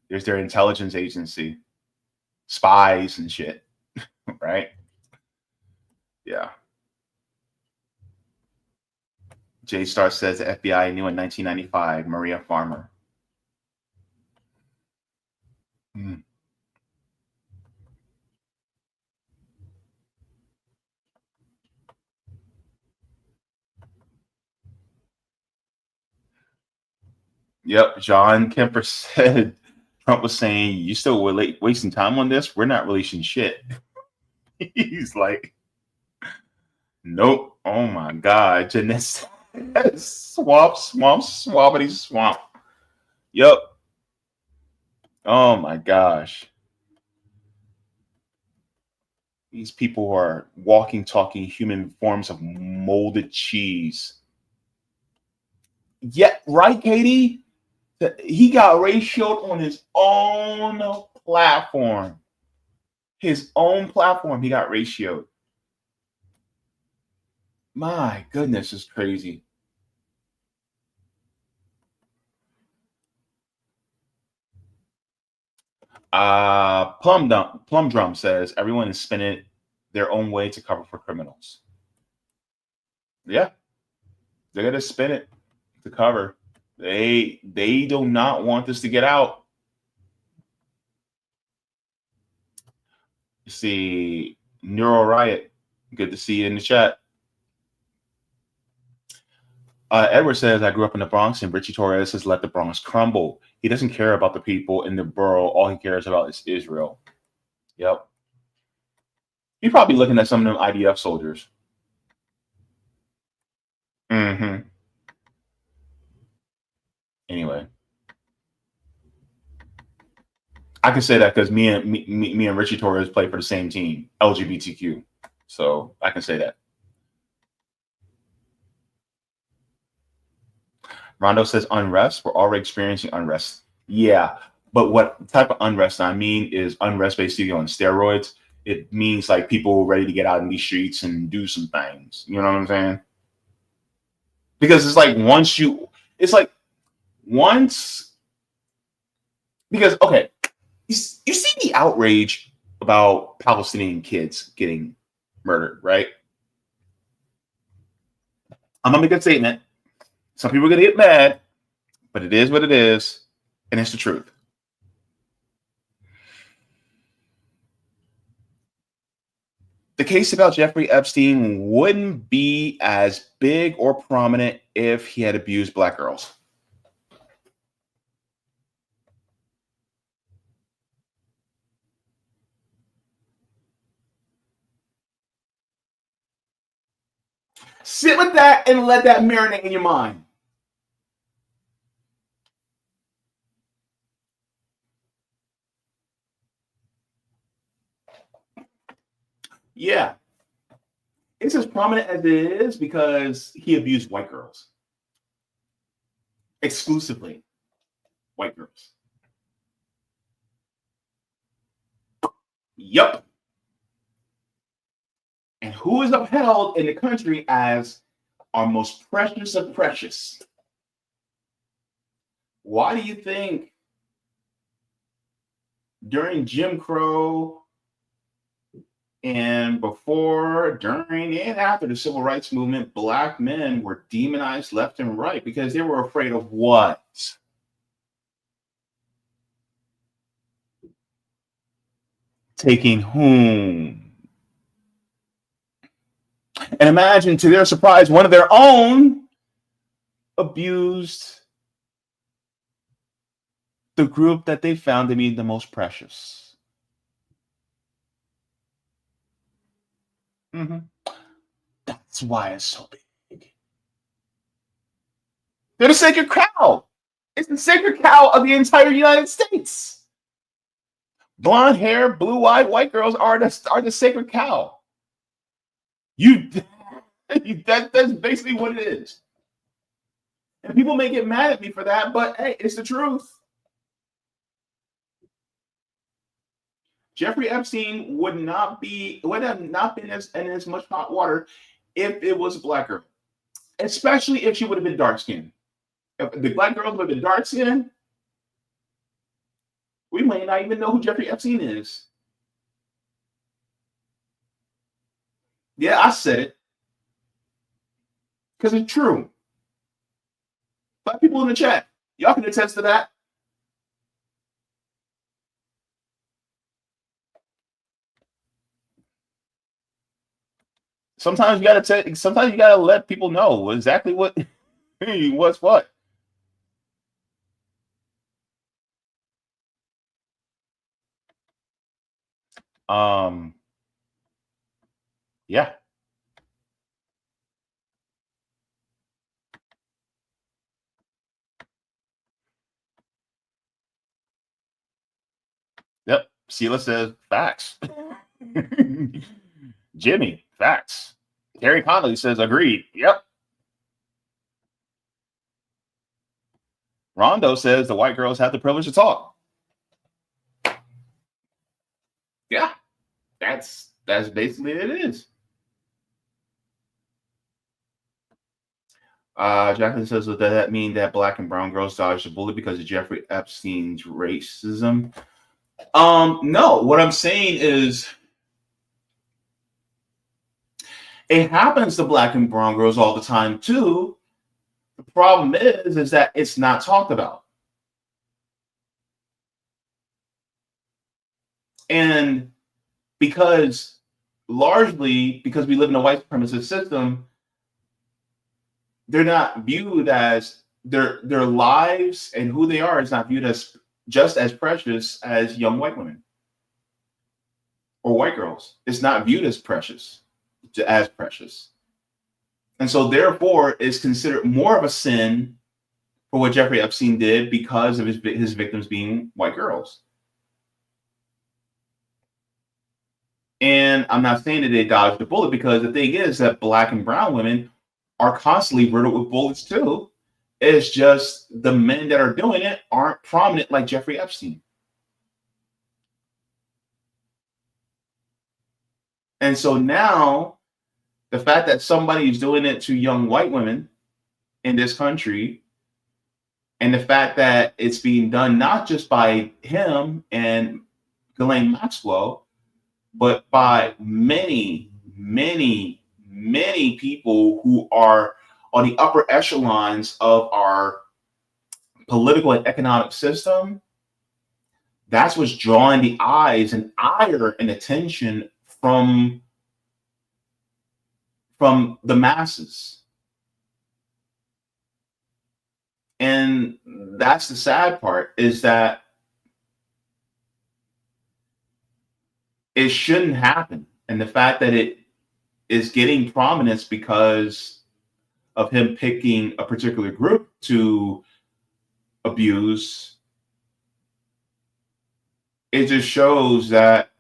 there's their intelligence agency, spies and shit, right? Yeah. J Star says the FBI knew in 1995. Maria Farmer. Hmm. Yep. John Kemper said Trump was saying, "You still wasting time on this? We're not releasing shit." He's like, "Nope." Oh my God. Jeanette says, swamp, swampity swamp. Yep. Oh my gosh. These people are walking, talking human forms of molded cheese. Yeah, right, Katie? He got ratioed on his own platform. His own platform, he got ratioed. My goodness, it's crazy. Plum Drum says everyone is spinning their own way to cover for criminals. Yeah, they're gonna spin it to cover. They do not want this to get out. You see, Neural Riot, good to see you in the chat. Edward says, I grew up in the Bronx, and Richie Torres has let the Bronx crumble. He doesn't care about the people in the borough. All he cares about is Israel. Yep. You're probably looking at some of them IDF soldiers. Mm-hmm. Anyway. I can say that because me and Richie Torres play for the same team, LGBTQ. So I can say that. Rondo says unrest. We're already experiencing unrest. Yeah, but what type of unrest I mean is unrest basically on steroids. It means like people ready to get out in these streets and do some things. You know what I'm saying? Because it's like because okay, you see the outrage about Palestinian kids getting murdered, right? I'm gonna make a statement. Some people are gonna get mad, but it is what it is, and it's the truth. The case about Jeffrey Epstein wouldn't be as big or prominent if he had abused black girls. Sit with that and let that marinate in your mind. Yeah. It's as prominent as it is because he abused white girls. Exclusively white girls. Yup. And who is upheld in the country as our most precious of precious? Why do you think during Jim Crow and before, during, and after the civil rights movement, black men were demonized left and right because they were afraid of what? Taking whom? And imagine, to their surprise, one of their own abused the group that they found to be the most precious. Mm-hmm. That's why it's so big. They're the sacred cow. It's the sacred cow of the entire United States. Blonde hair, blue-eyed white girls are the sacred cow. That's basically what it is. And people may get mad at me for that, but hey, it's the truth. Jeffrey Epstein would have not been in as much hot water if it was a black girl, especially if she would have been dark skinned. If the black girls would have been dark skinned, may not even know who Jeffrey Epstein is. Yeah, I said it. Because it's true. Black people in the chat, y'all can attest to that. Sometimes you gotta let people know exactly what's what. Yeah. Yep. Sheila says facts. Jimmy, facts. Terry Connolly says agreed. Yep. Rondo says the white girls have the privilege to talk. Yeah, that's basically it is. Jacqueline says, does that mean that black and brown girls dodged the bullet because of Jeffrey Epstein's racism? No. What I'm saying is it happens to black and brown girls all the time too. The problem is that it's not talked about. And largely because we live in a white supremacist system, they're not viewed as their lives and who they are is not viewed as just as precious as young white women or white girls. It's not viewed as precious. And so therefore it's considered more of a sin for what Jeffrey Epstein did because of his victims being white girls. And I'm not saying that they dodged the bullet, because the thing is that black and brown women are constantly riddled with bullets too. It's just the men that are doing it aren't prominent like Jeffrey Epstein. And so now the fact that somebody is doing it to young white women in this country, and the fact that it's being done not just by him and Ghislaine Maxwell, but by many, many, many people who are on the upper echelons of our political and economic system, that's what's drawing the eyes and ire and attention from the masses. And that's the sad part, is that it shouldn't happen. And the fact that it is getting prominence because of him picking a particular group to abuse, it just shows that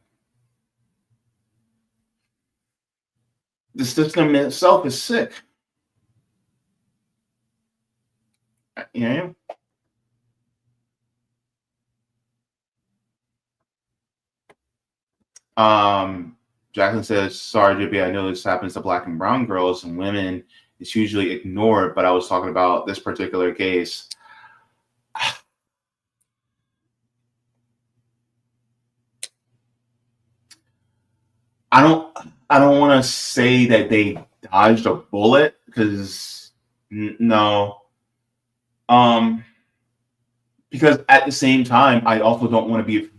the system itself is sick. You know? Jacqueline says, sorry, JB, I know this happens to black and brown girls and women. It's usually ignored, but I was talking about this particular case. I don't want to say that they dodged a bullet, because no. Because at the same time, I also don't want to be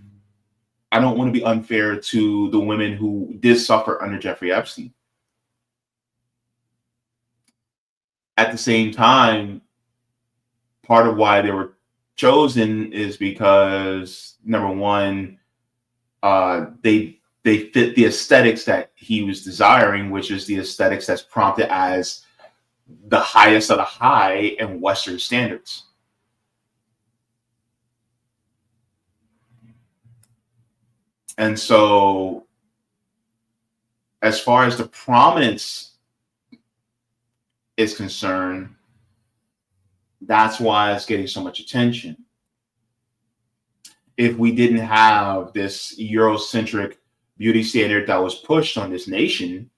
unfair to the women who did suffer under Jeffrey Epstein. At the same time, part of why they were chosen is because, number one, they fit the aesthetics that he was desiring, which is the aesthetics that's prompted as the highest of the high in Western standards. And so, as far as the prominence is concerned, that's why it's getting so much attention. If we didn't have this Eurocentric beauty standard that was pushed on this nation,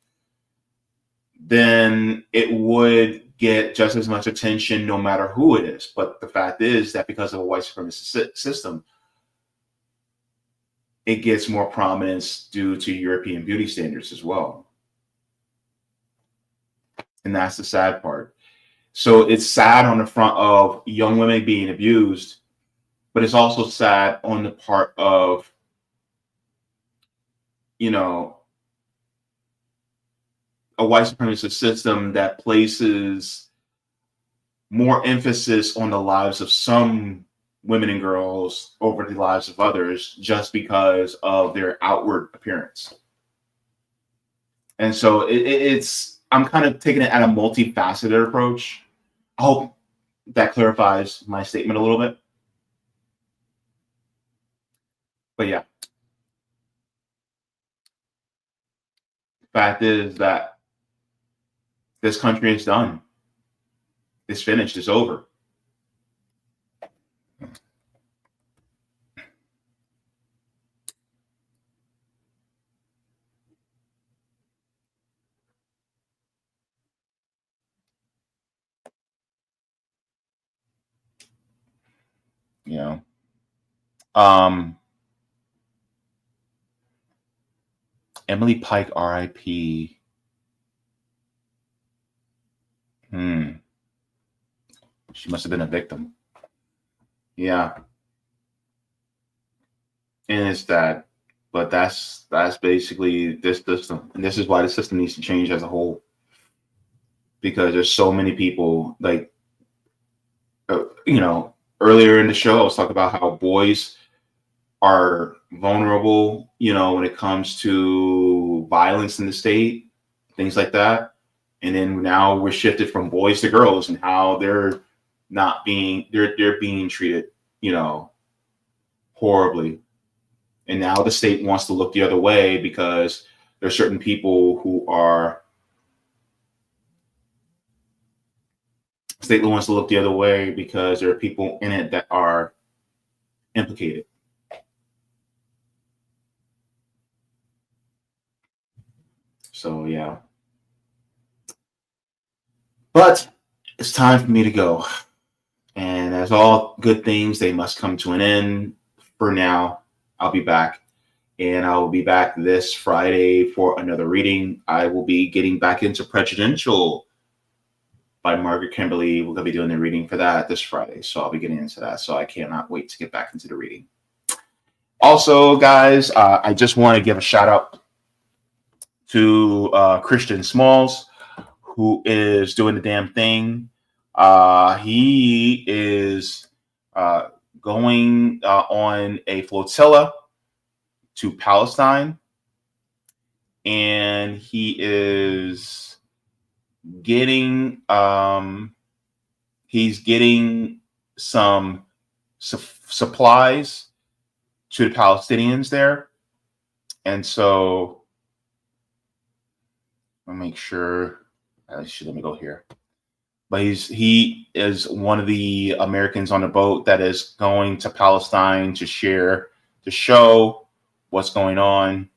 then it would get just as much attention no matter who it is. But the fact is that because of a white supremacist system, it gets more prominence due to European beauty standards as well. And that's the sad part. So it's sad on the front of young women being abused, but it's also sad on the part of, you know, a white supremacist system that places more emphasis on the lives of some women and girls over the lives of others just because of their outward appearance. And so I'm kind of taking it at a multifaceted approach. I hope that clarifies my statement a little bit. But yeah. Fact is that this country is done. It's finished. It's over. You know, Emily Pike, R.I.P. She must have been a victim. Yeah. And it's that, but that's basically this system. And this is why the system needs to change as a whole. Because there's so many people, like, you know, earlier in the show, I was talking about how boys are vulnerable, you know, when it comes to violence in the state, things like that. And then now we're shifted from boys to girls and how they're not being, they're being treated, you know, horribly. And now the state wants to look the other way because there's certain people who are, state wants to look the other way because there are people in it that are implicated. So, yeah. But it's time for me to go. And as all good things, they must come to an end. For now, I'll be back. And I will be back this Friday for another reading. I will be getting back into Presidential by Margaret Kimberly. We're going to be doing the reading for that this Friday. So I'll be getting into that. So I cannot wait to get back into the reading. Also, guys, I just want to give a shout out to Christian Smalls, who is doing the damn thing. He is going on a flotilla to Palestine, and he is getting he's getting some supplies to the Palestinians there. And so I'll make sure, actually, let me go here. But he is one of the Americans on the boat that is going to Palestine to share, to show what's going on.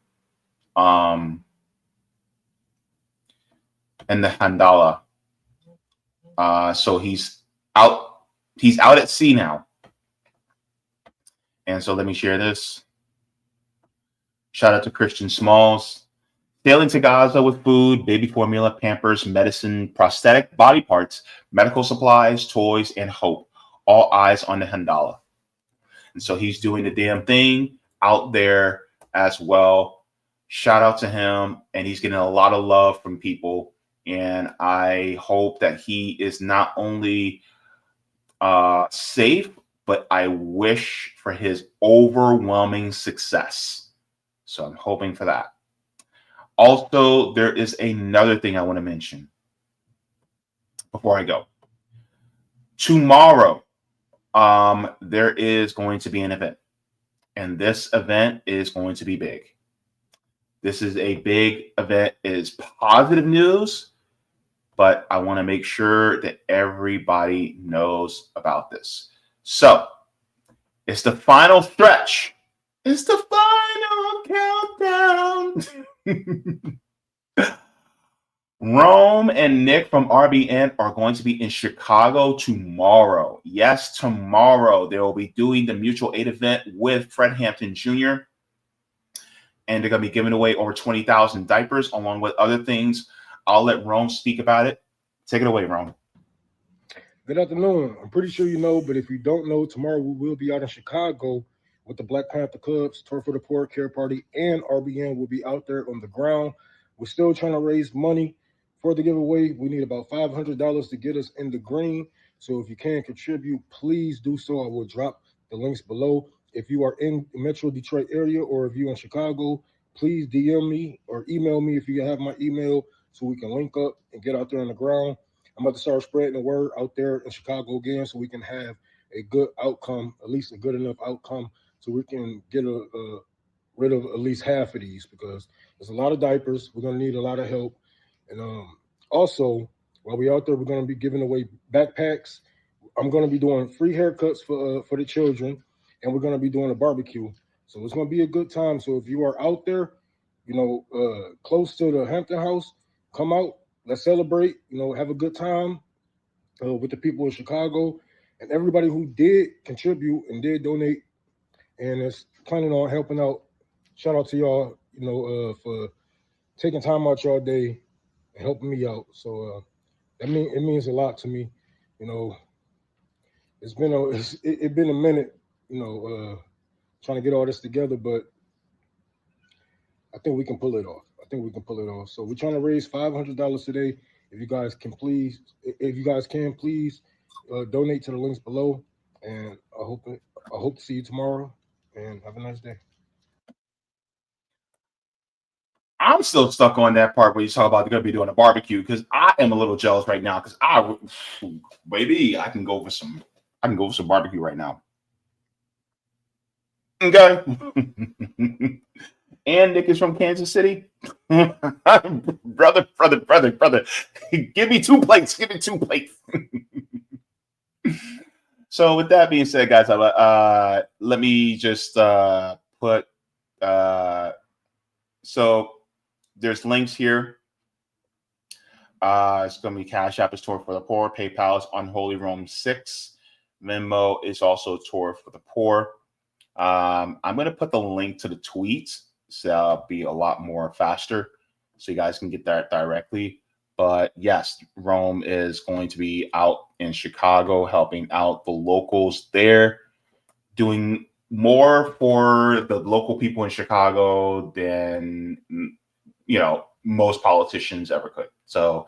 And the Handala. So he's out at sea now. And so let me share this. Shout out to Christian Smalls. Sailing to Gaza with food, baby formula, Pampers, medicine, prosthetic, body parts, medical supplies, toys, and hope. All eyes on the Handala. And so he's doing the damn thing out there as well. Shout out to him. And he's getting a lot of love from people. And I hope that he is not only safe, but I wish for his overwhelming success. So I'm hoping for that. Also, there is another thing I want to mention before I go. Tomorrow, there is going to be an event, and this event is going to be big. This is a big event. It is positive news, but I want to make sure that everybody knows about this. So, it's the final stretch. It's the final countdown. Rome and Nick from RBN are going to be in Chicago tomorrow. Yes, tomorrow. They will be doing the mutual aid event with Fred Hampton Jr. and they're going to be giving away over 20,000 diapers along with other things. I'll let Rome speak about it. Take it away, Rome. Good afternoon. I'm pretty sure you know, but if you don't know, tomorrow we will be out in Chicago with the Black Panther Club's Tour for the Poor Care Party, and RBN will be out there on the ground. We're still trying to raise money for the giveaway. We need about $500 to get us in the green. So if you can contribute, please do so. I will drop the links below. If you are in the Metro Detroit area or if you're in Chicago, please DM me or email me if you have my email so we can link up and get out there on the ground. I'm about to start spreading the word out there in Chicago again so we can have a good outcome, at least a good enough outcome, so we can get rid of at least half of these, because there's a lot of diapers. We're going to need a lot of help. And also, while we're out there, we're going to be giving away backpacks. I'm going to be doing free haircuts for the children, and we're going to be doing a barbecue. So it's going to be a good time. So if you are out there, close to the Hampton House, come out. Let's celebrate, have a good time with the people in Chicago and everybody who did contribute and did donate and is planning on helping out. Shout out to y'all, for taking time out y'all day and helping me out. So it means a lot to me. It's been a minute, trying to get all this together, but I think we can pull it off. So we're trying to raise $500 today. If you guys can, please donate to the links below. And I hope to see you tomorrow. And have a nice day. I'm still stuck on that part where you talk about they're going to be doing a barbecue, because I am a little jealous right now, because I can go for some barbecue right now. Okay. And Nick is from Kansas City. brother. Give me two plates. So with that being said, guys, let me just put so there's links here. It's going to be Cash App is Tour for the Poor. PayPal is Unholy Rome 6. Venmo is also Tour for the Poor. I'm going to put the link to the tweets, so that'll be a lot more faster, so you guys can get that directly. But yes, Rome is going to be out in Chicago helping out the locals there, doing more for the local people in Chicago than most politicians ever could. So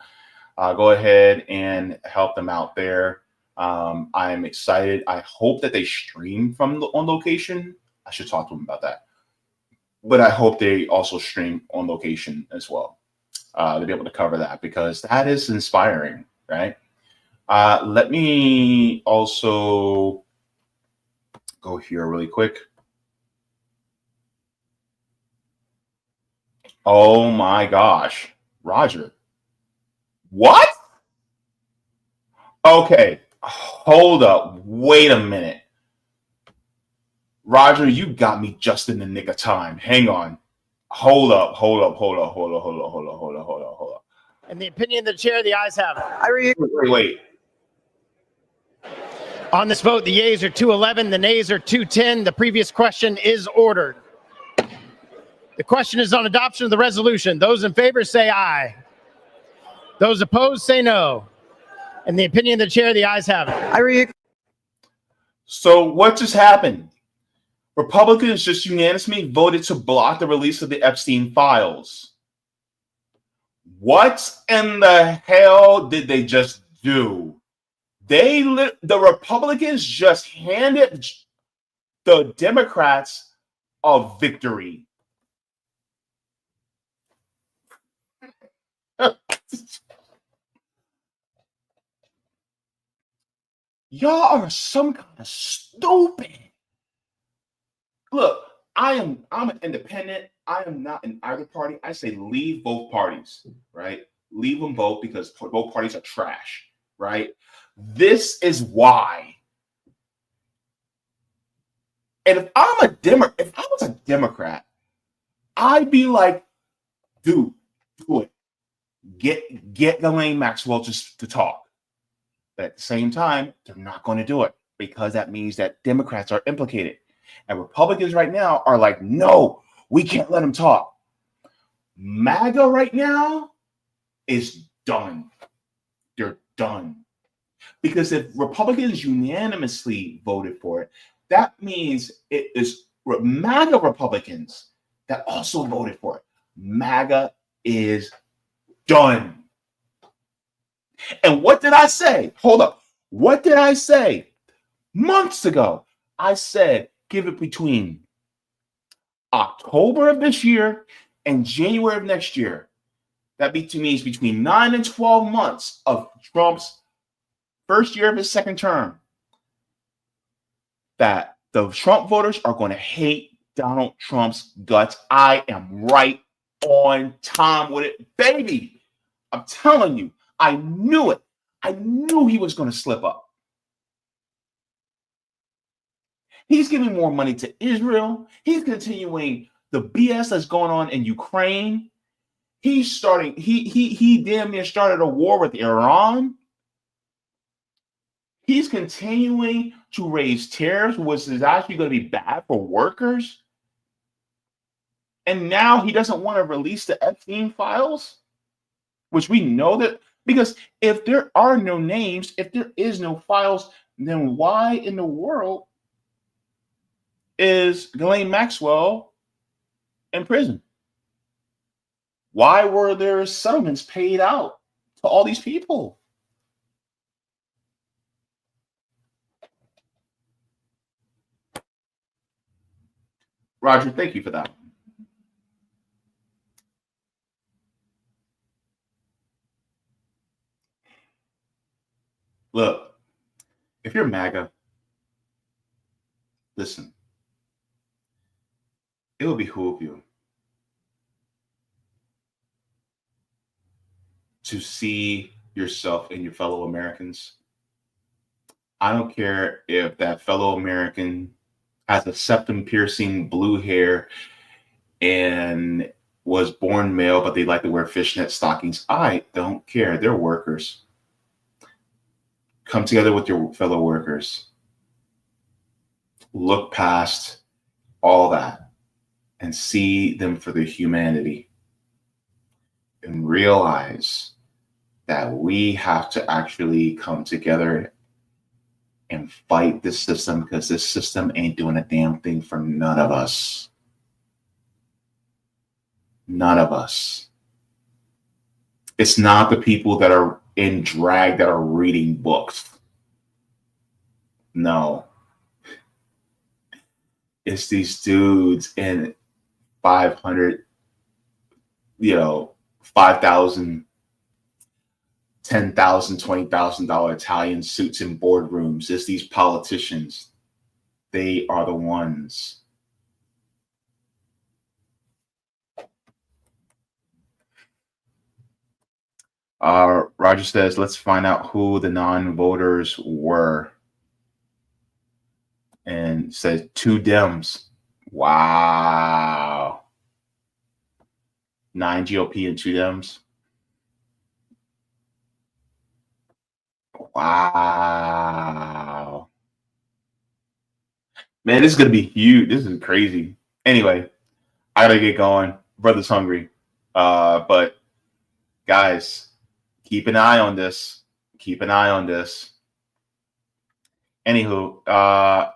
go ahead and help them out there. I'm excited. I hope that they stream on location. I should talk to them about that. But I hope they also stream on location as well, to be able to cover that, because that is inspiring, right? Let me also go here really quick. Oh my gosh, Roger. What? Okay, hold up. Wait a minute. Roger, you got me just in the nick of time. Hang on. Hold up. In the opinion of the chair, the ayes have it. Wait. On this vote, the yeas are 211, the nays are 210. The previous question is ordered. The question is on adoption of the resolution. Those in favor say aye. Those opposed say no. In the opinion of the chair, the ayes have it. So what just happened? Republicans just unanimously voted to block the release of the Epstein files. What in the hell did they just do? The Republicans just handed the Democrats a victory. Y'all are some kind of stupid. Look, I'm an independent. I am not in either party. I say leave both parties, right? Leave them both, because both parties are trash, right? This is why. And if I was a Democrat, I'd be like, dude, do it. Get Ghislaine Maxwell just to talk. But at the same time, they're not going to do it, because that means that Democrats are implicated. And Republicans right now are like, no, We can't let him talk. MAGA right now is done. They're done. Because if Republicans unanimously voted for it, that means it is MAGA Republicans that also voted for it. MAGA is done. And what did I say? Hold up. What did I say? Months ago, I said give it between October of this year and January of next year. That means between 9 and 12 months of Trump's first year of his second term, that the Trump voters are going to hate Donald Trump's guts. I am right on time with it, baby. I'm telling you, I knew it. I knew he was going to slip up. He's giving more money to Israel. He's continuing the BS that's going on in Ukraine. He's starting, he damn near started a war with Iran. He's continuing to raise tariffs, which is actually going to be bad for workers. And now he doesn't want to release the Epstein files, which we know that, because if there are no names, if there is no files, then why in the world is Ghislaine Maxwell in prison? Why were there settlements paid out to all these people? Roger, thank you for that. Look, if you're MAGA, listen, it will behoove you to see yourself and your fellow Americans. I don't care if that fellow American has a septum-piercing blue hair and was born male, but they like to wear fishnet stockings. I don't care. They're workers. Come together with your fellow workers. Look past all that and see them for their humanity. And realize that we have to actually come together and fight this system, because this system ain't doing a damn thing for none of us. None of us. It's not the people that are in drag that are reading books. No. It's these dudes in 500, $5,000, $10,000, $20,000 Italian suits in boardrooms. It's these politicians. They are the ones. Roger says, let's find out who the non-voters were. And says 2 Dems. Wow. 9 GOP and 2 Dems. Wow. Man, this is going to be huge. This is crazy. Anyway, I got to get going. Brother's hungry. But guys, keep an eye on this. Keep an eye on this. Anywho,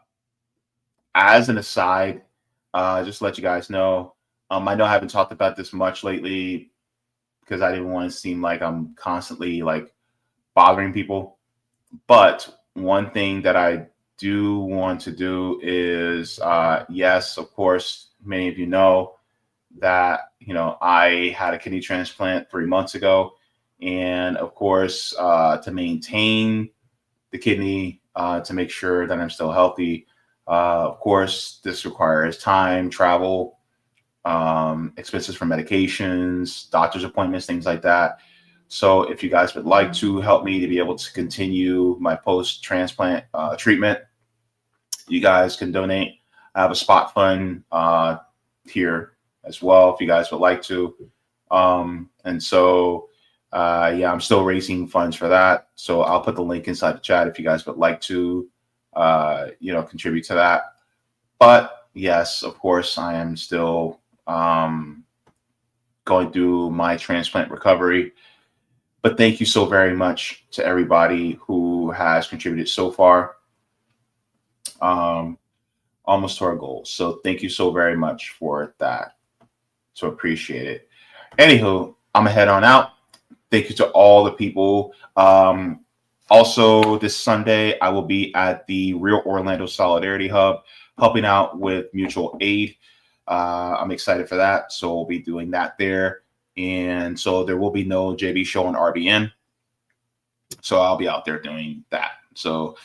as an aside, just to let you guys know, I know I haven't talked about this much lately because I didn't want to seem like I'm constantly like bothering people. But one thing that I do want to do is, yes, of course, many of you know that, I had a kidney transplant 3 months ago. And of course, to maintain the kidney, to make sure that I'm still healthy, of course, this requires time, travel, expenses for medications, doctor's appointments, things like that. So if you guys would like to help me to be able to continue my post-transplant treatment, you guys can donate. I have a spot fund here as well if you guys would like to. And so, yeah, I'm still raising funds for that. So I'll put the link inside the chat if you guys would like to, contribute to that. But yes, of course, I am still going through my transplant recovery. But thank you so very much to everybody who has contributed so far, almost to our goals. So thank you so very much for that. So appreciate it. Anywho, I'm gonna head on out. Thank you to all the people. Also, this Sunday, I will be at the Real Orlando Solidarity Hub, helping out with mutual aid. I'm excited for that. So we'll be doing that there. And so there will be no JB show on RBN. So I'll be out there doing that. So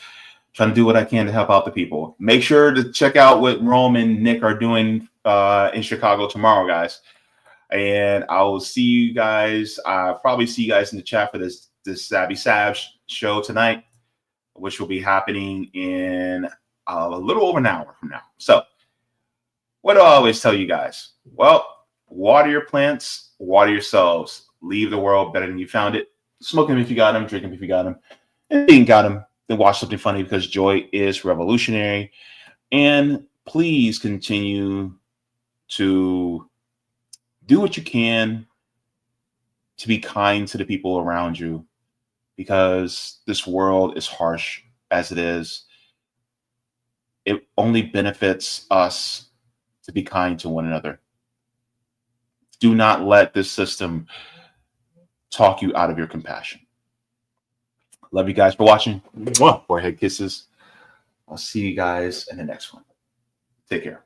trying to do what I can to help out the people. Make sure to check out what Rome and Nick are doing in Chicago tomorrow, guys. And I will see you guys. Probably see you guys in the chat for this Savvy Sav show tonight, which will be happening in a little over an hour from now. So what do I always tell you guys? Well, water your plants, water yourselves, leave the world better than you found it. Smoke them if you got them, drink them if you got them. And if you ain't got them, then watch something funny, because joy is revolutionary. And please continue to do what you can to be kind to the people around you, because this world is harsh as it is. It only benefits us to be kind to one another. Do not let this system talk you out of your compassion. Love you guys for watching. Mwah. Forehead kisses. I'll see you guys in the next one. Take care.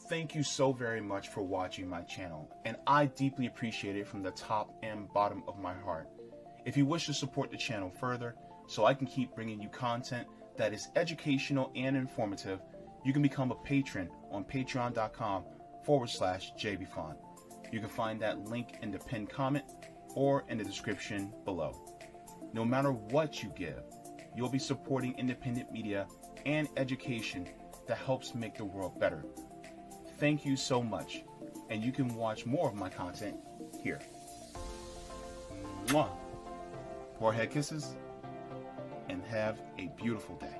Thank you so very much for watching my channel, and I deeply appreciate it from the top and bottom of my heart. If you wish to support the channel further, so I can keep bringing you content that is educational and informative, you can become a patron on patreon.com/Jaybefaunt. You can find that link in the pinned comment or in the description below. No matter what you give, you'll be supporting independent media and education that helps make the world better. Thank you so much, and you can watch more of my content here. Mwah. Forehead kisses, and have a beautiful day.